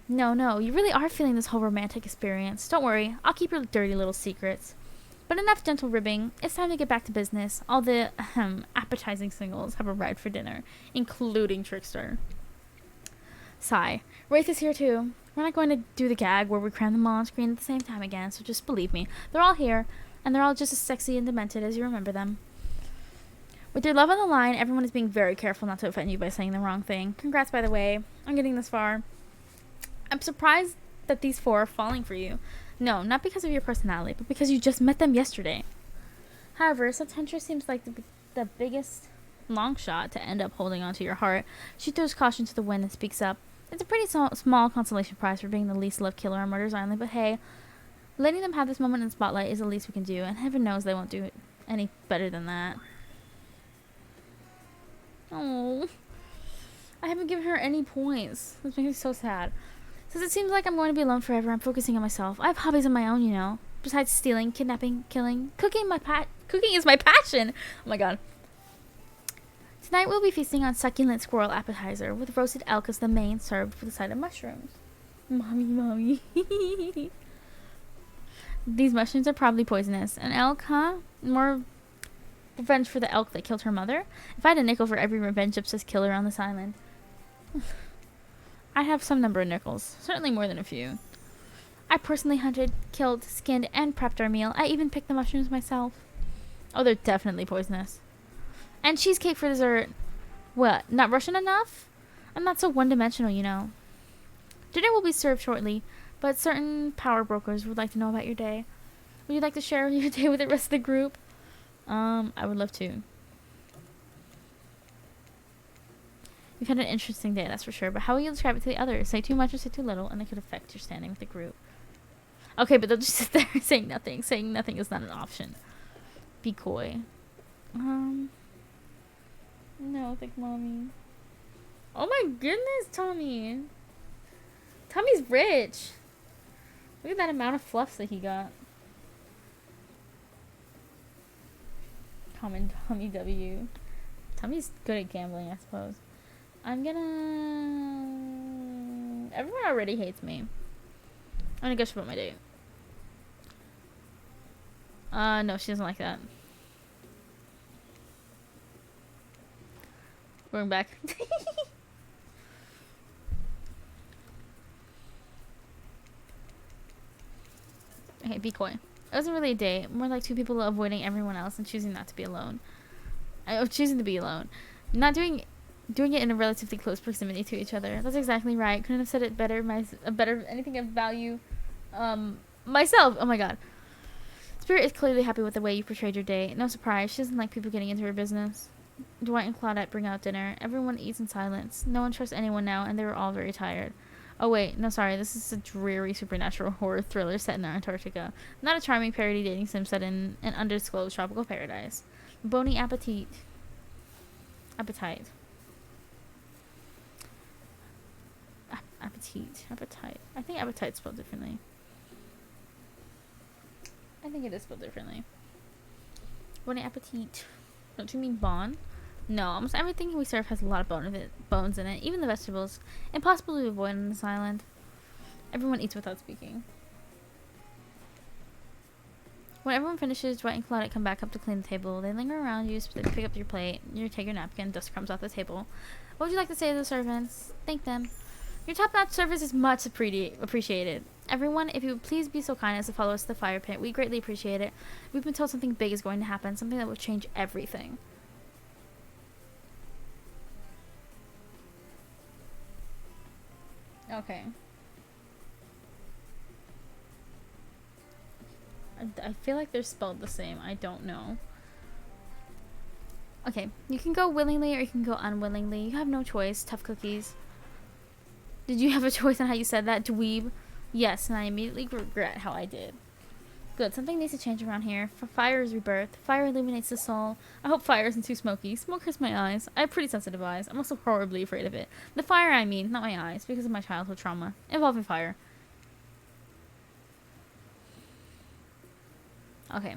No, you really are feeling this whole romantic experience. Don't worry, I'll keep your dirty little secrets. But enough gentle ribbing. It's time to get back to business. All the appetizing singles have arrived for dinner, including Trickster. Sigh. Wraith is here too. We're not going to do the gag where we cram them all on screen at the same time again, so just believe me. They're all here, and they're all just as sexy and demented as you remember them. With your love on the line, everyone is being very careful not to offend you by saying the wrong thing. Congrats, by the way, on getting this far. I'm surprised that these 4 are falling for you. No, not because of your personality, but because you just met them yesterday. However, since Hunter seems like the biggest long shot to end up holding onto your heart, she throws caution to the wind and speaks up. It's a pretty small consolation prize for being the least loved killer on Murder's Island, but hey, letting them have this moment in the spotlight is the least we can do, and heaven knows they won't do it any better than that. Oh, I haven't given her any points. This makes me so sad. Since it seems like I'm going to be alone forever, I'm focusing on myself. I have hobbies of my own, you know. Besides stealing, kidnapping, killing, cooking is my passion. Oh my god. Tonight we'll be feasting on succulent squirrel appetizer with roasted elk as the main, served with a side of mushrooms. Mommy. These mushrooms are probably poisonous. An elk, huh? More revenge for the elk that killed her mother? If I had a nickel for every revenge obsessed killer on this island. I have some number of nickels. Certainly more than a few. I personally hunted, killed, skinned, and prepped our meal. I even picked the mushrooms myself. Oh, they're definitely poisonous. And cheesecake for dessert. What, not Russian enough? I'm not so one-dimensional, you know. Dinner will be served shortly, but certain power brokers would like to know about your day. Would you like to share your day with the rest of the group? I would love to. You've had an interesting day, that's for sure, but how will you describe it to the others? Say too much or say too little, and it could affect your standing with the group. Okay, but they'll just sit there saying nothing. Saying nothing is not an option. Be coy. No, thank mommy. Oh my goodness, Tommy. Tommy's rich. Look at that amount of fluffs that he got. Common Tommy W. Tommy's good at gambling, I suppose. Everyone already hates me. I'm gonna go about my date. No, she doesn't like that. Going back. Okay, be coy. It wasn't really a date. More like 2 people avoiding everyone else and choosing not to be alone. Choosing to be alone. Not doing it in a relatively close proximity to each other. That's exactly right. Couldn't have said it better. Better anything of value. Myself. Oh my god. Spirit is clearly happy with the way you portrayed your day. No surprise. She doesn't like people getting into her business. Dwight and Claudette bring out dinner. Everyone eats in silence. No one trusts anyone now, and they were all very tired. Oh wait, no, sorry. This is a dreary supernatural horror thriller set in Antarctica. Not a charming parody dating sim set in an undisclosed tropical paradise. Bony appetite. Appetite. Appetite. I think appetite's spelled differently. I think it is spelled differently. Bon appetit. Don't you mean bon? No, almost everything we serve has a lot of bones in it. Even the vegetables. Impossible to avoid on this island. Everyone eats without speaking. When everyone finishes, Dwight and Claudette come back up to clean the table. They linger around you, so they pick up your plate. You take your napkin, dust crumbs off the table. What would you like to say to the servants? Thank them. Your top-notch service is much appreciated. Everyone, if you would please be so kind as to follow us to the fire pit, we greatly appreciate it. We've been told something big is going to happen, something that will change everything. Okay. I feel like they're spelled the same. I don't know. Okay, you can go willingly or you can go unwillingly. You have no choice. Tough cookies. Did you have a choice on how you said that, dweeb? Yes, and I immediately regret how I did. Good, something needs to change around here. For fire is rebirth. Fire illuminates the soul. I hope fire isn't too smoky. Smoke hurts my eyes. I have pretty sensitive eyes. I'm also horribly afraid of it. The fire, I mean, not my eyes, because of my childhood trauma involving fire. Okay.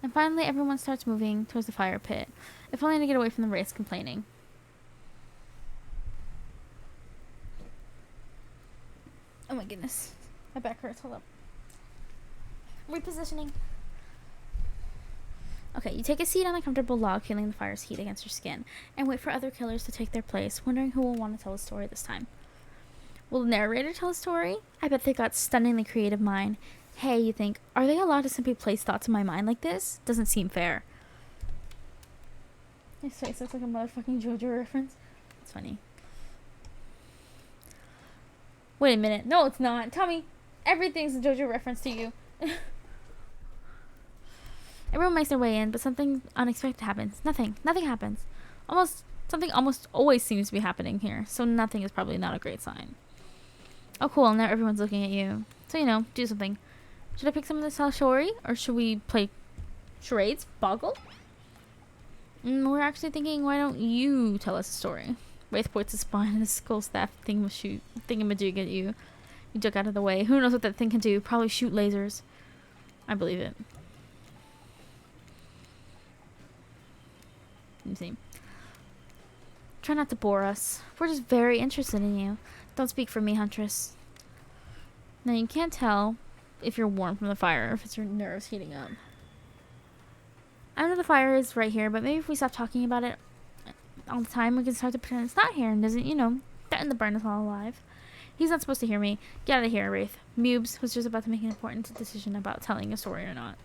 And finally, everyone starts moving towards the fire pit. If only to get away from the wraiths complaining. Oh my goodness. My back hurts. Hold up. Repositioning. Okay, you take a seat on a comfortable log, feeling the fire's heat against your skin, and wait for other killers to take their place, wondering who will want to tell a story this time. Will the narrator tell a story? I bet they got stunningly creative mind. Hey, you think, are they allowed to simply place thoughts in my mind like this? Doesn't seem fair. His face looks like a motherfucking JoJo reference. It's funny. Wait a minute. No, it's not. Tell me. Everything's a JoJo reference to you. Everyone makes their way in, but something unexpected happens. Nothing happens. Something almost always seems to be happening here, so nothing is probably not a great sign. Oh, cool. Now everyone's looking at you. So, do something. Should I pick someone to tell a story, or should we play charades? Boggle? We're actually thinking, why don't you tell us a story? Wraith points his spine and his skull staff thingamajig at you. You duck out of the way. Who knows what that thing can do? Probably shoot lasers. I believe it. Let me see. Try not to bore us. We're just very interested in you. Don't speak for me, Huntress. Now, you can't tell if you're warm from the fire or if it's your nerves heating up. I know the fire is right here, but maybe if we stop talking about it all the time, we can start to pretend it's not here and doesn't, threaten to burn us all alive. He's not supposed to hear me. Get out of here, Wraith. Mubes was just about to make an important decision about telling a story or not.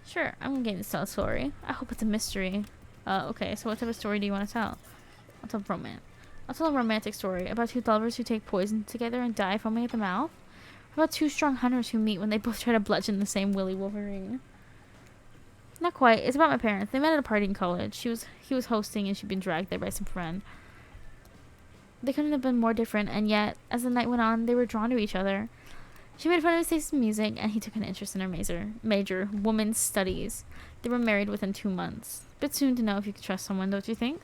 Sure, I'm going to tell a story. I hope it's a mystery. Okay, so what type of story do you want to tell? I'll tell a romantic story about two lovers who take poison together and die foaming at the mouth. About two strong hunters who meet when they both try to bludgeon the same Willy Wolverine. Not quite. It's about my parents. They met at a party in college. He was hosting and she'd been dragged there by some friend. They couldn't have been more different, and yet, as the night went on, they were drawn to each other. She made fun of his taste in music, and he took an interest in her major women's studies. They were married within 2 months. Bit soon to know if you could trust someone, don't you think?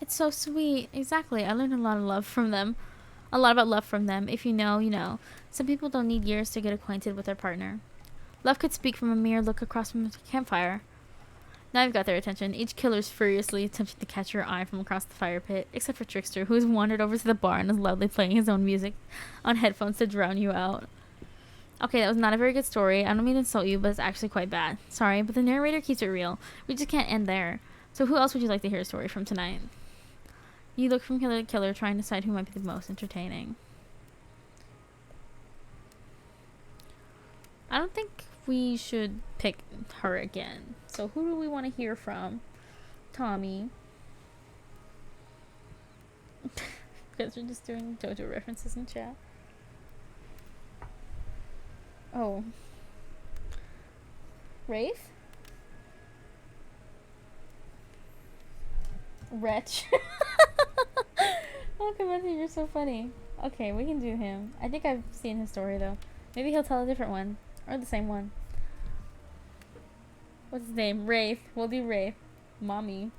It's so sweet. Exactly. I learned a lot about love from them. If you know, you know. Some people don't need years to get acquainted with their partner. Love could speak from a mere look across from the campfire. Now I've got their attention. Each killer's furiously attempting to catch your eye from across the fire pit, except for Trickster, who has wandered over to the bar and is loudly playing his own music on headphones to drown you out. Okay, that was not a very good story. I don't mean to insult you, but it's actually quite bad. Sorry, but the narrator keeps it real. We just can't end there. So who else would you like to hear a story from tonight? You look from killer to killer, trying to decide who might be the most entertaining. I don't think we should pick her again. So who do we want to hear from? Tommy. Because we're just doing JoJo references in chat. Oh. Wraith? Wretch. Oh, Kamasi, you're so funny. Okay, we can do him. I think I've seen his story, though. Maybe he'll tell a different one. Or the same one. What's his name? Wraith. We'll do Wraith. Mommy.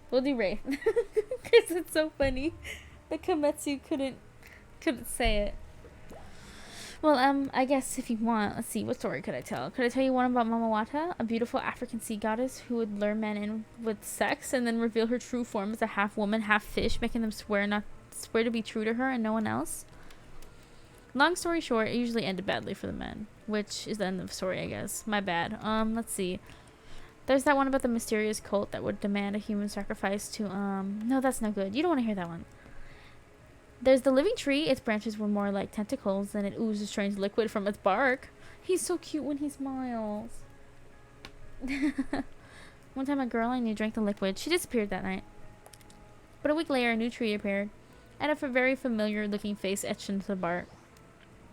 We'll do Wraith. Because it's so funny that Kametsu couldn't say it. Well, I guess if you want, let's see, what story could I tell? Could I tell you one about Mamawata, a beautiful African sea goddess who would lure men in with sex and then reveal her true form as a half woman, half fish, making them swear to be true to her and no one else? Long story short, it usually ended badly for the men, which is the end of the story, I guess. My bad. Let's see. There's that one about the mysterious cult that would demand a human sacrifice to, no, that's no good. You don't want to hear that one. There's the living tree. Its branches were more like tentacles, and it oozes strange liquid from its bark. He's so cute when he smiles. One time a girl I knew drank the liquid. She disappeared that night. But a week later, a new tree appeared. And a very familiar looking face etched into the bark.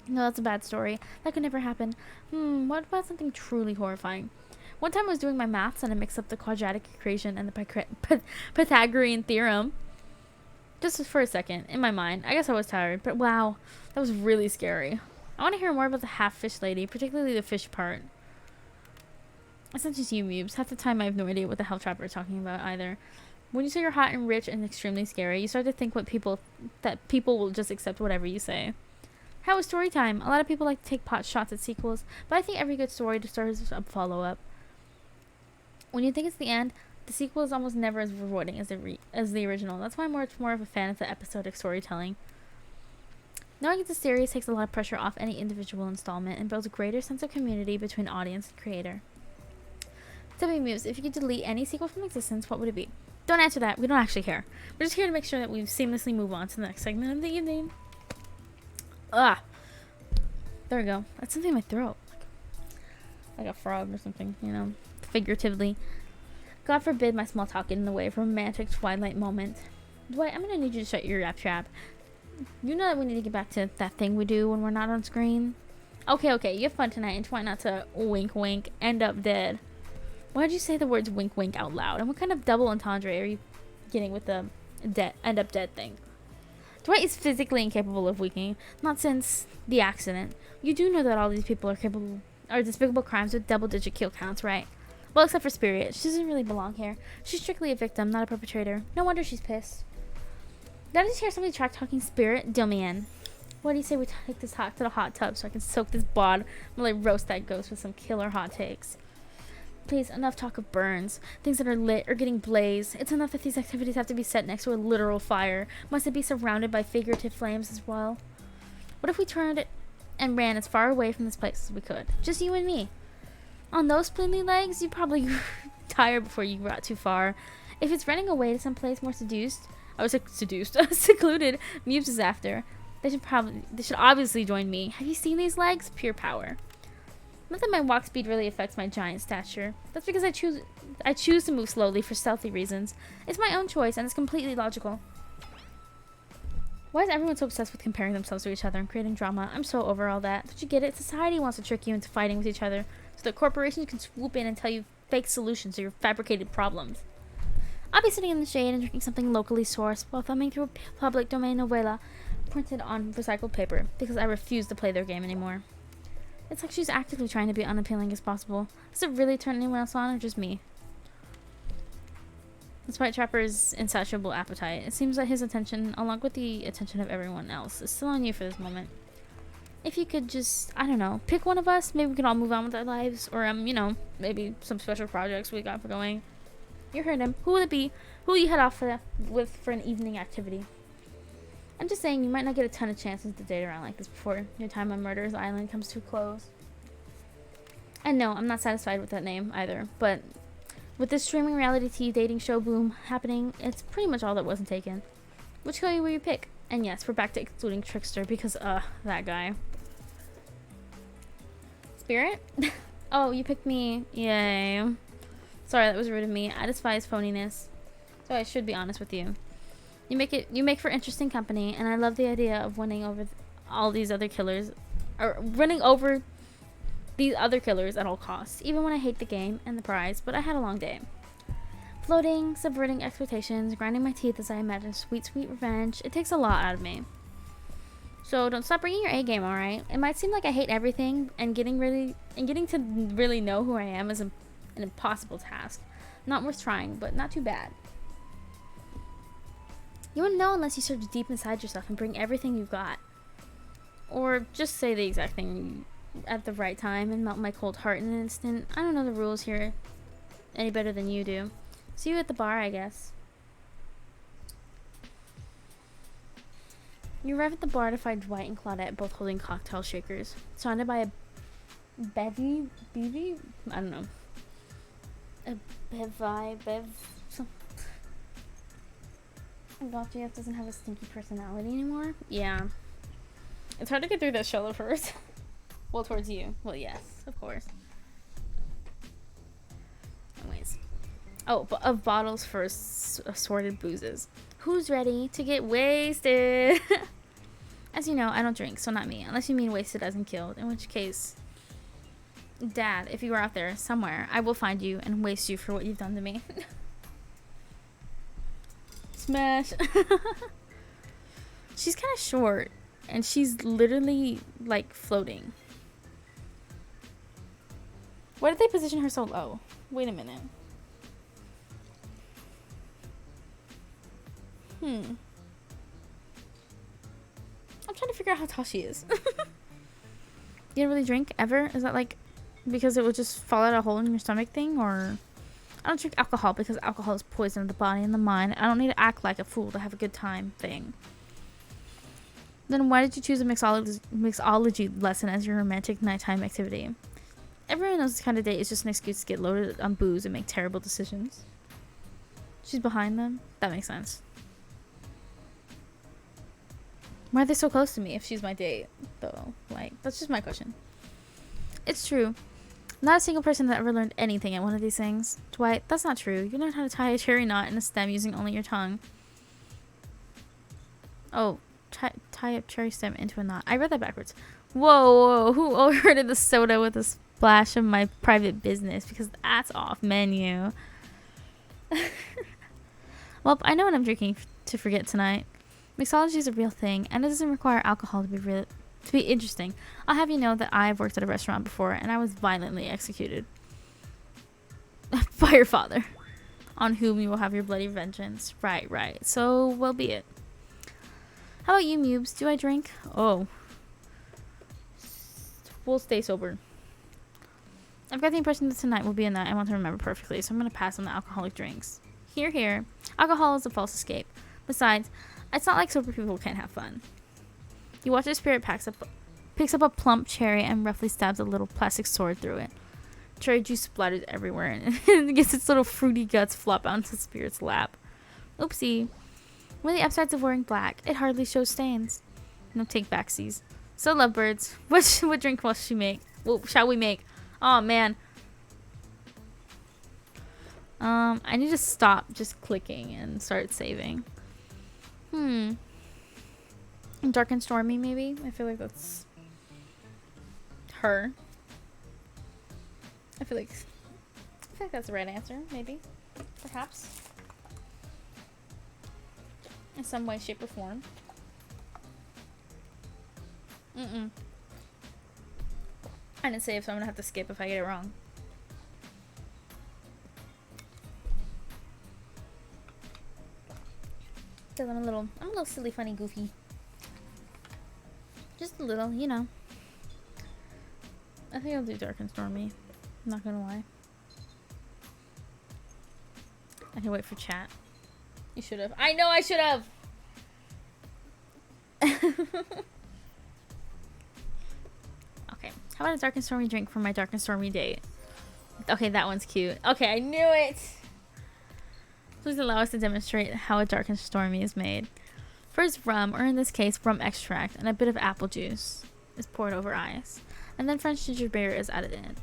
No, that's a bad story. That could never happen. What about something truly horrifying? One time I was doing my maths and I mixed up the quadratic equation and the Pythagorean theorem. Just for a second, in my mind. I guess I was tired, but wow, that was really scary. I want to hear more about the half-fish lady, particularly the fish part. It's not just you, Mubes. Half the time I have no idea what the hell Trapper is talking about either. When you say you're hot and rich and extremely scary, you start to think that people will just accept whatever you say. How was story time? A lot of people like to take pot shots at sequels, but I think every good story deserves a follow-up. When you think it's the end, the sequel is almost never as rewarding as the original. That's why I'm much more of a fan of the episodic storytelling. Knowing it's a series takes a lot of pressure off any individual installment and builds a greater sense of community between audience and creator. Tell me, Muse, if you could delete any sequel from existence, what would it be? Don't answer that. We don't actually care. We're just here to make sure that we seamlessly move on to the next segment of the evening. There we go. That's something in my throat. Like a frog or something, you know, figuratively. God forbid my small talk get in the way of a romantic twilight moment. Dwight, I'm gonna need you to shut your trap. You know that we need to get back to that thing we do when we're not on screen. Okay, you have fun tonight and try not to wink wink, end up dead. Why did you say the words wink wink out loud? And what kind of double entendre are you getting with the end up dead thing? Dwight is physically incapable of winking, not since the accident. You do know that all these people are despicable crimes with double-digit kill counts, right? Well, except for Spirit. She doesn't really belong here. She's strictly a victim, not a perpetrator. No wonder she's pissed. Did I just hear somebody track-talking Spirit? Deal me in. What do you say we take this hot to the hot tub so I can soak this bod while I roast that ghost with some killer hot takes? Please, enough talk of burns, things that are lit or getting blazed. It's enough that these activities have to be set next to a literal fire. Must it be surrounded by figurative flames as well? What if we turned it and ran as far away from this place as we could? Just you and me. On those spindly legs, you'd probably tire before you got too far. If it's running away to some place more secluded, Mubes is after. They should obviously join me. Have you seen these legs? Pure power. Not that my walk speed really affects my giant stature. That's because I choose to move slowly for stealthy reasons. It's my own choice, and it's completely logical. Why is everyone so obsessed with comparing themselves to each other and creating drama? I'm so over all that. Don't you get it? Society wants to trick you into fighting with each other so that corporations can swoop in and tell you fake solutions to your fabricated problems. I'll be sitting in the shade and drinking something locally sourced while thumbing through a public domain novella printed on recycled paper because I refuse to play their game anymore. It's like she's actively trying to be unappealing as possible. Does it really turn anyone else on or just me? Despite Trapper's insatiable appetite, it seems that his attention, along with the attention of everyone else, is still on you for this moment. If you could just, I don't know, pick one of us, maybe we could all move on with our lives, or, you know, maybe some special projects we got for going. You heard him. Who will it be? Who will you head off for an evening activity? I'm just saying, you might not get a ton of chances to date around like this before your time on Murderer's Island comes to a close. And no, I'm not satisfied with that name either, but with this streaming reality TV dating show boom happening, it's pretty much all that wasn't taken. Which guy will you pick? And yes, we're back to excluding Trickster because, that guy. Spirit? Oh, you picked me. Yay. Sorry, that was rude of me. I despise phoniness. So I should be honest with you. You make for interesting company, and I love the idea of winning over all these other killers, or running over these other killers at all costs, even when I hate the game and the prize, but I had a long day. Floating, subverting expectations, grinding my teeth as I imagine sweet revenge, it takes a lot out of me. So don't stop bringing your A game, alright? It might seem like I hate everything, and getting to really know who I am is an impossible task. Not worth trying, but not too bad. You wouldn't know unless you search deep inside yourself and bring everything you've got. Or just say the exact thing at the right time and melt my cold heart in an instant. I don't know the rules here any better than you do. See you at the bar, I guess. You arrive at the bar to find Dwight and Claudette both holding cocktail shakers, surrounded by a bevy? I don't know. A bev. Gotcha doesn't have a stinky personality anymore. Yeah. It's hard to get through that shell of hers. Well, towards you. Well, yes, of course. Anyways. Oh, of bottles for assorted boozes. Who's ready to get wasted? As you know, I don't drink, so not me. Unless you mean wasted as in killed. In which case, Dad, if you are out there somewhere, I will find you and waste you for what you've done to me. Smash. She's kind of short. And she's literally, like, floating. Why did they position her so low? Wait a minute. I'm trying to figure out how tall she is. You didn't really drink ever? Is that like because it would just fall out a hole in your stomach thing? Or I don't drink alcohol because alcohol is poison of the body and the mind. I don't need to act like a fool to have a good time thing. Then why did you choose a mixology lesson as your romantic nighttime activity? Everyone knows this kind of date is just an excuse to get loaded on booze and make terrible decisions. She's behind them? That makes sense. Why are they so close to me if she's my date, though? Like, that's just my question. It's true. Not a single person that ever learned anything at one of these things. Dwight, that's not true. You learned how to tie a cherry knot in a stem using only your tongue. Oh, tie a cherry stem into a knot. I read that backwards. Whoa, who ordered the soda with a splash of my private business? Because that's off menu. Well, I know what I'm drinking to forget tonight. Mixology is a real thing, and it doesn't require alcohol to be interesting. I'll have you know that I've worked at a restaurant before, and I was violently executed by your father, on whom you will have your bloody vengeance. Right. So, well be it. How about you, Mubes? Do I drink? Oh. We'll stay sober. I've got the impression that tonight will be a night I want to remember perfectly, so I'm going to pass on the alcoholic drinks. Here. Alcohol is a false escape. Besides, it's not like sober people can't have fun. You watch a spirit picks up a plump cherry and roughly stabs a little plastic sword through it. Cherry juice splatters everywhere and it gets its little fruity guts flop onto the spirit's lap. Oopsie. One of the upsides of wearing black, it hardly shows stains. No take backsies. So lovebirds, what drink shall we make? Oh man. I need to stop just clicking and start saving. Dark and Stormy, maybe? I feel like that's her. I feel like that's the right answer, maybe. Perhaps. In some way, shape, or form. I didn't save, so I'm gonna have to skip if I get it wrong. Because I'm a little silly, funny, goofy. Just a little, you know. I think I'll do Dark and Stormy. I'm not gonna lie. I can wait for chat. You should have. I know I should have! Okay. How about a Dark and Stormy drink for my Dark and Stormy date? Okay, that one's cute. Okay, I knew it! Please allow us to demonstrate how a Dark and Stormy is made. First, rum, or in this case, rum extract, and a bit of apple juice is poured over ice. And then French ginger beer is added in.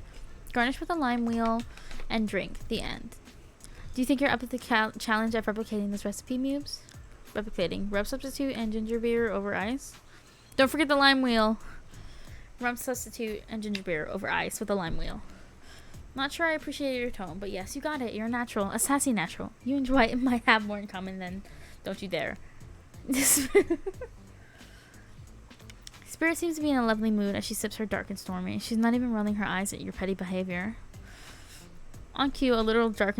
Garnish with a lime wheel and drink. The end. Do you think you're up to the challenge of replicating this recipe, Mubes? Replicating. Rum substitute and ginger beer over ice. Don't forget the lime wheel. Rum substitute and ginger beer over ice with a lime wheel. Not sure I appreciated your tone, but yes, you got it. You're a natural. A sassy natural. You and Dwight might have more in common than don't you dare. Spirit seems to be in a lovely mood as she sips her Dark and Stormy. She's not even rolling her eyes at your petty behavior. On cue, a literal dark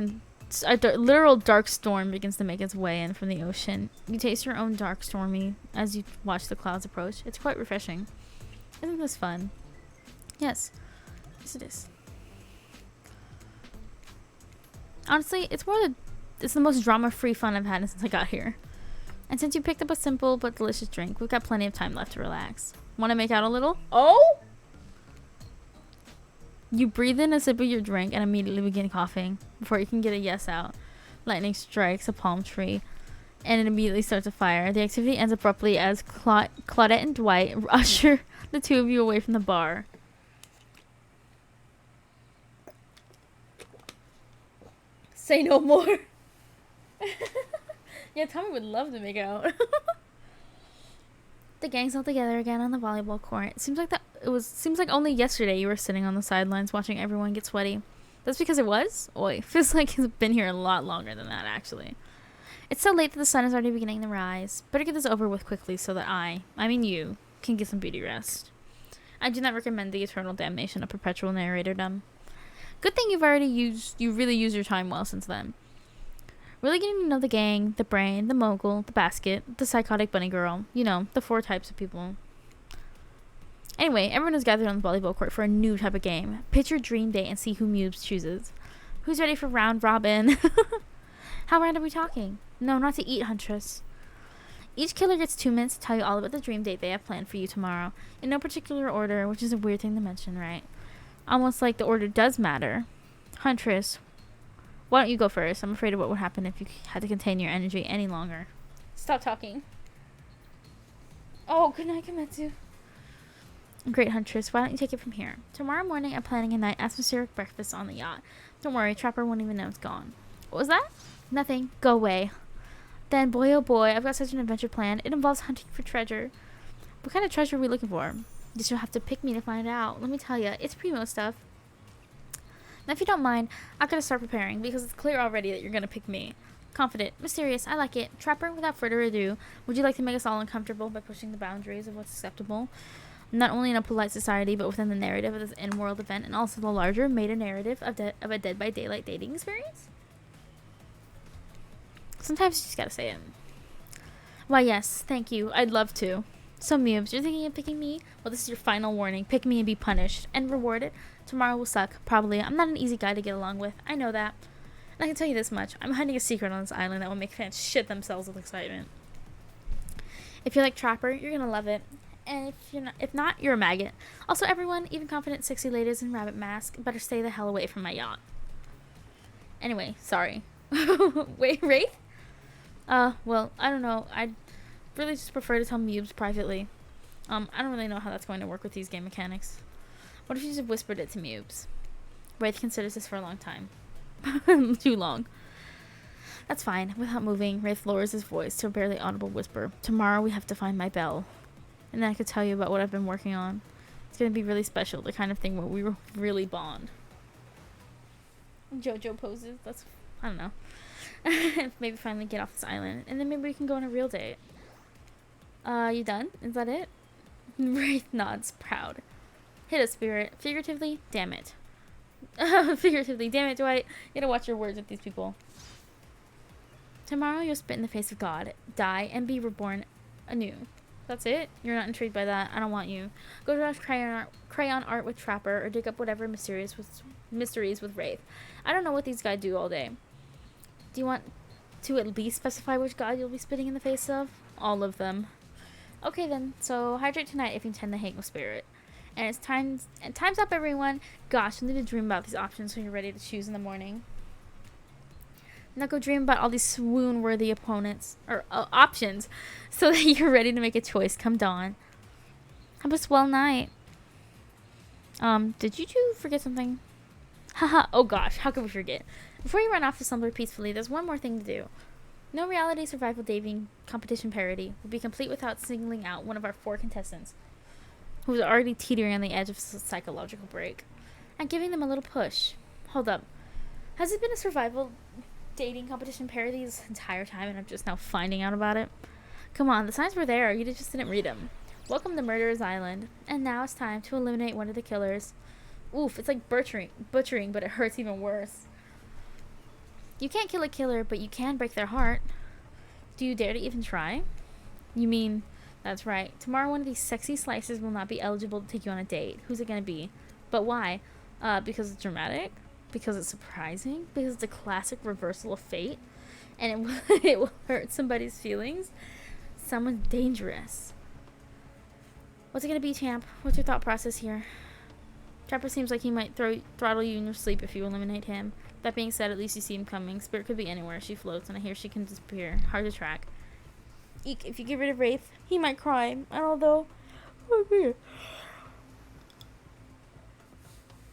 storm begins to make its way in from the ocean. You taste your own Dark Stormy as you watch the clouds approach. It's quite refreshing. Isn't this fun? Yes. Yes, it is. Honestly, it's the most drama-free fun I've had since I got here. And since you picked up a simple but delicious drink, we've got plenty of time left to relax. Want to make out a little? Oh! You breathe in a sip of your drink and immediately begin coughing before you can get a yes out. Lightning strikes a palm tree and it immediately starts a fire. The activity ends abruptly as Claudette and Dwight usher the two of you away from the bar. Say no more. Yeah, Tommy would love to make out. The gang's all together again on the volleyball court. Seems like only yesterday you were sitting on the sidelines watching everyone get sweaty. That's because it was? Oi, feels like it's been here a lot longer than that, actually. It's so late that the sun is already beginning to rise. Better get this over with quickly so that I mean you, can get some beauty rest. I do not recommend the eternal damnation of perpetual narratordom. Good thing you really used your time well since then. Really getting to know the gang, the brain, the mogul, the basket, the psychotic bunny girl. You know, the 4 types of people. Anyway, everyone is gathered on the volleyball court for a new type of game. Pitch your dream date and see who Mubes chooses. Who's ready for round robin? How round are we talking? No, not to eat, Huntress. Each killer gets 2 minutes to tell you all about the dream date they have planned for you tomorrow. In no particular order, which is a weird thing to mention, right? Almost like the order does matter. Huntress, why don't you go first? I'm afraid of what would happen if you had to contain your energy any longer. Stop talking. Oh, good night, Kimetsu. Great, Huntress. Why don't you take it from here? Tomorrow morning, I'm planning a night atmospheric breakfast on the yacht. Don't worry, Trapper won't even know it's gone. What was that? Nothing. Go away. Then, boy oh boy, I've got such an adventure planned. It involves hunting for treasure. What kind of treasure are we looking for? You just have to pick me to find out. Let me tell you, it's primo stuff. Now, if you don't mind, I've got to start preparing, because it's clear already that you're going to pick me. Confident, mysterious, I like it. Trapper, without further ado, would you like to make us all uncomfortable by pushing the boundaries of what's acceptable? Not only in a polite society, but within the narrative of this in-world event, and also the larger meta-narrative of a Dead by Daylight dating experience? Sometimes you just gotta say it. Why, yes, thank you. I'd love to. So, Mubes, you're thinking of picking me? Well, this is your final warning. Pick me and be punished. And rewarded. Tomorrow will suck. Probably. I'm not an easy guy to get along with. I know that. And I can tell you this much. I'm hiding a secret on this island that will make fans shit themselves with excitement. If you're like Trapper, you're gonna love it. And if not, you're a maggot. Also, everyone, even confident, sexy ladies in rabbit mask, better stay the hell away from my yacht. Anyway, sorry. Wait, Wraith? Well, I don't know. I'd really just prefer to tell Mubes privately. I don't really know how that's going to work with these game mechanics. What if you just whispered it to Mubes? Wraith considers this for a long time. Too long. That's fine. Without moving, Wraith lowers his voice to a barely audible whisper. Tomorrow we have to find my bell. And then I could tell you about what I've been working on. It's going to be really special, the kind of thing where we really bond. JoJo poses. That's, I don't know. Maybe finally get off this island. And then maybe we can go on a real date. You done? Is that it? Wraith nods, proud. Hit a spirit. Figuratively? Damn it. Figuratively. Damn it, Dwight. You gotta watch your words with these people. Tomorrow you'll spit in the face of God, die, and be reborn anew. That's it? You're not intrigued by that? I don't want you. Go draw crayon art with Trapper, or dig up whatever mysteries with Wraith. I don't know what these guys do all day. Do you want to at least specify which god you'll be spitting in the face of? All of them. Okay then, so hydrate tonight if you intend to hang with Spirit. And time's up, everyone. Gosh, you need to dream about these options when you're ready to choose in the morning. Now go dream about all these swoon-worthy opponents, or options, so that you're ready to make a choice come dawn. Have a swell night. Did you two forget something? Haha, oh gosh, how could we forget? Before you run off to slumber peacefully, there's one more thing to do. No reality survival dating competition parody will be complete without singling out one of our 4 contestants, who is already teetering on the edge of a psychological break, and giving them a little push. Hold up. Has it been a survival dating competition parody this entire time and I'm just now finding out about it? Come on, the signs were there, you just didn't read them. Welcome to Murderer's Island, and now it's time to eliminate one of the killers. Oof, it's like butchering, but it hurts even worse. You can't kill a killer, but you can break their heart. Do you dare to even try? You mean, that's right. Tomorrow one of these sexy slices will not be eligible to take you on a date. Who's it gonna be? But why? Because it's dramatic? Because it's surprising? Because it's a classic reversal of fate? And it will hurt somebody's feelings? Someone's dangerous. What's it gonna be, champ? What's your thought process here? Trapper seems like he might throttle you in your sleep if you eliminate him. That being said, at least you see him coming. Spirit could be anywhere. She floats, and I hear she can disappear. Hard to track. Eek, if you get rid of Wraith, he might cry. And although...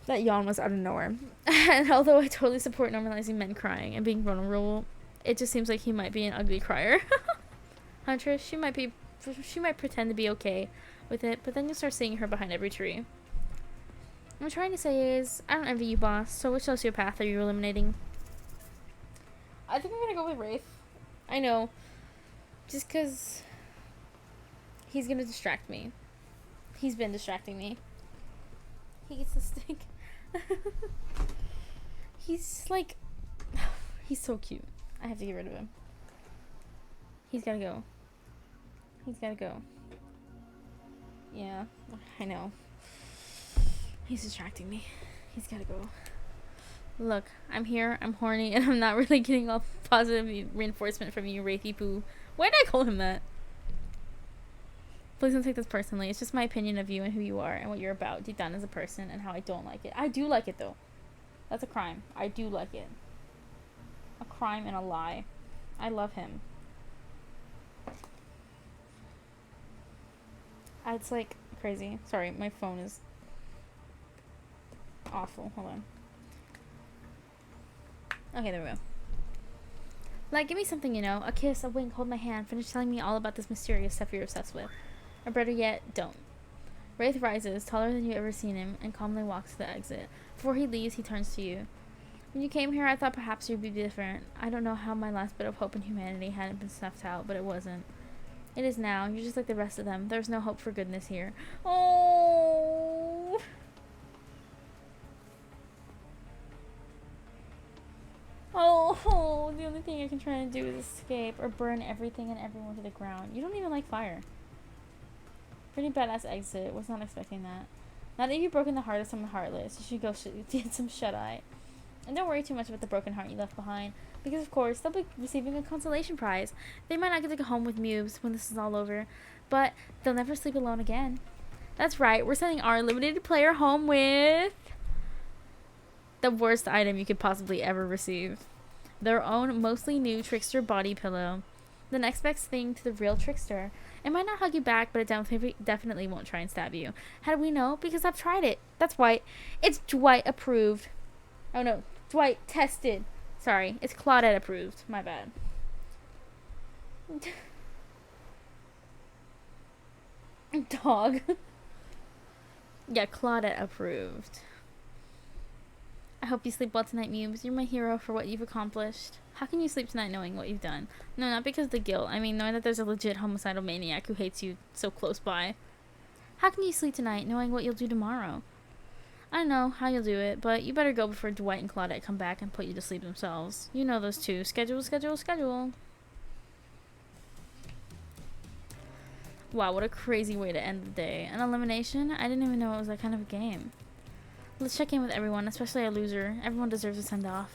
That yawn was out of nowhere. And although I totally support normalizing men crying and being vulnerable, it just seems like he might be an ugly crier. Huntress, she might pretend to be okay with it, but then you'll start seeing her behind every tree. What I'm trying to say is, I don't envy you, boss. So which sociopath are you eliminating? I think I'm gonna go with Wraith. I know. Just because he's gonna distract me. He's been distracting me. He gets the stick. He's like... He's so cute. I have to get rid of him. He's gotta go. He's gotta go. Yeah, I know. He's distracting me. He's gotta go. Look, I'm here, I'm horny, and I'm not really getting all positive reinforcement from you, Wraithy Poo. Why did I call him that? Please don't take this personally. It's just my opinion of you and who you are and what you're about deep down as a person and how I don't like it. I do like it, though. That's a crime. I do like it. A crime and a lie. I love him. It's like crazy. Sorry, my phone is awful. Hold on. Okay, there we go. Like, give me something, you know. A kiss, a wink, hold my hand. Finish telling me all about this mysterious stuff you're obsessed with. Or better yet, don't. Wraith rises, taller than you've ever seen him, and calmly walks to the exit. Before he leaves, he turns to you. When you came here, I thought perhaps you'd be different. I don't know how my last bit of hope in humanity hadn't been snuffed out, but it wasn't. It is now. You're just like the rest of them. There's no hope for goodness here. Oh... Oh, the only thing I can try to do is escape or burn everything and everyone to the ground. You don't even like fire. Pretty badass exit. Was not expecting that. Now that you've broken the heart of someone heartless, you should go get some shut-eye. And don't worry too much about the broken heart you left behind, because of course they'll be receiving a consolation prize. They might not get to go home with Mubes when this is all over, but they'll never sleep alone again. That's right, we're sending our limited player home with... the worst item you could possibly ever receive. Their own mostly new Trickster body pillow. The next best thing to the real Trickster. It might not hug you back, but it definitely won't try and stab you. How do we know? Because I've tried it. That's Dwight. It's Dwight approved. Oh no, Dwight tested. Sorry, it's Claudette approved. My bad. Dog. Yeah, Claudette approved. I hope you sleep well tonight, Mubes. You're my hero for what you've accomplished. How can you sleep tonight knowing what you've done? No, not because of the guilt. I mean, knowing that there's a legit homicidal maniac who hates you so close by. How can you sleep tonight knowing what you'll do tomorrow? I don't know how you'll do it, but you better go before Dwight and Claudette come back and put you to sleep themselves. You know those two. Schedule, schedule, schedule. Wow, what a crazy way to end the day. An elimination? I didn't even know it was that kind of a game. Let's check in with everyone, especially a loser. Everyone deserves a send-off.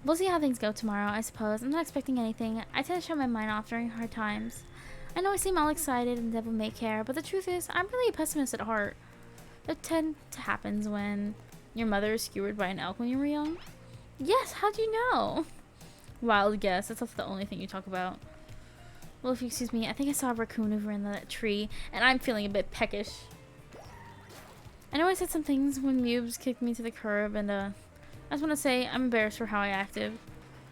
We'll see how things go tomorrow, I suppose. I'm not expecting anything. I tend to shut my mind off during hard times. I know I seem all excited and devil may care, but the truth is, I'm really a pessimist at heart. That tend to happen when your mother is skewered by an elk when you were young. Yes, how'd you know? Wild guess. That's the only thing you talk about. Well, if you excuse me, I think I saw a raccoon over in that tree, and I'm feeling a bit peckish. I know I said some things when Mubes kicked me to the curb, and I just want to say I'm embarrassed for how I acted.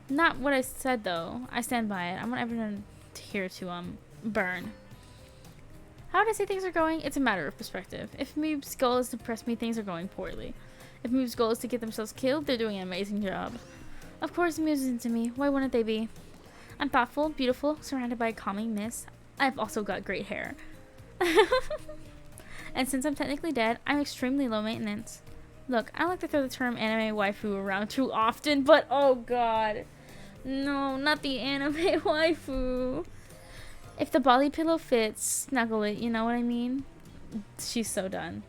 Not what I said, though. I stand by it. I want everyone to hear to, burn. How would I say things are going? It's a matter of perspective. If Mubes' goal is to impress me, things are going poorly. If Mubes' goal is to get themselves killed, they're doing an amazing job. Of course, Mubes is into me. Why wouldn't they be? I'm thoughtful, beautiful, surrounded by a calming mist. I've also got great hair. And since I'm technically dead, I'm extremely low maintenance. Look, I don't like to throw the term anime waifu around too often, but oh god. No, not the anime waifu. If the body pillow fits, snuggle it, you know what I mean? She's so done.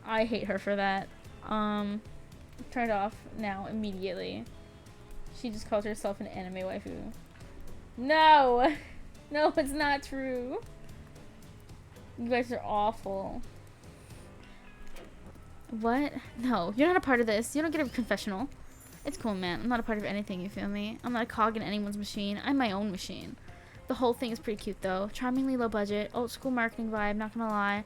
I hate her for that. Turn it off now, immediately. She just calls herself an anime waifu. No! No, it's not true. You guys are awful. What? No, you're not a part of this. You don't get a confessional. It's cool, man. I'm not a part of anything, you feel me? I'm not a cog in anyone's machine. I'm my own machine. The whole thing is pretty cute, though. Charmingly low budget. Old school marketing vibe, not gonna lie.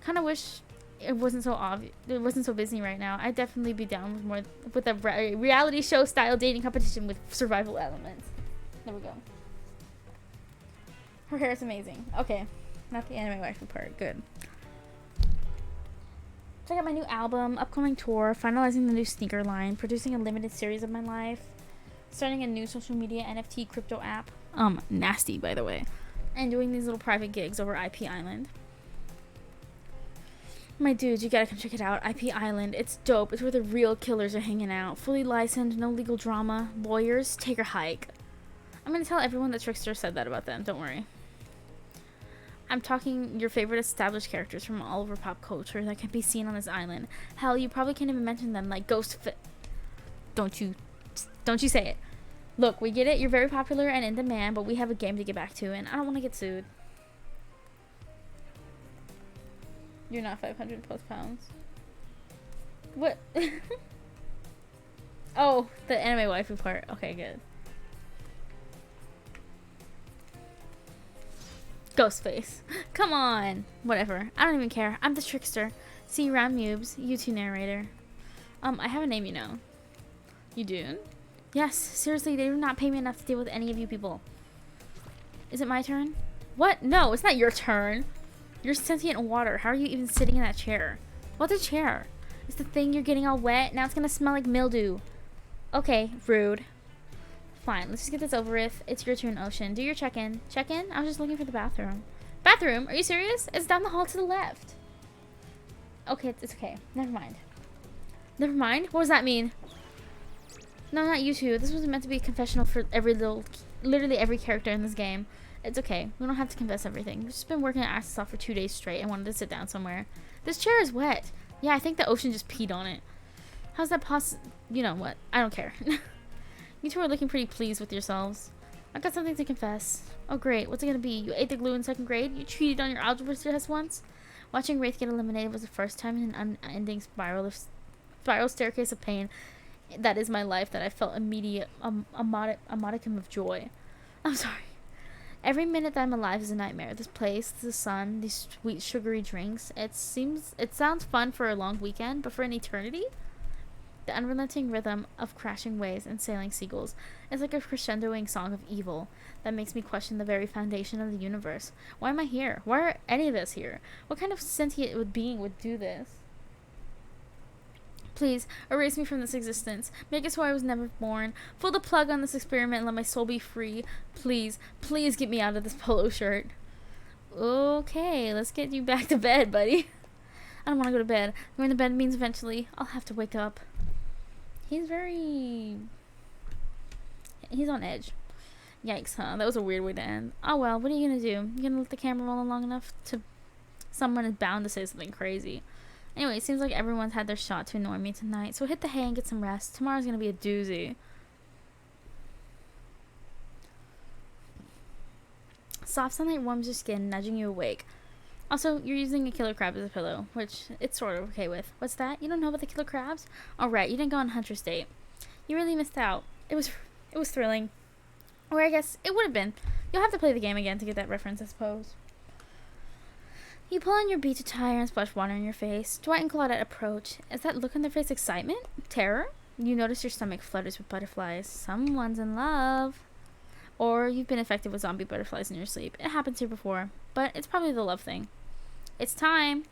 Kinda wish it wasn't so obvious, it wasn't so busy right now, I'd definitely be down with more with a reality show style dating competition with survival elements. There we go. Her hair is amazing. Okay, not the anime waifu part. Good. Check out my new album, upcoming tour, finalizing the new sneaker line, producing a limited series of my life, starting a new social media NFT crypto app. Nasty, by the way. And doing these little private gigs over IP Island. My dudes, you gotta come check it out. IP Island. It's dope. It's where the real killers are hanging out. Fully licensed, no legal drama. Lawyers, take a hike. I'm gonna tell everyone that Trickster said that about them. Don't worry. I'm talking your favorite established characters from all over pop culture that can be seen on this island. Hell, you probably can't even mention them, like Don't you say it. Look, we get it. You're very popular and in demand, but we have a game to get back to, and I don't want to get sued. You're not 500 plus pounds. What? Oh, the anime waifu part. Okay, good. Ghostface. Come on. Whatever. I don't even care. I'm the Trickster. See you around, Mubes. YouTube narrator. I have a name, you know. You do? Yes. Seriously, they do not pay me enough to deal with any of you people. Is it my turn? What? No, it's not your turn. You're sentient in water. How are you even sitting in that chair? What's a chair? It's the thing you're getting all wet. Now it's gonna smell like mildew. Okay, rude. Fine, let's just get this over with. It's your turn, Ocean. Do your check-in. Check-in? I was just looking for the bathroom. Bathroom? Are you serious? It's down the hall to the left. Okay, it's okay. Never mind. Never mind? What does that mean? No, not you two. This wasn't meant to be a confessional for literally every character in this game. It's okay. We don't have to confess everything. We've just been working our asses off for 2 days straight and wanted to sit down somewhere. This chair is wet. Yeah, I think the Ocean just peed on it. How's that possible? You know what? I don't care. You two are looking pretty pleased with yourselves. I've got something to confess. Oh great, what's it gonna be? You ate the glue in 2nd grade? You cheated on your algebra test once? Watching Wraith get eliminated was the first time in an unending spiral staircase of pain that is my life that I felt immediate a modicum of joy. I'm sorry. Every minute that I'm alive is a nightmare. This place, the sun, these sweet sugary drinks. It sounds fun for a long weekend, but for an eternity? The unrelenting rhythm of crashing waves and sailing seagulls is like a crescendoing song of evil that makes me question the very foundation of the universe. Why am I here? Why are any of us here? What kind of sentient being would do this? Please, erase me from this existence. Make it so I was never born. Pull the plug on this experiment and let my soul be free. Please, please get me out of this polo shirt. Okay, let's get you back to bed, buddy. I don't want to go to bed. Going to bed means eventually I'll have to wake up. He's on edge. Yikes, huh? That was a weird way to end. Oh well, what are you gonna do? You gonna let the camera roll on long enough to... Someone is bound to say something crazy. Anyway, it seems like everyone's had their shot to annoy me tonight, so hit the hay and get some rest. Tomorrow's gonna be a doozy. Soft sunlight warms your skin, nudging you awake. Also, you're using a killer crab as a pillow, which it's sort of okay with. What's that? You don't know about the killer crabs? Oh, right, you didn't go on Hunter's date. You really missed out. It was thrilling. Or I guess it would have been. You'll have to play the game again to get that reference, I suppose. You pull on your beach attire and splash water in your face. Dwight and Claudette approach. Is that look on their face excitement? Terror? You notice your stomach flutters with butterflies. Someone's in love. Or you've been infected with zombie butterflies in your sleep. It happened here before, but it's probably the love thing. It's time.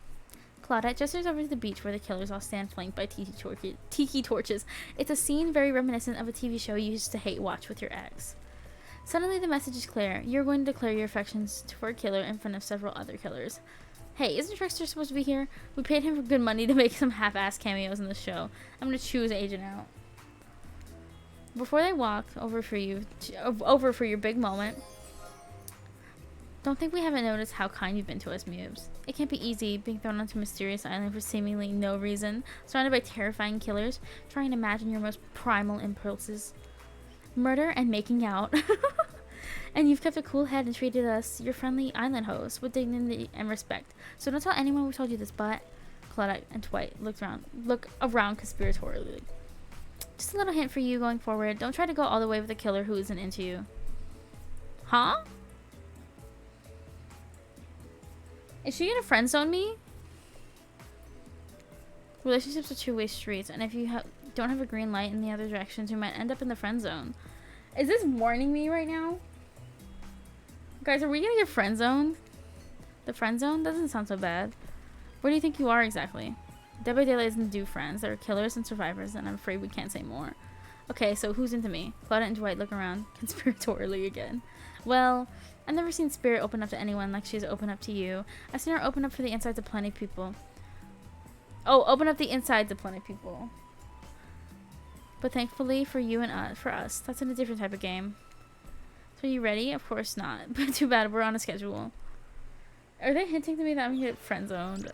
Claudette gestures over to the beach where the killers all stand flanked by tiki torches. It's a scene very reminiscent of a TV show you used to hate watch with your ex. Suddenly the message is clear. You're going to declare your affections for a killer in front of several other killers. Hey, isn't Trickster supposed to be here? We paid him for good money to make some half-ass cameos in the show. I'm going to choose Agent out. Before they walk over for your big moment, don't think we haven't noticed how kind you've been to us, Mubes. It can't be easy being thrown onto a mysterious island for seemingly no reason, surrounded by terrifying killers, trying to imagine your most primal impulses. Murder and making out. And you've kept a cool head and treated us, your friendly island hosts, with dignity and respect. So don't tell anyone we told you this, but... Claudette and Dwight look around conspiratorially. Just a little hint for you going forward. Don't try to go all the way with a killer who isn't into you. Huh? Is she gonna friend zone me? Relationships are two-way streets, and if you don't have a green light in the other directions, you might end up in the friend zone. Is this warning me right now? Guys, are we gonna get friend zoned? The friend zone doesn't sound so bad. Where do you think you are exactly? Dead by Daylight isn't do friends. There are killers and survivors, and I'm afraid we can't say more. Okay, so who's into me? Claudette and Dwight look around conspiratorially again. Well, I've never seen Spirit open up to anyone like she's opened up to you. I've seen her open up for the insides of plenty of people. Oh, open up the insides of plenty of people. But thankfully for you and for us, that's in a different type of game. So are you ready? Of course not. But too bad, we're on a schedule. Are they hinting to me that I'm gonna get friend zoned?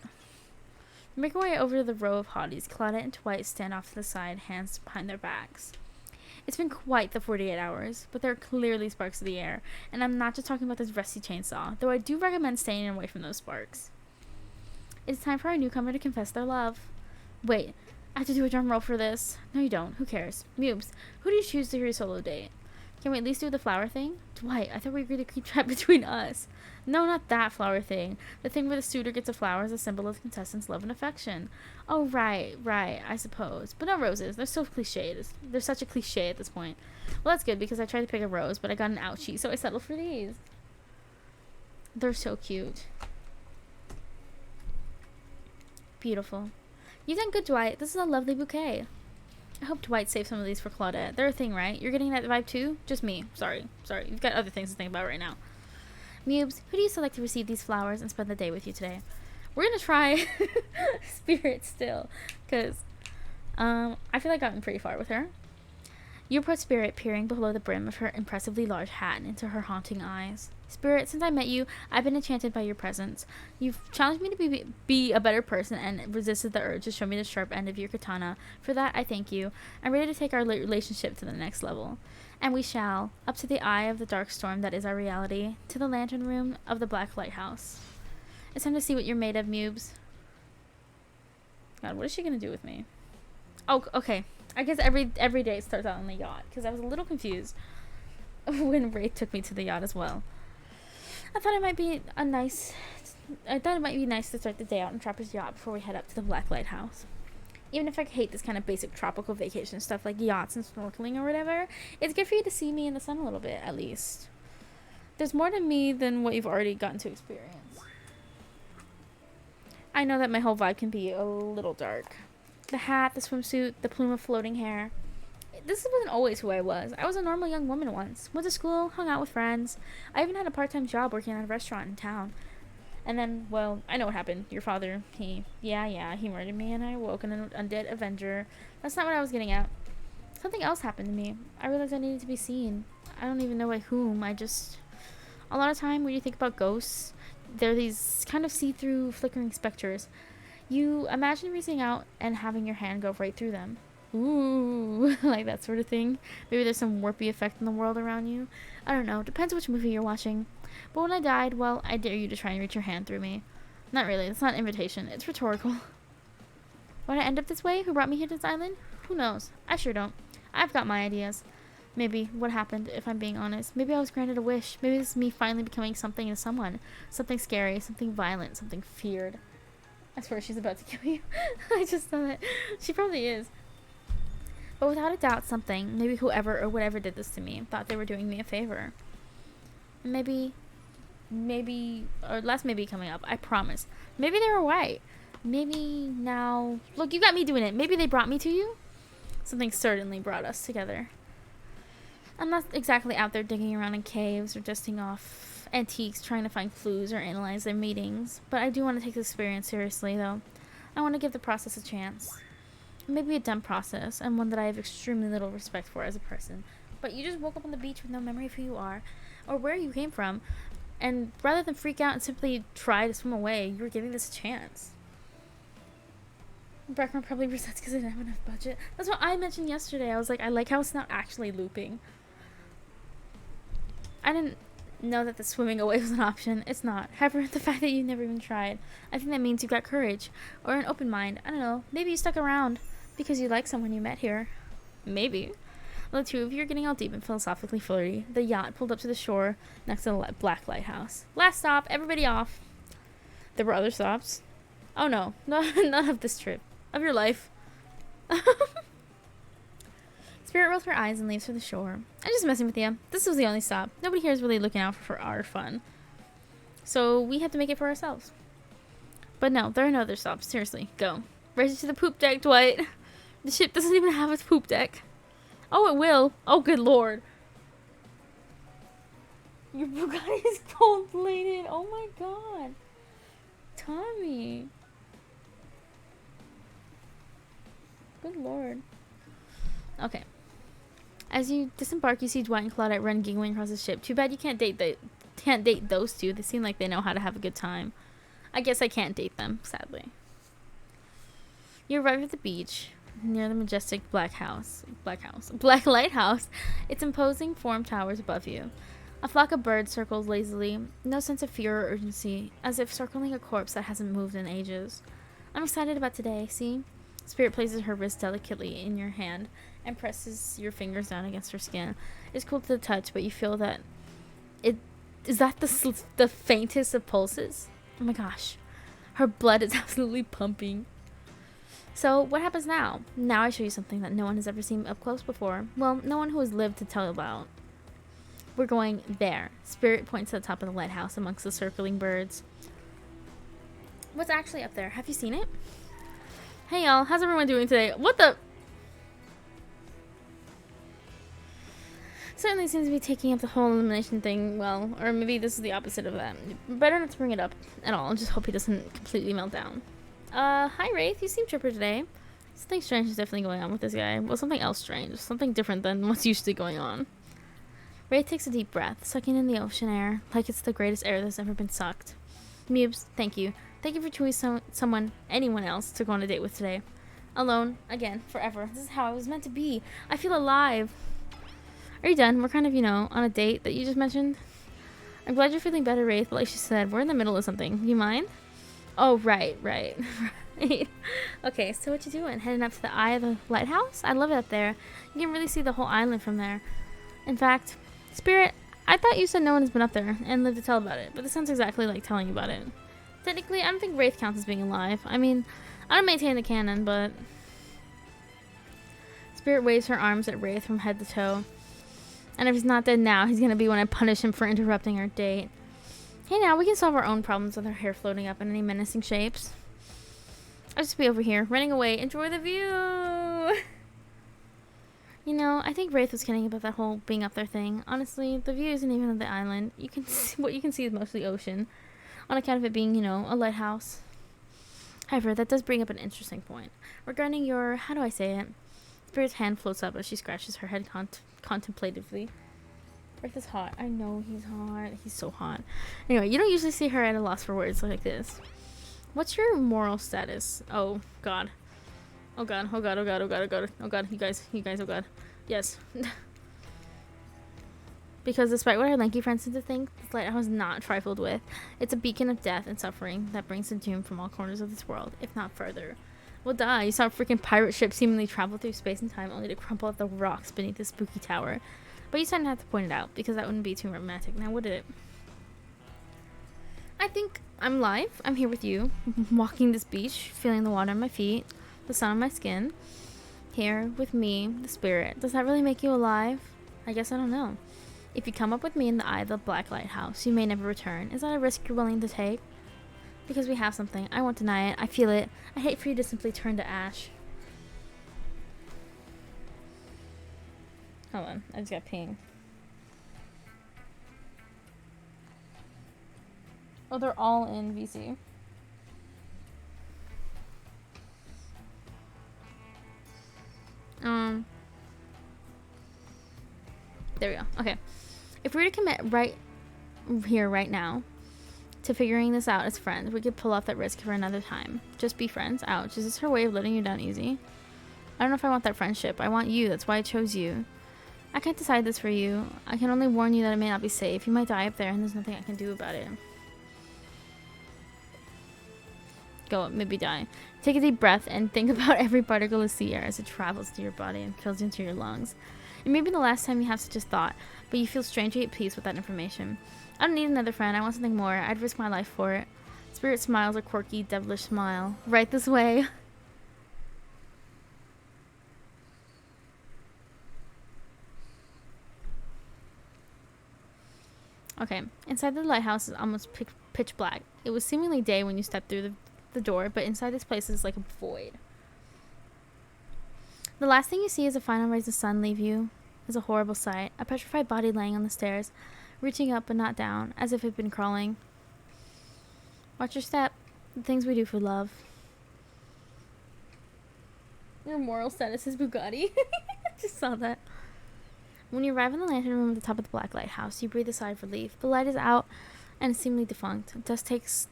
Make our way over to the row of hotties. Claudette and Dwight stand off to the side, hands behind their backs. It's been quite the 48 hours, but there are clearly sparks in the air, and I'm not just talking about this rusty chainsaw, though I do recommend staying away from those sparks. It's time for our newcomer to confess their love. Wait, I have to do a drum roll for this. No, you don't. Who cares? Mubes, who do you choose to your solo date? Can we at least do the flower thing? Dwight, I thought we agreed to keep track between us. No, not that flower thing. The thing where the suitor gets a flower as a symbol of the contestant's love and affection. Oh, right, I suppose. But no roses. They're so cliched. They're such a cliche at this point. Well, that's good because I tried to pick a rose, but I got an ouchie, so I settled for these. They're so cute. Beautiful. You've done good, Dwight. This is a lovely bouquet. I hope Dwight saves some of these for Claudette. They're a thing, right? You're getting that vibe too? Just me. Sorry. You've got other things to think about right now. Mubes, who do you select to receive these flowers and spend the day with you today? We're gonna try Spirit still, because I feel like I've gotten pretty far with her. You approach Spirit, peering below the brim of her impressively large hat and into her haunting eyes. Spirit, since I met you, I've been enchanted by your presence. You've challenged me to be a better person and resisted the urge to show me the sharp end of your katana. For that, I thank you. I'm ready to take our relationship to the next level. And we shall, up to the eye of the dark storm that is our reality, to the lantern room of the Black Lighthouse. It's time to see what you're made of, Mubes. God, what is she going to do with me? Oh, okay. I guess every day starts out on the yacht, because I was a little confused when Wraith took me to the yacht as well. I thought it might be nice to start the day out on Trapper's yacht before we head up to the Black Lighthouse. Even if I hate this kind of basic tropical vacation stuff like yachts and snorkeling or whatever, it's good for you to see me in the sun a little bit, at least. There's more to me than what you've already gotten to experience. I know that my whole vibe can be a little dark. The hat, the swimsuit, the plume of floating hair. This wasn't always who I was. I was a normal young woman once. Went to school, hung out with friends. I even had a part-time job working at a restaurant in town. And then, well, I know what happened. Your father, he murdered me and I awoke an undead Avenger. That's not what I was getting at. Something else happened to me. I realized I needed to be seen. I don't even know by whom. A lot of time when you think about ghosts, they're these kind of see-through, flickering specters. You imagine reaching out and having your hand go right through them. Ooh, like that sort of thing. Maybe there's some warpy effect in the world around you. I don't know. Depends which movie you're watching. But when I died, well, I dare you to try and reach your hand through me. Not really. It's not an invitation. It's rhetorical. Why did I end up this way? Who brought me here to this island? Who knows? I sure don't. I've got my ideas. Maybe what happened, if I'm being honest. Maybe I was granted a wish. Maybe this is me finally becoming something to someone. Something scary, something violent, something feared. I swear she's about to kill you. I just thought it. She probably is. But without a doubt, maybe whoever or whatever did this to me, thought they were doing me a favor. Maybe, or less maybe coming up, I promise. Maybe they were right. Maybe now, look, you got me doing it. Maybe they brought me to you. Something certainly brought us together. I'm not exactly out there digging around in caves or dusting off antiques trying to find clues or analyze their meetings, but I do want to take this experience seriously, though. I want to give the process a chance. It may be a dumb process, and one that I have extremely little respect for as a person, but you just woke up on the beach with no memory of who you are, or where you came from, and rather than freak out and simply try to swim away, you were giving this a chance. Breckman probably resents because I didn't have enough budget. That's what I mentioned yesterday. I was like, I like how it's not actually looping. I didn't know that the swimming away was an option. It's not. However, the fact that you never even tried, I think that means you've got courage. Or an open mind. I don't know. Maybe you stuck around because you like someone you met here. Maybe. Well, the two of you are getting all deep and philosophically flirty. The yacht pulled up to the shore next to the Black Lighthouse. Last stop. Everybody off. There were other stops. Oh no. None of this trip. of your life. Spirit rolls her eyes and leaves for the shore. I'm just messing with you. This was the only stop. Nobody here is really looking out for our fun. So we have to make it for ourselves. But no, there are no other stops. Seriously, go. Race to the poop deck, Dwight. The ship doesn't even have a poop deck. Oh, it will. Oh, good lord. Your Bugatti is gold-plated. Oh my god. Tommy. Good lord. Okay. As you disembark, you see Dwight and Claudette run giggling across the ship. Too bad you can't date those two. They seem like they know how to have a good time. I guess I can't date them, sadly. You arrive at the beach near the majestic Black Lighthouse. Its imposing form towers above you. A flock of birds circles lazily, no sense of fear or urgency, as if circling a corpse that hasn't moved in ages. I'm excited about today, see? Spirit places her wrist delicately in your hand and presses your fingers down against her skin. It's cool to the touch, but you feel that is that the faintest of pulses? Oh my gosh. Her blood is absolutely pumping. So, what happens now? Now I show you something that no one has ever seen up close before. Well, no one who has lived to tell about. We're going there. Spirit points to the top of the lighthouse amongst the circling birds. What's actually up there? Have you seen it? Hey y'all, how's everyone doing today? What the? Certainly seems to be taking up the whole elimination thing well, or maybe this is the opposite of that. Better not to bring it up at all. Just hope he doesn't completely melt down. Hi Wraith, you seem chipper today. Something strange is definitely going on with this guy. Well, something else strange. Something different than what's usually going on. Wraith takes a deep breath, sucking in the ocean air like it's the greatest air that's ever been sucked. Mubes, thank you. Thank you for choosing anyone else to go on a date with today. Alone, again, forever. This is how I was meant to be. I feel alive. Are you done? We're kind of, on a date that you just mentioned. I'm glad you're feeling better, Wraith, but like she said, we're in the middle of something. You mind? Oh, right. Okay, so what you doing? Heading up to the eye of the lighthouse? I love it up there. You can really see the whole island from there. In fact, Spirit, I thought you said no one has been up there and lived to tell about it, but this sounds exactly like telling you about it. Technically, I don't think Wraith counts as being alive. I mean, I don't maintain the canon, but... Spirit waves her arms at Wraith from head to toe. And if he's not dead now, he's gonna be when I punish him for interrupting our date. Hey now, we can solve our own problems with our hair floating up in any menacing shapes. I'll just be over here, running away. Enjoy the view! I think Wraith was kidding about that whole being up there thing. Honestly, the view isn't even of the island. What you can see is mostly ocean. On account of it being, a lighthouse. However, that does bring up an interesting point. Regarding your, how do I say it? Spirit's hand floats up as she scratches her head contemplatively. Wraith is hot. I know he's hot. He's so hot. Anyway, you don't usually see her at a loss for words like this. What's your moral status? Oh, God. Oh, God. Oh, God. Oh, God. Oh, God. Oh, God. Oh, God. You guys. Oh, God. Yes. Because despite what our lanky friends seem to think, this lighthouse is not trifled with. It's a beacon of death and suffering that brings the doom from all corners of this world, if not further. Well, duh. You saw a freaking pirate ship seemingly travel through space and time only to crumple at the rocks beneath this spooky tower. But you didn't have to point it out, because that wouldn't be too romantic, now would it? I think I'm live. I'm here with you, walking this beach, feeling the water on my feet, the sun on my skin. Here with me, the Spirit. Does that really make you alive? I guess I don't know. If you come up with me in the eye of the Black Lighthouse, you may never return. Is that a risk you're willing to take? Because we have something. I won't deny it. I feel it. I'd hate for you to simply turn to ash. Hold on. I just got ping. Oh, they're all in VC. There we go. Okay. If we were to commit right here, right now, to figuring this out as friends, we could pull off that risk for another time. Just be friends. Ouch. Is this her way of letting you down easy? I don't know if I want that friendship. I want you. That's why I chose you. I can't decide this for you. I can only warn you that it may not be safe. You might die up there, and there's nothing I can do about it. Go up, maybe die. Take a deep breath and think about every particle of sea air as it travels through your body and fills into your lungs. It may be the last time you have such a thought, but you feel strangely at peace with that information. I don't need another friend. I want something more. I'd risk my life for it. Spirit smiles a quirky, devilish smile. Right this way. Okay. Inside the lighthouse is almost pitch black. It was seemingly day when you stepped through the door, but inside this place is like a void. The last thing you see as the final rays of sun leave you is a horrible sight. A petrified body laying on the stairs, reaching up but not down, as if it had been crawling. Watch your step. The things we do for love. Your moral status is Bugatti. I just saw that. When you arrive in the lantern room at the top of the black lighthouse, you breathe a sigh of relief. The light is out and is seemingly defunct. Dust cakes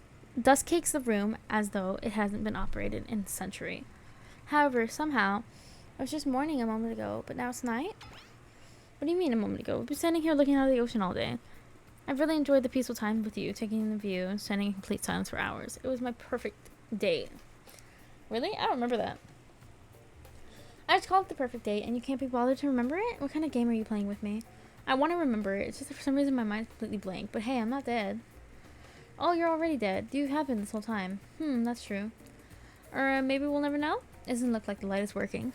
the room as though it hasn't been operated in a century. However, somehow, it was just morning a moment ago, but now it's night? What do you mean a moment ago? We've been standing here looking out of the ocean all day. I've really enjoyed the peaceful time with you, taking in the view and standing in complete silence for hours. It was my perfect date. Really? I don't remember that. I just called it the perfect date, and you can't be bothered to remember it? What kind of game are you playing with me? I want to remember it. It's just that for some reason my mind's completely blank. But hey, I'm not dead. Oh, you're already dead. You have been this whole time. That's true. Or maybe we'll never know? It doesn't look like the light is working.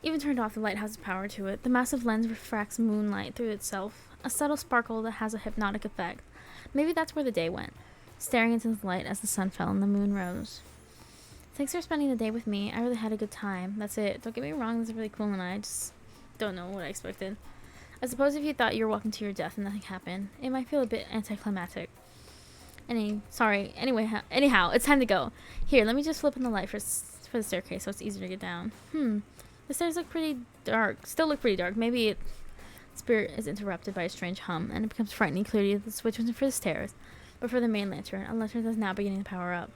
Even turned off, the light has power to it. The massive lens refracts moonlight through itself, a subtle sparkle that has a hypnotic effect. Maybe that's where the day went, staring into the light as the sun fell and the moon rose. Thanks for spending the day with me. I really had a good time. That's it. Don't get me wrong, this is really cool and I just don't know what I expected. I suppose if you thought you were walking to your death and nothing happened, it might feel a bit anticlimactic. Anyhow, it's time to go. Here, let me just flip on the light for the staircase so it's easier to get down. The stairs look pretty dark. Still look pretty dark. Maybe its spirit is interrupted by a strange hum, and it becomes frighteningly clear that the switch wasn't for the stairs, but for the main lantern. A lantern that's now beginning to power up.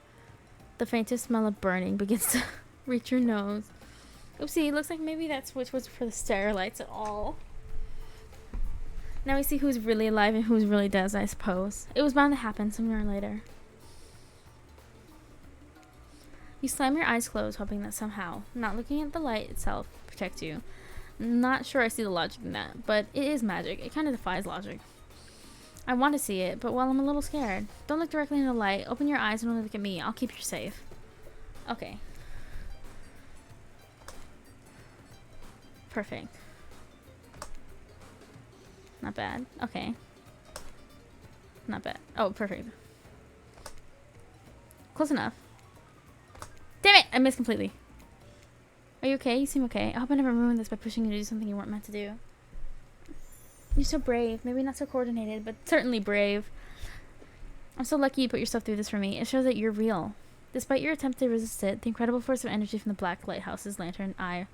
The faintest smell of burning begins to reach your nose. Oopsie, looks like maybe that switch wasn't for the stair lights at all. Now we see who's really alive and who's really dead, I suppose. It was bound to happen sooner or later. You slam your eyes closed, hoping that somehow, not looking at the light itself, protects you. Not sure I see the logic in that, but it is magic. It kind of defies logic. I want to see it, but I'm a little scared. Don't look directly into the light. Open your eyes and only look at me. I'll keep you safe. Okay. Perfect. Not bad. Okay. Not bad. Oh, perfect. Close enough. Damn it! I missed completely. Are you okay? You seem okay. I hope I never ruined this by pushing you to do something you weren't meant to do. You're so brave. Maybe not so coordinated, but certainly brave. I'm so lucky you put yourself through this for me. It shows that you're real. Despite your attempt to resist it, the incredible force of energy from the black lighthouse's lantern eye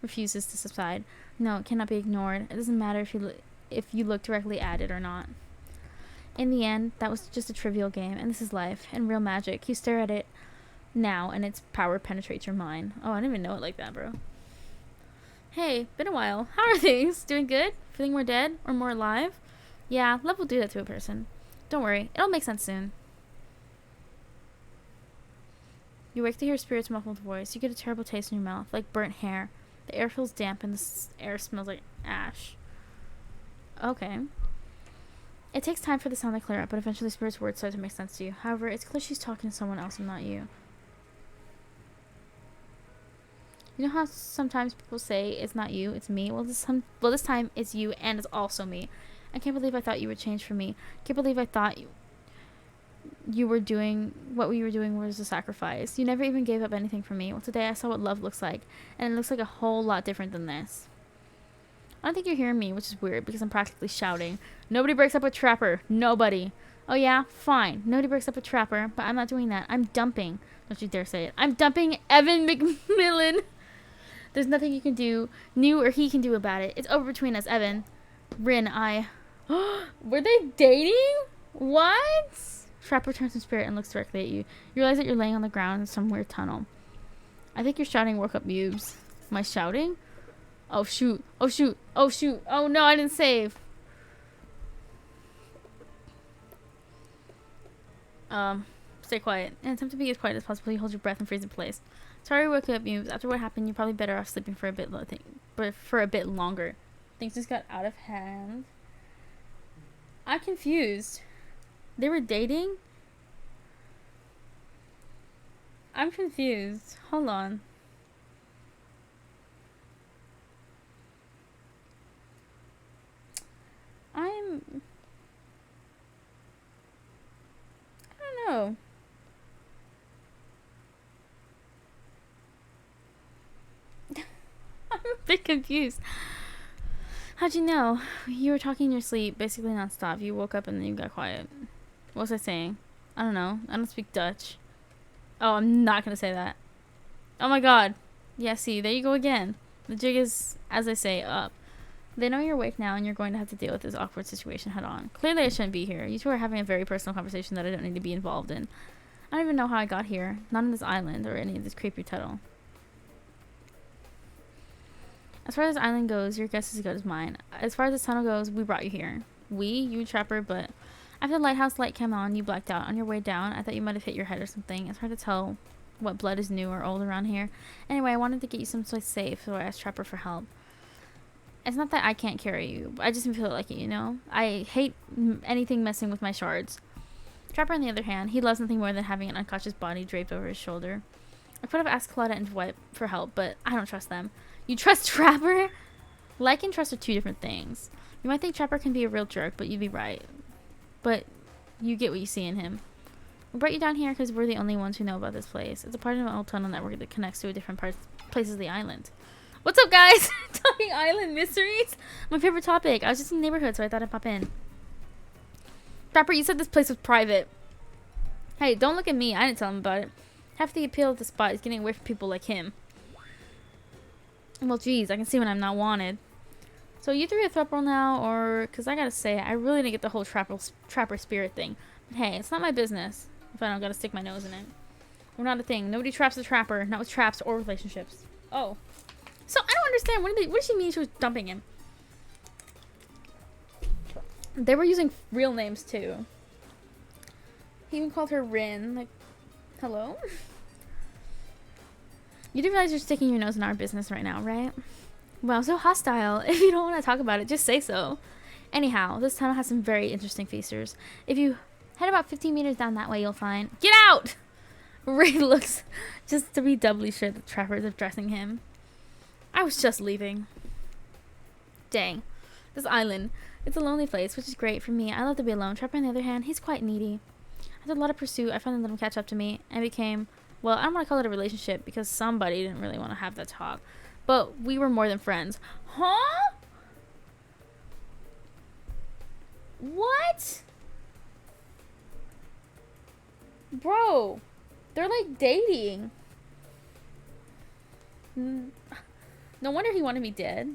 refuses to subside. No, it cannot be ignored. It doesn't matter if you look directly at it or not. In the end, that was just a trivial game, and this is life, and real magic. You stare at it now, and its power penetrates your mind. Oh, I didn't even know it like that, bro. Hey, been a while. How are things? Doing good? Feeling more dead? Or more alive? Yeah, love will do that to a person. Don't worry, it'll make sense soon. You wake to hear Spirit's muffled voice. You get a terrible taste in your mouth, like burnt hair. The air feels damp, and the air smells like ash. Okay. It takes time for the sound to clear up, but eventually Spirit's words start to make sense to you. However, it's clear she's talking to someone else and not you. You know how sometimes people say it's not you, it's me? Well, this time it's you, and it's also me. I can't believe I thought you would change for me. I can't believe I thought you were doing what we were doing was a sacrifice. You never even gave up anything for me. Well, today I saw what love looks like, and it looks like a whole lot different than this. I don't think you're hearing me, which is weird because I'm practically shouting. Nobody breaks up with Trapper. Nobody. Oh yeah? Fine. Nobody breaks up with Trapper, but I'm not doing that. I'm dumping. Don't you dare say it. I'm dumping Evan McMillan. There's nothing you can do, you or he can do about it. It's over between us, Evan. Rin, Were they dating? What? Trapper turns to Spirit and looks directly at you. You realize that you're laying on the ground in some weird tunnel. I think your shouting woke up Mubes. Am I shouting? Oh shoot. Oh shoot. Oh shoot. Oh no, I didn't save. Stay quiet. And attempt to be as quiet as possible. You hold your breath and freeze in place. Sorry I woke you up, Mubes. After what happened, you're probably better off sleeping for a bit longer. Things just got out of hand. I'm confused. They were dating? I'm confused. Hold on. bit confused. How'd you know? You were talking in your sleep, basically nonstop. You woke up and then you got quiet. What was I saying? I don't know. I don't speak Dutch. Oh, I'm not gonna say that. Oh my god. Yeah, see, there you go again. The jig is, as I say, up. They know you're awake now and you're going to have to deal with this awkward situation head on. Clearly I shouldn't be here. You two are having a very personal conversation that I don't need to be involved in. I don't even know how I got here. Not on this island or any of this creepy tunnel. As far as this island goes, your guess is as good as mine. As far as this tunnel goes, we brought you here. You Trapper, but after the lighthouse light came on, you blacked out. On your way down, I thought you might have hit your head or something. It's hard to tell what blood is new or old around here. Anyway, I wanted to get you someplace safe, so I asked Trapper for help. It's not that I can't carry you, but I just didn't feel like it, you know? I hate anything messing with my shards. Trapper, on the other hand, he loves nothing more than having an unconscious body draped over his shoulder. I could have asked Claudette and Dwight for help, but I don't trust them. You trust Trapper? Like and trust are two different things. You might think Trapper can be a real jerk, but you'd be right. But you get what you see in him. We brought you down here because we're the only ones who know about this place. It's a part of an old tunnel network that connects to a different places of the island. What's up, guys? Talking island mysteries? My favorite topic. I was just in the neighborhood, so I thought I'd pop in. Trapper, you said this place was private. Hey, don't look at me. I didn't tell him about it. Half the appeal of the spot is getting away from people like him. Well, geez, I can see when I'm not wanted. So you three a throuple now, or... Because I gotta say, I really didn't get the whole trapper spirit thing. But hey, it's not my business if I don't gotta stick my nose in it. We're not a thing. Nobody traps a trapper. Not with traps or relationships. Oh. So, I don't understand. What did she mean she was dumping him? They were using real names, too. He even called her Rin. Like, hello? You do realize you're sticking your nose in our business right now, right? Well, so hostile. If you don't want to talk about it, just say so. Anyhow, this tunnel has some very interesting features. If you head about 15 meters down that way, you'll find... Get out! Ray looks just to be doubly sure the Trapper is addressing him. I was just leaving. Dang. This island. It's a lonely place, which is great for me. I love to be alone. Trapper, on the other hand, he's quite needy. After a lot of pursuit, I finally let him catch up to me and became... Well, I don't want to call it a relationship because somebody didn't really want to have that talk. But we were more than friends. Huh? What? Bro. They're like dating. No wonder he wanted me dead.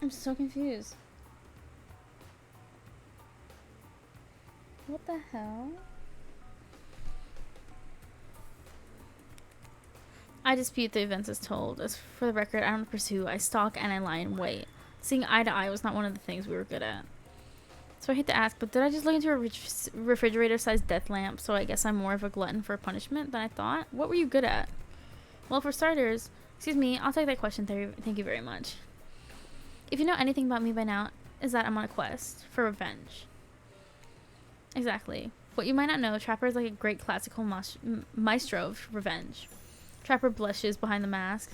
I'm so confused. What the hell? I dispute the events as told. As for the record, I don't pursue. I stalk and I lie in wait. Seeing eye to eye was not one of the things we were good at. So I hate to ask, but did I just look into a refrigerator-sized death lamp? So I guess I'm more of a glutton for punishment than I thought. What were you good at? Well, for starters, excuse me, I'll take that question. Thank you very much. If you know anything about me by now, is that I'm on a quest for revenge. Exactly. What you might not know, Trapper is like a great classical maestro of revenge. Trapper blushes behind the mask.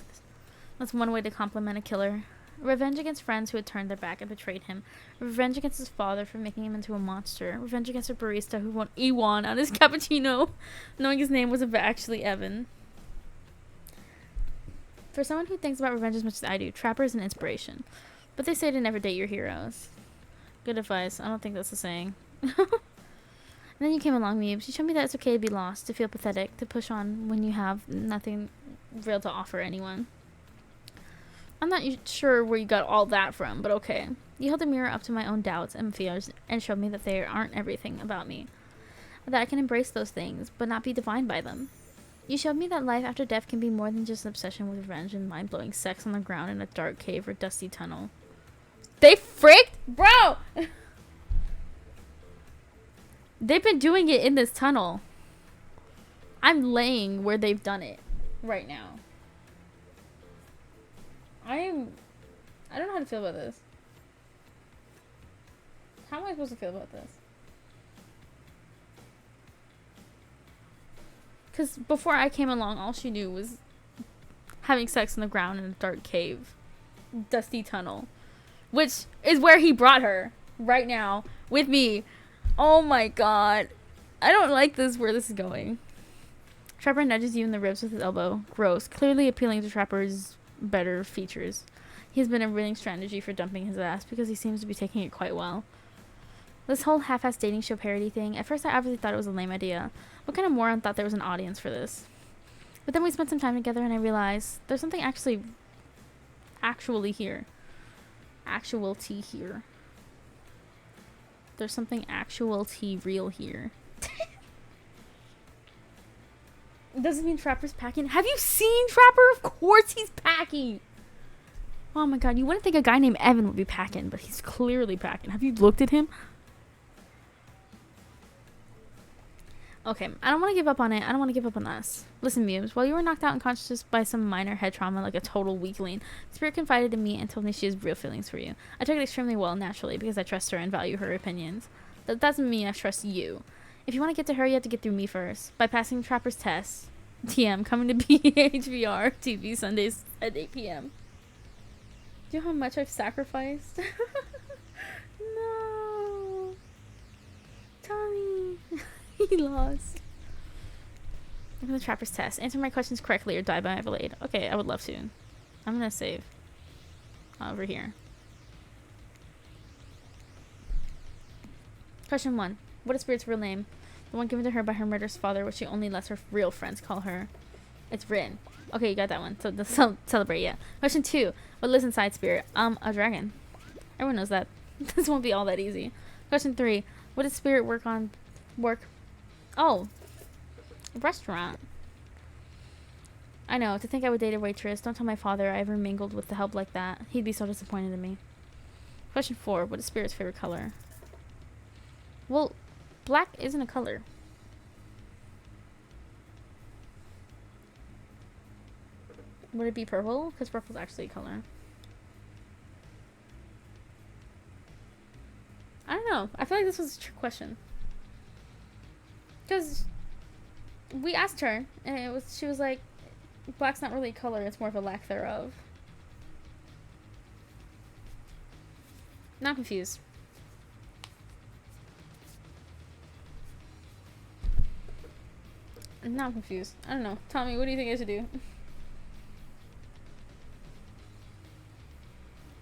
That's one way to compliment a killer. Revenge against friends who had turned their back and betrayed him. Revenge against his father for making him into a monster. Revenge against a barista who won Ewan on his cappuccino, knowing his name was actually Evan. For someone who thinks about revenge as much as I do, Trapper is an inspiration. But they say to never date your heroes. Good advice. I don't think that's the saying. And then you came along, Meebs. You showed me that it's okay to be lost, to feel pathetic, to push on when you have nothing real to offer anyone. I'm not sure where you got all that from, but okay. You held a mirror up to my own doubts and fears and showed me that they aren't everything about me. That I can embrace those things, but not be defined by them. You showed me that life after death can be more than just an obsession with revenge and mind-blowing sex on the ground in a dark cave or dusty tunnel. They freaked? Bro! They've been doing it in this tunnel. I'm laying where they've done it right now. I don't know how to feel about this. How am I supposed to feel about this? Because before I came along, all she knew was having sex on the ground in a dark cave. Dusty tunnel. Which is where he brought her. Right now. With me. Oh my god. I don't like this, where this is going. Trapper nudges you in the ribs with his elbow. Gross. Clearly appealing to Trapper's better features. He has been a winning strategy for dumping his ass because he seems to be taking it quite well. This whole half-assed dating show parody thing, at first I obviously thought it was a lame idea. What kind of moron thought there was an audience for this? But then we spent some time together and I realized there's something actually here. Actual tea here. There's something actual tea real here. Does it mean Trapper's packing? Have you seen Trapper? Of course he's packing. Oh my god, you wouldn't think a guy named Evan would be packing, but he's clearly packing. Have you looked at him? Okay, I don't want to give up on it. I don't want to give up on us. Listen, Muse, while you were knocked out unconscious by some minor head trauma like a total weakling, Spirit confided in me and told me she has real feelings for you. I took it extremely well, naturally, because I trust her and value her opinions. That doesn't mean I trust you. If you want to get to her, you have to get through me first. By passing Trapper's test. TM, coming to BHVR TV Sundays at 8 p.m. Do you know how much I've sacrificed? No. Tommy. He lost. Look at the Trapper's test. Answer my questions correctly or die by my blade. Okay, I would love to. I'm gonna save. Over here. Question 1. What is Spirit's real name? The one given to her by her murderous father, which she only lets her real friends call her. It's Rin. Okay, you got that one. So celebrate, yeah. Question 2. What lives inside Spirit? A dragon. Everyone knows that. This won't be all that easy. Question 3. What does Spirit work? Oh, a restaurant. I know, to think I would date a waitress. Don't tell my father I ever mingled with the help like that. He'd be so disappointed in me. Question 4. What is Spirit's favorite color? Well, black isn't a color. Would it be purple? Because purple's actually a color. I don't know. I feel like this was a trick question. Because we asked her, and she was like, black's not really a color, it's more of a lack thereof. Not confused. I'm not confused. I don't know. Tommy, what do you think I should do?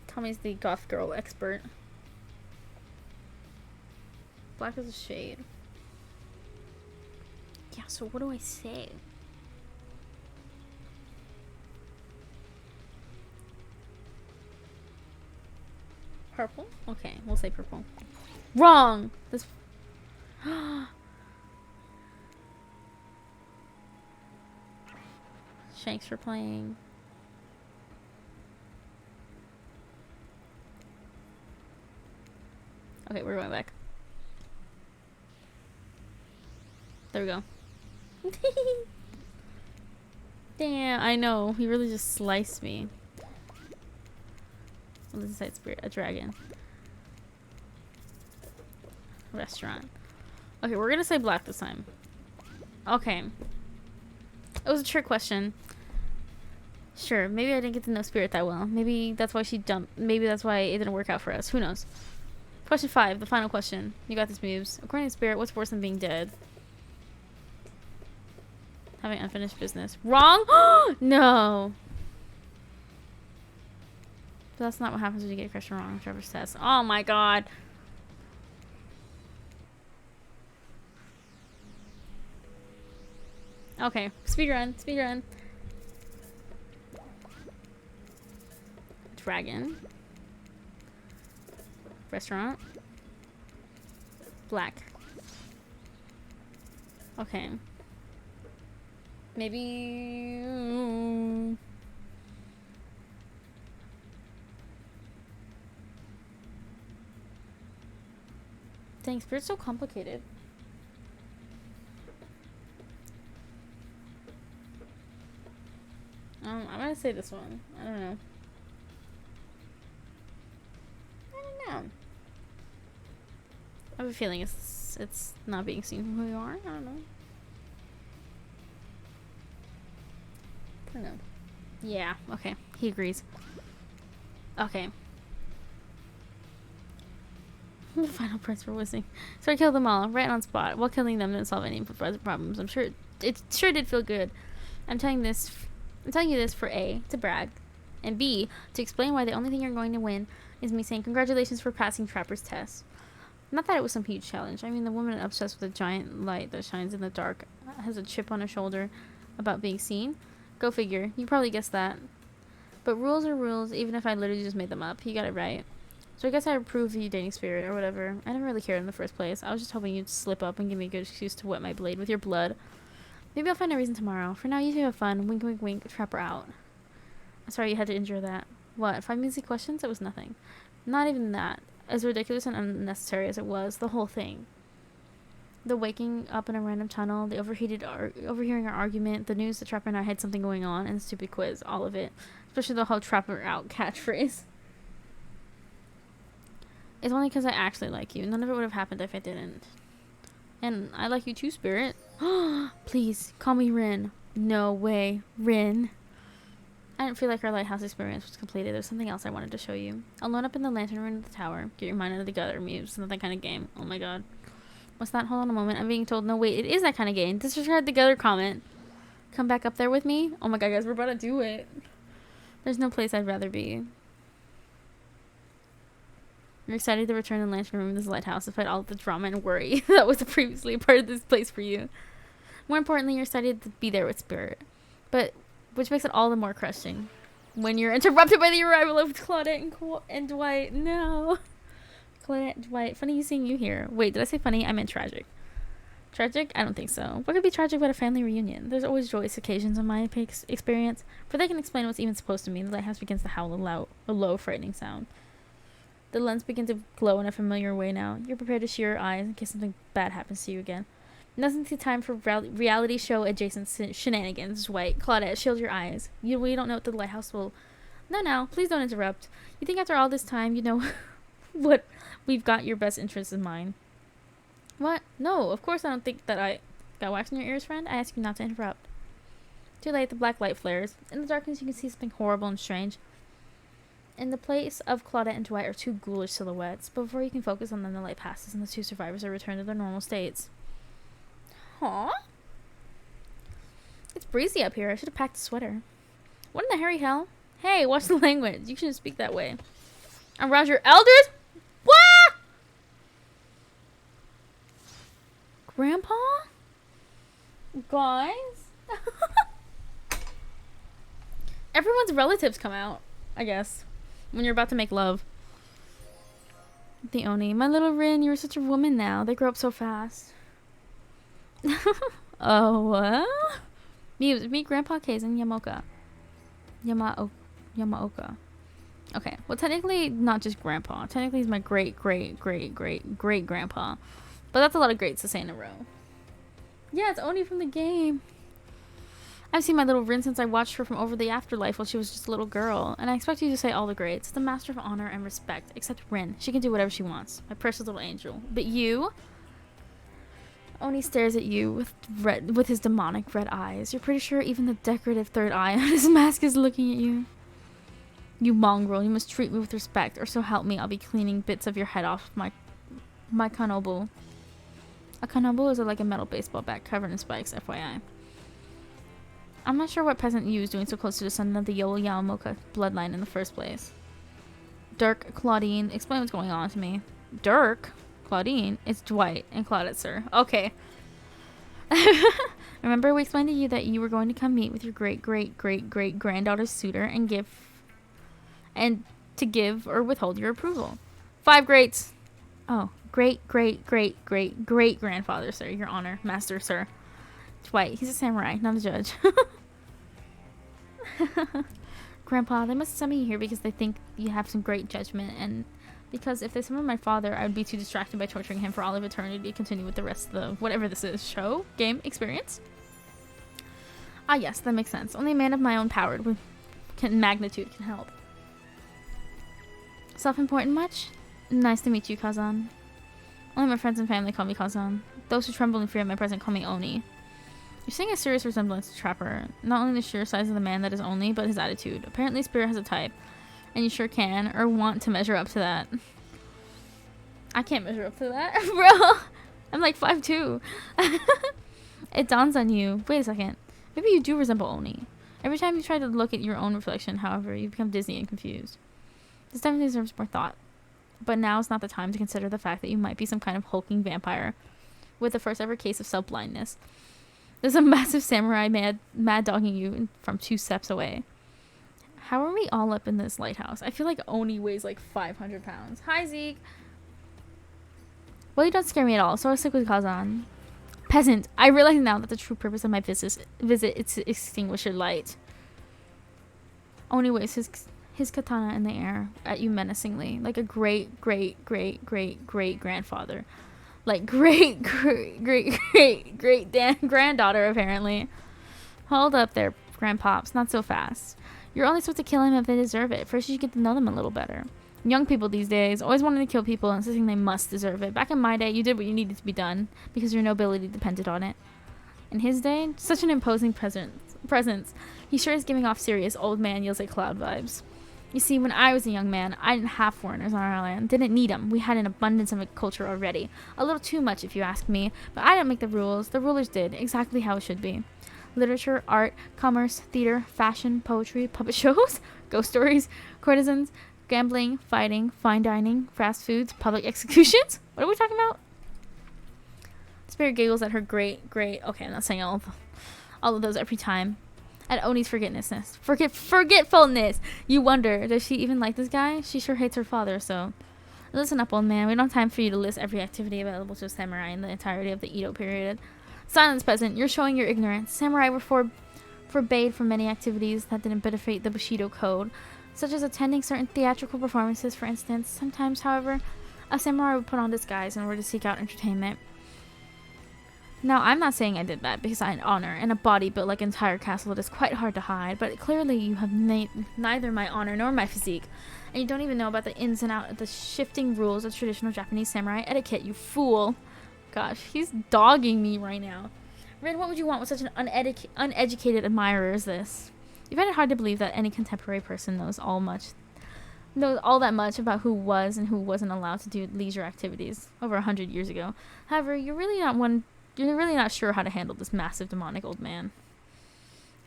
Tommy's the goth girl expert. Black is a shade. Yeah, so what do I say? Purple? Okay, we'll say purple. Wrong! This... Shanks for playing. Okay, we're going back. There we go. Damn, I know. He really just sliced me. What is inside Spirit? A dragon. Restaurant. Okay, we're gonna say black this time. Okay. It was a trick question. Sure, maybe I didn't get to know Spirit that well. Maybe that's why she dumped. Maybe that's why it didn't work out for us. Who knows? Question 5, the final question. You got this, Moves. According to Spirit, what's worse than being dead? Having unfinished business. Wrong? No. But that's not what happens when you get a question wrong. Trevor says. Oh my god. Okay. Speedrun. Speedrun. Dragon. Restaurant. Black. Okay. Maybe... Dang, Spirit's so complicated. I'm gonna say this one. I don't know. I have a feeling it's not being seen from who you are. I don't know. I don't know. Yeah, okay. He agrees. Okay. The final price for whistling. So I killed them all, right on spot. While killing them didn't solve any present problems. I'm sure it it sure did feel good. I'm telling you this for A, to brag, and B, to explain why the only thing you're going to win is me saying congratulations for passing Trapper's test. Not that it was some huge challenge. I mean, the woman obsessed with a giant light that shines in the dark has a chip on her shoulder about being seen. Go figure. You probably guessed that. But rules are rules, even if I literally just made them up. You got it right. So I guess I approve of you dating Spirit or whatever. I never really cared in the first place. I was just hoping you'd slip up and give me a good excuse to wet my blade with your blood. Maybe I'll find a reason tomorrow. For now, you two have fun. Wink, wink, wink. Trapper out. Sorry you had to endure that. What? 5 easy questions? It was nothing. Not even that. As ridiculous and unnecessary as it was, the whole thing. The waking up in a random tunnel, the overhearing our argument, the news that Trapper and I had something going on, and the stupid quiz, all of it. Especially the whole Trapper out catchphrase. It's only because I actually like you. None of it would have happened if I didn't. And I like you too, Spirit. Please, call me Rin. No way, Rin. I didn't feel like our lighthouse experience was completed. There's something else I wanted to show you. Alone up in the lantern room of the tower. Get your mind out of the gutter, Muse. It's not that kind of game. Oh my god. What's that? Hold on a moment. I'm being told, no wait, it is that kind of game. Disregard the gutter comment. Come back up there with me? Oh my god, guys, we're about to do it. There's no place I'd rather be. You're excited to return to the lantern room in this lighthouse despite all the drama and worry that was previously a part of this place for you. More importantly, you're excited to be there with Spirit. But, which makes it all the more crushing. When you're interrupted by the arrival of Claudette and Dwight. No. Claudette and Dwight. Funny seeing you here. Wait, did I say funny? I meant tragic. Tragic? I don't think so. What could be tragic about a family reunion? There's always joyous occasions in my experience. For they can explain what's even supposed to mean. The lighthouse begins to howl a low, frightening sound. The lens begins to glow in a familiar way now. You're prepared to shear your eyes in case something bad happens to you again. Now's the time for reality show adjacent shenanigans. Dwight, Claudette, shield your eyes. We don't know what the lighthouse will... No, please don't interrupt. You think after all this time, you know what we've got your best interests in mind? What? No, of course I don't think that I... Got wax in your ears, friend? I ask you not to interrupt. Too late, the black light flares. In the darkness, you can see something horrible and strange. In the place of Claudette and Dwight are two ghoulish silhouettes, but before you can focus on them, the light passes and the two survivors are returned to their normal states. Aww. It's breezy up here. I should have packed a sweater. What in the hairy hell? Hey, watch the language. You shouldn't speak that way. Around your elders? What? Grandpa? Guys? Everyone's relatives come out, I guess, when you're about to make love. The Oni. My little Rin, you're such a woman now. They grow up so fast. Oh, what? Meet Grandpa Kaizen Yamoka. Yamaoka. Okay, well, technically, not just Grandpa. Technically, he's my great-great-great-great-great-grandpa. But that's a lot of greats to say in a row. Yeah, it's Oni from the game. I've seen my little Rin since I watched her from over the afterlife while she was just a little girl. And I expect you to say all the greats. The master of honor and respect. Except Rin. She can do whatever she wants. My precious little angel. But you... Oni stares at you with his demonic red eyes. You're pretty sure even the decorative third eye on his mask is looking at you. You mongrel, you must treat me with respect, or so help me, I'll be cleaning bits of your head off my kanobu. A kanobu is like a metal baseball bat covered in spikes, FYI. I'm not sure what peasant you is doing so close to the son of the Yamoka bloodline in the first place. Dirk, Claudine, explain what's going on to me. Dirk? Claudine? It's Dwight and Claudette, sir. Okay. Remember we explained to you that you were going to come meet with your great-great-great-great-granddaughter's suitor and to give or withhold your approval. 5 greats. Oh, great-great-great-great-great-grandfather, sir. Your honor. Master, sir. Dwight. He's a samurai, not a judge. Grandpa, they must summon you here because they think you have some great judgment, and because if they summoned my father, I would be too distracted by torturing him for all of eternity to continue with the rest of the whatever this is. Show? Game? Experience? Ah yes, that makes sense. Only a man of my own power with magnitude can help. Self-important much? Nice to meet you, Kazan. Only my friends and family call me Kazan. Those who tremble in fear of my presence call me Oni. You're seeing a serious resemblance to Trapper. Not only the sheer size of the man that is Oni, but his attitude. Apparently Spirit has a type. And you sure can, or want to measure up to that. I can't measure up to that, bro. I'm like 5'2". It dawns on you. Wait a second. Maybe you do resemble Oni. Every time you try to look at your own reflection, however, you become dizzy and confused. This definitely deserves more thought. But now is not the time to consider the fact that you might be some kind of hulking vampire with the first ever case of self-blindness. There's a massive samurai mad dogging you from 2 steps away. How are we all up in this lighthouse? I feel like Oni weighs like 500 pounds. Hi, Zeke. Well, you don't scare me at all, so I'll stick with Kazan. Peasant, I realize now that the true purpose of my visit is to extinguish your light. Oni waves his katana in the air at you menacingly, like a great grandfather. Like great granddaughter, apparently. Hold up there, grandpops, not so fast. You're only supposed to kill him if they deserve it. First, you get to know them a little better. Young people these days always wanting to kill people and insisting they must deserve it. Back in my day, you did what you needed to be done because your nobility depended on it. In his day, such an imposing presence. He sure is giving off serious old man Yosei Cloud vibes. You see, when I was a young man, I didn't have foreigners on our land. Didn't need them. We had an abundance of a culture already. A little too much, if you ask me. But I didn't make the rules. The rulers did. Exactly how it should be. Literature, art, commerce, theater, fashion, poetry, puppet shows, ghost stories, courtesans, gambling, fighting, fine dining, fast foods, public executions? What are we talking about? Spirit giggles at her great. Okay, I'm not saying all of those every time. At Oni's forgetfulness. You wonder, does she even like this guy? She sure hates her father, so. Listen up, old man. We don't have time for you to list every activity available to a samurai in the entirety of the Edo period. Silence, peasant. You're showing your ignorance. Samurai were forbade from many activities that didn't benefit the Bushido code, such as attending certain theatrical performances, for instance. Sometimes, however, a samurai would put on disguise in order to seek out entertainment. Now, I'm not saying I did that because I had honor and a body built like an entire castle that is quite hard to hide, but clearly you have neither my honor nor my physique, and you don't even know about the ins and outs of the shifting rules of traditional Japanese samurai etiquette, you fool. Gosh, he's dogging me right now. Rin, what would you want with such an uneducated admirer as this? You find it hard to believe that any contemporary person knows all that much about who was and who wasn't allowed to do leisure activities over 100 years ago. However, you're really not sure how to handle this massive demonic old man.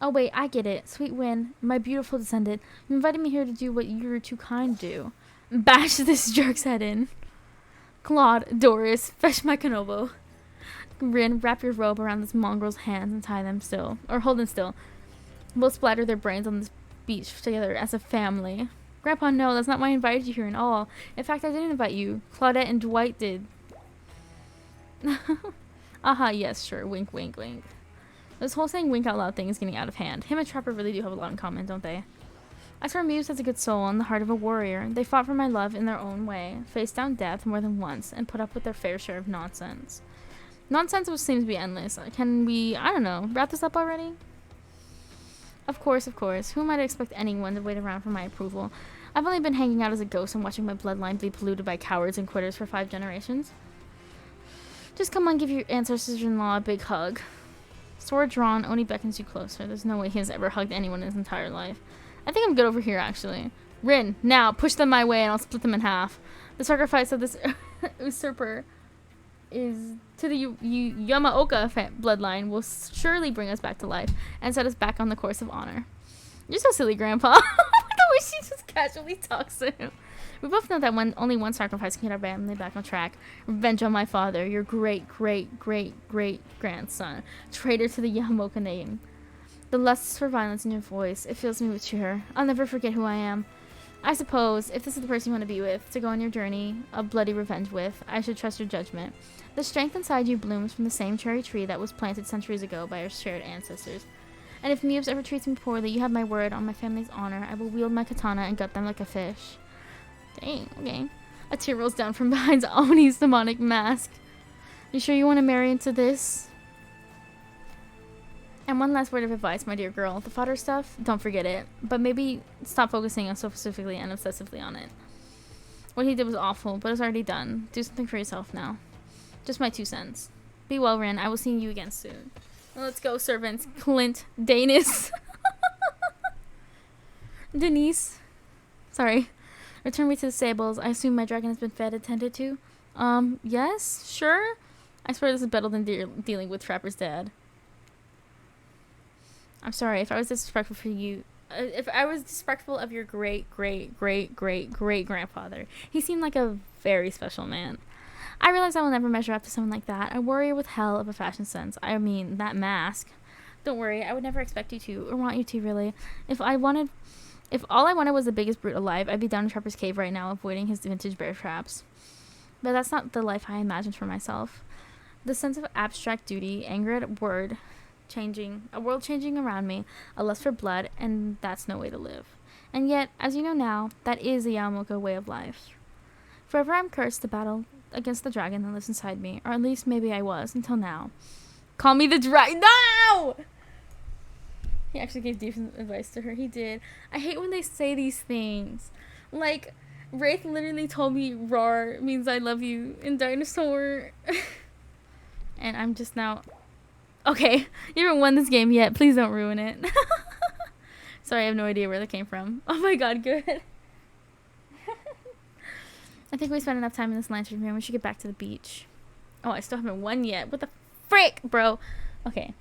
Oh wait, I get it. Sweet Win, my beautiful descendant, you invited me here to do what you're too kind to. Bash this jerk's head in. Claude, Doris, fetch my Kanobo. Rin, wrap your robe around this mongrel's hands and tie them still. Or hold them still. We'll splatter their brains on this beach together as a family. Grandpa, no, that's not why I invited you here at all. In fact, I didn't invite you. Claudette and Dwight did. Aha, yes, sure. Wink, wink, wink. This whole saying wink out loud thing is getting out of hand. Him and Trapper really do have a lot in common, don't they? I swear Muse has a good soul and the heart of a warrior. They fought for my love in their own way, faced down death more than once, and put up with their fair share of nonsense. Nonsense which seems to be endless. Can we, I don't know, wrap this up already? Of course. Who am I to expect anyone to wait around for my approval? I've only been hanging out as a ghost and watching my bloodline be polluted by cowards and quitters for 5 generations. Just come on, give your ancestors-in-law a big hug. Sword drawn, Oni beckons you closer. There's no way he has ever hugged anyone in his entire life. I think I'm good over here, actually. Rin, now, push them my way and I'll split them in half. The sacrifice of this usurper is to the Yamaoka bloodline will surely bring us back to life and set us back on the course of honor. You're so silly, Grandpa. The way she just casually talks to him. We both know that only one sacrifice can get our family back on track. Revenge on my father, your great-great-great-great-grandson, traitor to the Yamaoka name. The lust for violence in your voice, it fills me with cheer. I'll never forget who I am. I suppose, if this is the person you want to be with, to go on your journey of bloody revenge with, I should trust your judgment. The strength inside you blooms from the same cherry tree that was planted centuries ago by our shared ancestors. And if Muse ever treats me poorly, you have my word on my family's honor. I will wield my katana and gut them like a fish. Dang, okay. A tear rolls down from behind Oni's demonic mask. You sure you want to marry into this? And one last word of advice, my dear girl. The fodder stuff, don't forget it. But maybe stop focusing so specifically and obsessively on it. What he did was awful, but it's already done. Do something for yourself now. Just my 2 cents. Be well, Rin. I will see you again soon. Well, let's go, servants. Clint, Danis. Denise. Sorry. Return me to the stables. I assume my dragon has been fed and tended to? Yes? Sure? I swear this is better than dealing with Trapper's dad. I'm sorry if I was disrespectful for you. If I was disrespectful of your great, great, great, great, great grandfather. He seemed like a very special man. I realize I will never measure up to someone like that. A warrior with hell of a fashion sense. I mean, that mask. Don't worry, I would never expect you to, or want you to, really. If all I wanted was the biggest brute alive, I'd be down in Trapper's Cave right now, avoiding his vintage bear traps. But that's not the life I imagined for myself. The sense of abstract duty, anger at a world changing around me, a lust for blood, and that's no way to live. And yet, as you know now, that is the Yaomoka way of life. Forever I'm cursed to battle against the dragon that lives inside me, or at least maybe I was, until now. Call me the dragon. No! He actually gave decent advice to her. He did. I hate when they say these things. Like, Wraith literally told me roar means I love you in Dinosaur. And I'm just now... Okay, you haven't won this game yet. Please don't ruin it. Sorry, I have no idea where that came from. Oh my god, good. I think we spent enough time in this lantern room. We should get back to the beach. Oh, I still haven't won yet. What the frick, bro? Okay.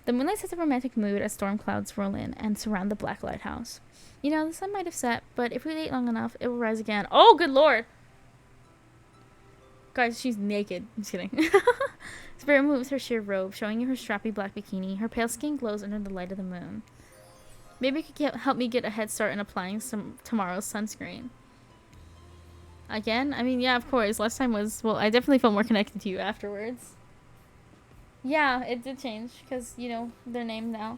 The moonlight sets a romantic mood as storm clouds roll in and surround the black lighthouse. You know, the sun might have set, but if we wait long enough, it will rise again. Oh, good lord! Guys, she's naked. I'm just kidding. Spirit moves her sheer robe, showing you her strappy black bikini. Her pale skin glows under the light of the moon. Maybe you could help me get a head start in applying some tomorrow's sunscreen. Again? I mean, yeah, of course. Last time was... Well, I definitely felt more connected to you afterwards. Yeah, it did change, because, you know, their name now.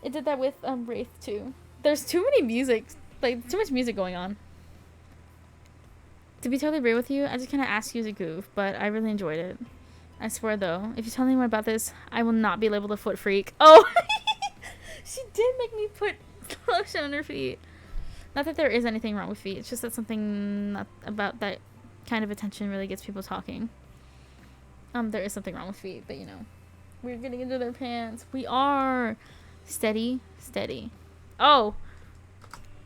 It did that with Wraith, too. There's too many music... Like, too much music going on. To be totally real with you, I just kind of asked you as a goof, but I really enjoyed it. I swear, though, if you tell anyone about this, I will not be labeled a foot freak. Oh! She did make me put lotion on her feet. Not that there is anything wrong with feet. It's just that something not about that kind of attention really gets people talking. There is something wrong with feet, but, you know. We're getting into their pants. We are. Steady. Steady. Oh!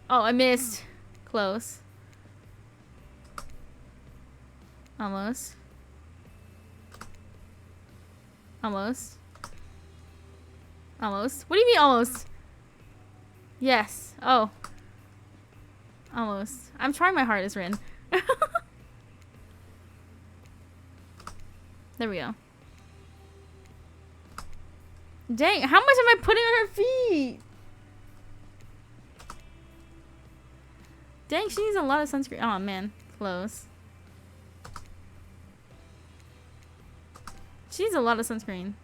Oh, I missed. Close. Almost. Almost. Almost. What do you mean almost? Yes. Oh. Almost. I'm trying my hardest, Rin. There we go. Dang, how much am I putting on her feet? Dang, she needs a lot of sunscreen. Oh, man. Close. She needs a lot of sunscreen.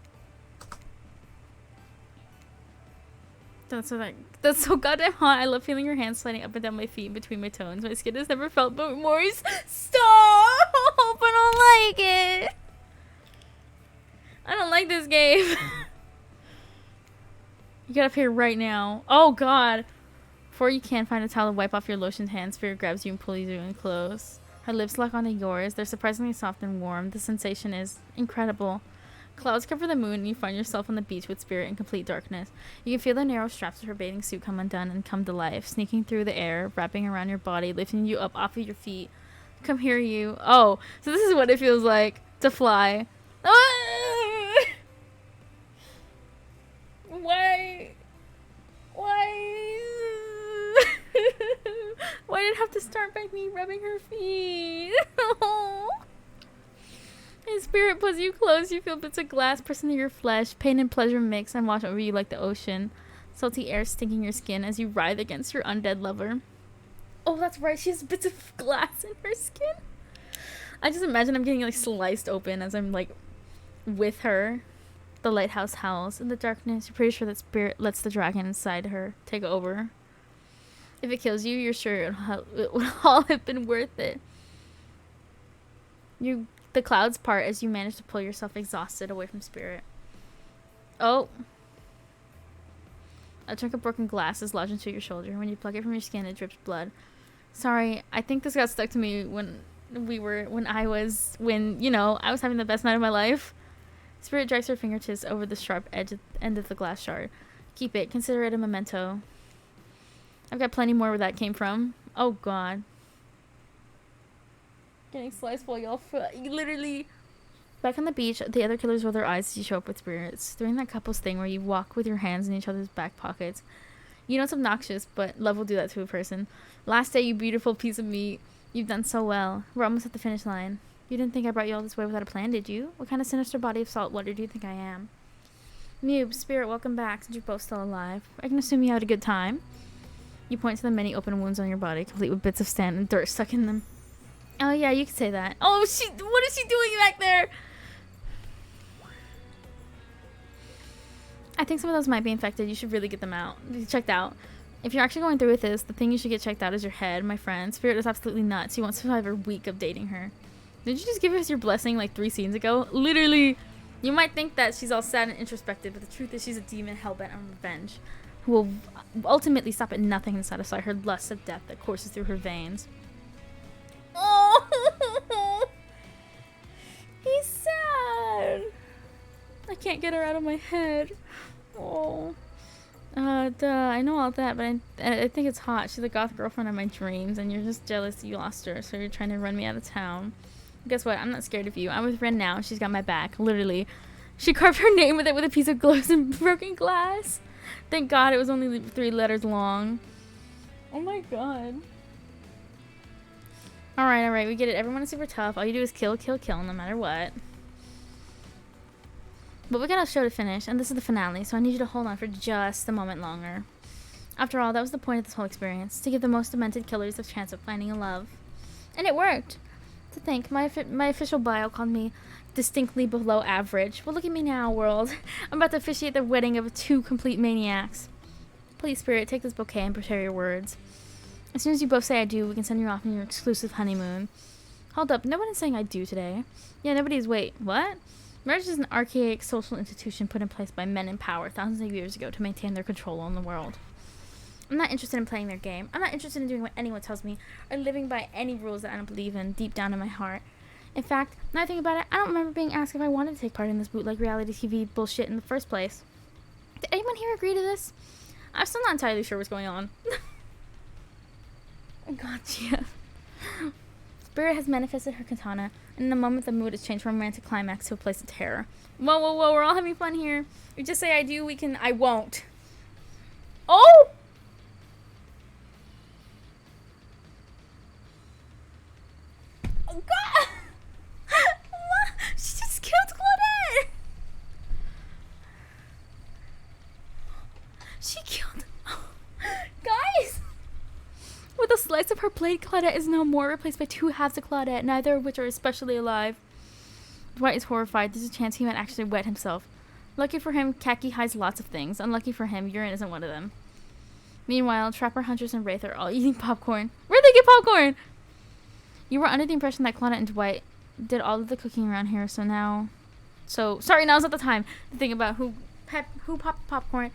That's so goddamn hot. I love feeling your hands sliding up and down my feet between my toes. My skin has never felt but moist. Stop! I don't like it. I don't like this game. You get up here right now. Oh god. Before you can find a towel to wipe off your lotioned hands, Spirit grabs you and pulls you in close. Her lips lock onto yours. They're surprisingly soft and warm. The sensation is incredible. Clouds cover the moon and you find yourself on the beach with Spirit in complete darkness. You can feel the narrow straps of her bathing suit come undone and come to life, sneaking through the air, wrapping around your body, lifting you up off of your feet. Come here, you. Oh, so this is what it feels like to fly. Why? Why did it have to start by me rubbing her feet? His Spirit pulls you close. You feel bits of glass press into your flesh. Pain and pleasure mix and wash over you like the ocean. Salty air stinging your skin as you writhe against your undead lover. Oh, that's right. She has bits of glass in her skin. I just imagine I'm getting like sliced open as I'm like with her. The lighthouse howls. In the darkness, you're pretty sure that Spirit lets the dragon inside her take over. If it kills you, you're sure it would all have been worth it. The clouds part as you manage to pull yourself exhausted away from Spirit. Oh. A chunk of broken glass is lodged into your shoulder. When you pluck it from your skin, it drips blood. Sorry, I think this got stuck to me when I was having the best night of my life. Spirit drags her fingertips over the sharp end of the glass shard. Keep it. Consider it a memento. I've got plenty more where that came from. Oh, God. Getting sliced while y'all literally... Back on the beach, the other killers roll their eyes as you show up with spirits. Doing that couples thing where you walk with your hands in each other's back pockets. You know it's obnoxious, but love will do that to a person. Last day, you beautiful piece of meat. You've done so well. We're almost at the finish line. You didn't think I brought you all this way without a plan, did you? What kind of sinister body of salt water do you think I am? Mube, Spirit, welcome back, since you're both still alive. I can assume you had a good time. You point to the many open wounds on your body, complete with bits of sand and dirt stuck in them. Oh yeah, you could say that. Oh, what is she doing back there? I think some of those might be infected. You should really get them out. Checked out. If you're actually going through with this, the thing you should get checked out is your head, my friend. Spirit is absolutely nuts. You won't survive a week of dating her. Did you just give us your blessing like 3 scenes ago? Literally. You might think that she's all sad and introspective, but the truth is she's a demon hellbent on revenge, who will ultimately stop at nothing to satisfy her lust of death that courses through her veins. Oh, he's sad. I can't get her out of my head. Oh. Duh, I know all that, but I think it's hot. She's the goth girlfriend of my dreams, and you're just jealous you lost her, so you're trying to run me out of town. Guess what? I'm not scared of you. I'm with Ren now. She's got my back, literally. She carved her name with it with a piece of gloves and broken glass. Thank God it was only 3 letters long. Oh my god. Alright, we get it. Everyone is super tough. All you do is kill, kill, kill, no matter what. But we got a show to finish, and this is the finale, so I need you to hold on for just a moment longer. After all, that was the point of this whole experience, to give the most demented killers a chance of finding a love. And it worked! To think, my official bio called me distinctly below average. Well, look at me now, world. I'm about to officiate the wedding of 2 complete maniacs. Please, Spirit, take this bouquet and prepare your words. As soon as you both say I do, we can send you off on your exclusive honeymoon. Hold up, nobody's saying I do today. Yeah, nobody's. Wait, what? Marriage is an archaic social institution put in place by men in power thousands of years ago to maintain their control on the world. I'm not interested in playing their game. I'm not interested in doing what anyone tells me or living by any rules that I don't believe in deep down in my heart. In fact, now I think about it, I don't remember being asked if I wanted to take part in this bootleg reality TV bullshit in the first place. Did anyone here agree to this? I'm still not entirely sure what's going on. Gotcha. Spirit has manifested her katana, and in a moment the mood has changed from romantic climax to a place of terror. Whoa, whoa, whoa, we're all having fun here. You just say I do, I won't. Oh! Oh, God! She just killed Claudette! She killed... Guys! With a slice of her blade, Claudette is no more, replaced by 2 halves of Claudette, neither of which are especially alive. Dwight is horrified. There's a chance he might actually wet himself. Lucky for him, khaki hides lots of things. Unlucky for him, urine isn't one of them. Meanwhile, Trapper, Huntress, and Wraith are all eating popcorn. Where'd they get popcorn? You were under the impression that Claudette and Dwight did all of the cooking around here, so now... sorry, now's not the time to think about who popped popcorn.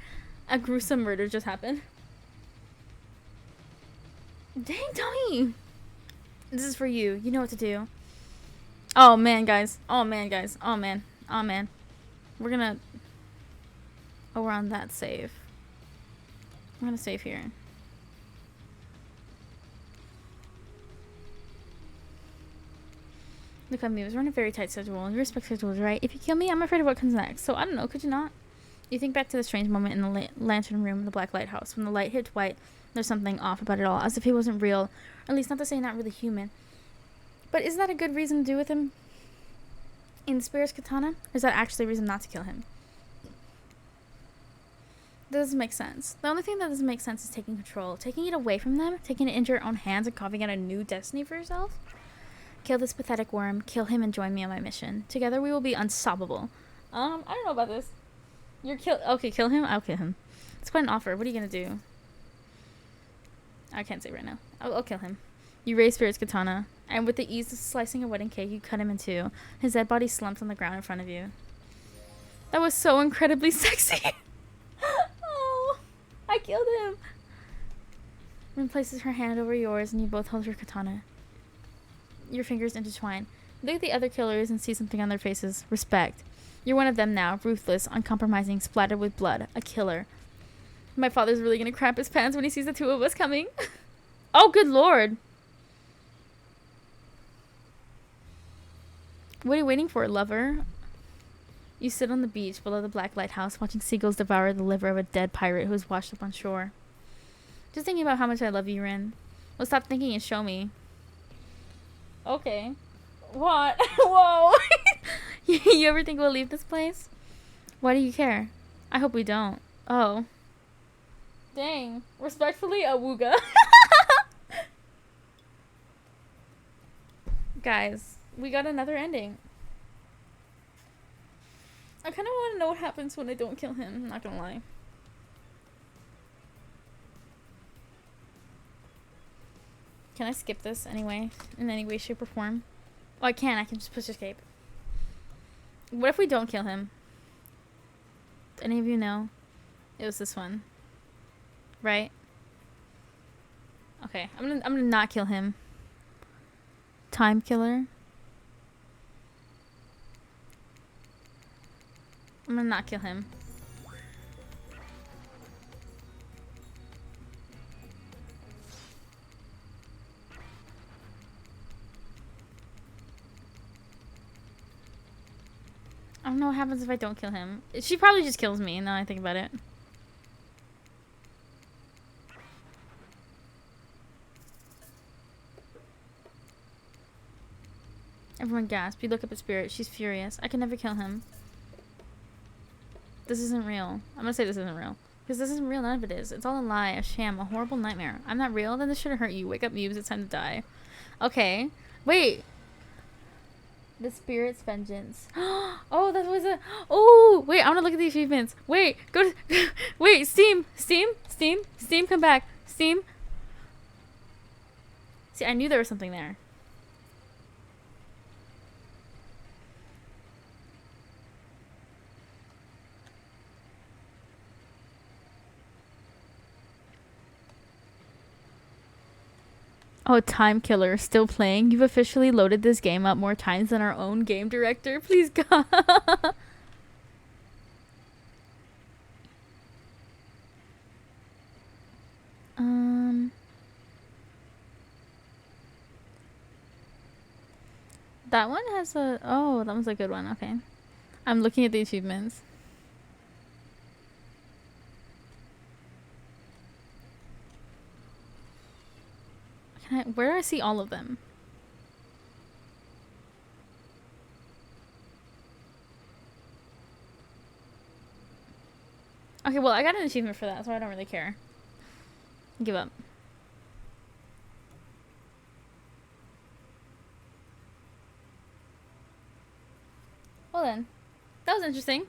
A gruesome murder just happened. Dang, Tommy! This is for you. You know what to do. Oh, man, guys. Oh, man, guys. Oh, man. Oh, man. We're gonna... Oh, we're on that save. I'm gonna save here. Look at me. We're on a very tight schedule. You respect schedules, right? If you kill me, I'm afraid of what comes next. So, I don't know. Could you not? You think back to the strange moment in the lantern room in the Black Lighthouse. When the light hit Dwight, there's something off about it all. As if he wasn't real. Or at least not to say not really human. But is that a good reason to do with him? In Spirit's katana? Or is that actually a reason not to kill him? That doesn't make sense. The only thing that doesn't make sense is taking control. Taking it away from them. Taking it into your own hands and carving out a new destiny for yourself. Kill this pathetic worm. Kill him and join me on my mission. Together we will be unstoppable. I don't know about this. Okay, kill him? I'll kill him. It's quite an offer. What are you gonna do? I can't say right now. I'll kill him. You raise Spirit's katana, and with the ease of slicing a wedding cake, you cut him in 2. His dead body slumps on the ground in front of you. That was so incredibly sexy. Oh, I killed him. Rin places her hand over yours, and you both hold your katana. Your fingers intertwine. Look at the other killers and see something on their faces. Respect. You're one of them now, ruthless, uncompromising, splattered with blood, a killer. My father's really gonna crap his pants when he sees the 2 of us coming. Oh, good lord. What are you waiting for, lover? You sit on the beach below the black lighthouse, watching seagulls devour the liver of a dead pirate who was washed up on shore. Just thinking about how much I love you, Rin. Well, stop thinking and show me. Okay. What? Whoa. You ever think we'll leave this place? Why do you care? I hope we don't. Oh. Dang. Respectfully, Awooga. Guys, we got another ending. I kind of want to know what happens when I don't kill him. I'm not gonna lie. Can I skip this anyway? In any way, shape, or form? Oh, I can. I can just push escape. What if we don't kill him? Do any of you know? It was this one. Right? Okay. I'm gonna not kill him. Time killer. I'm gonna not kill him. I don't know what happens if I don't kill him. She probably just kills me now I think about it. Everyone gasped. You look up at Spirit. She's furious. I can never kill him. This isn't real. I'm gonna say this isn't real. Because this isn't real. None of it is. It's all a lie, a sham, a horrible nightmare. I'm not real? Then this shouldn't hurt you. Wake up, Muse. It's time to die. Okay. Wait. The Spirit's Vengeance. Oh, that was a... Oh, wait. I want to look at the achievements. Wait. Go to... Wait. Steam. Steam. Steam. Steam, come back. Steam. See, I knew there was something there. Oh, Time Killer, still playing? You've officially loaded this game up more times than our own game director. Please, God. That one has a... Oh, that was a good one. Okay. I'm looking at the achievements. Where do I see all of them? Okay, well, I got an achievement for that, so I don't really care. Give up. Well then. That was interesting.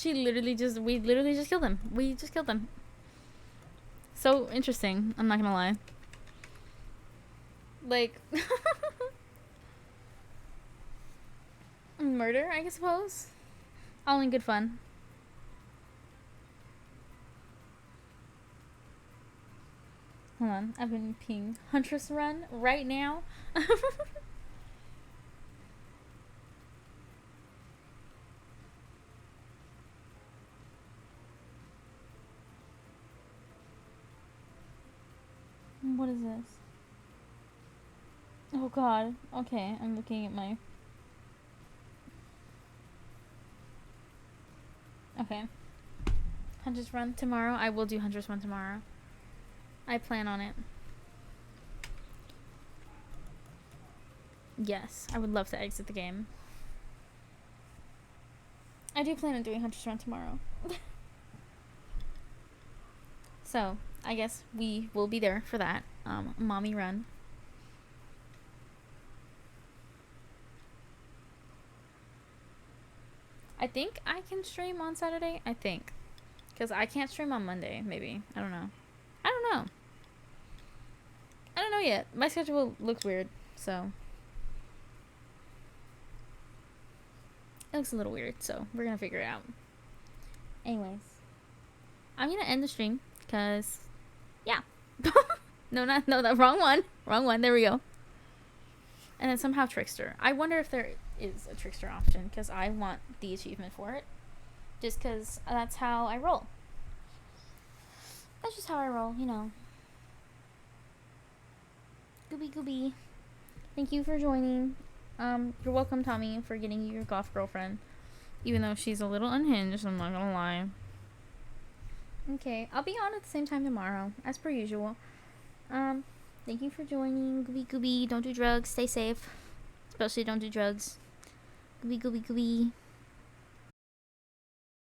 We literally just killed him. We just killed him. So interesting. I'm not gonna lie. Like... murder, I suppose? All in good fun. Hold on. I've been peeing. Huntress run right now. What is this? Oh god. Okay, I'm looking at my... Okay. Huntress run tomorrow. I will do Huntress run tomorrow. I plan on it. Yes, I would love to exit the game. I do plan on doing Huntress run tomorrow. So, I guess we will be there for that. Mommy run. I think I can stream on Saturday. I think. Because I can't stream on Monday, maybe. I don't know. I don't know. I don't know yet. My schedule looks weird, so. It looks a little weird, so we're going to figure it out. Anyways. I'm going to end the stream, because, yeah. No, the wrong one. Wrong one. There we go. And then somehow Trickster. I wonder if there is a Trickster option, because I want the achievement for it. Just because that's how I roll. That's just how I roll, you know. Gooby gooby. Thank you for joining. You're welcome, Tommy, for getting you your goth girlfriend. Even though she's a little unhinged, I'm not gonna lie. Okay, I'll be on at the same time tomorrow, as per usual. Thank you for joining. Gooby gooby, don't do drugs, stay safe. Especially don't do drugs. Gooby gooby gooby.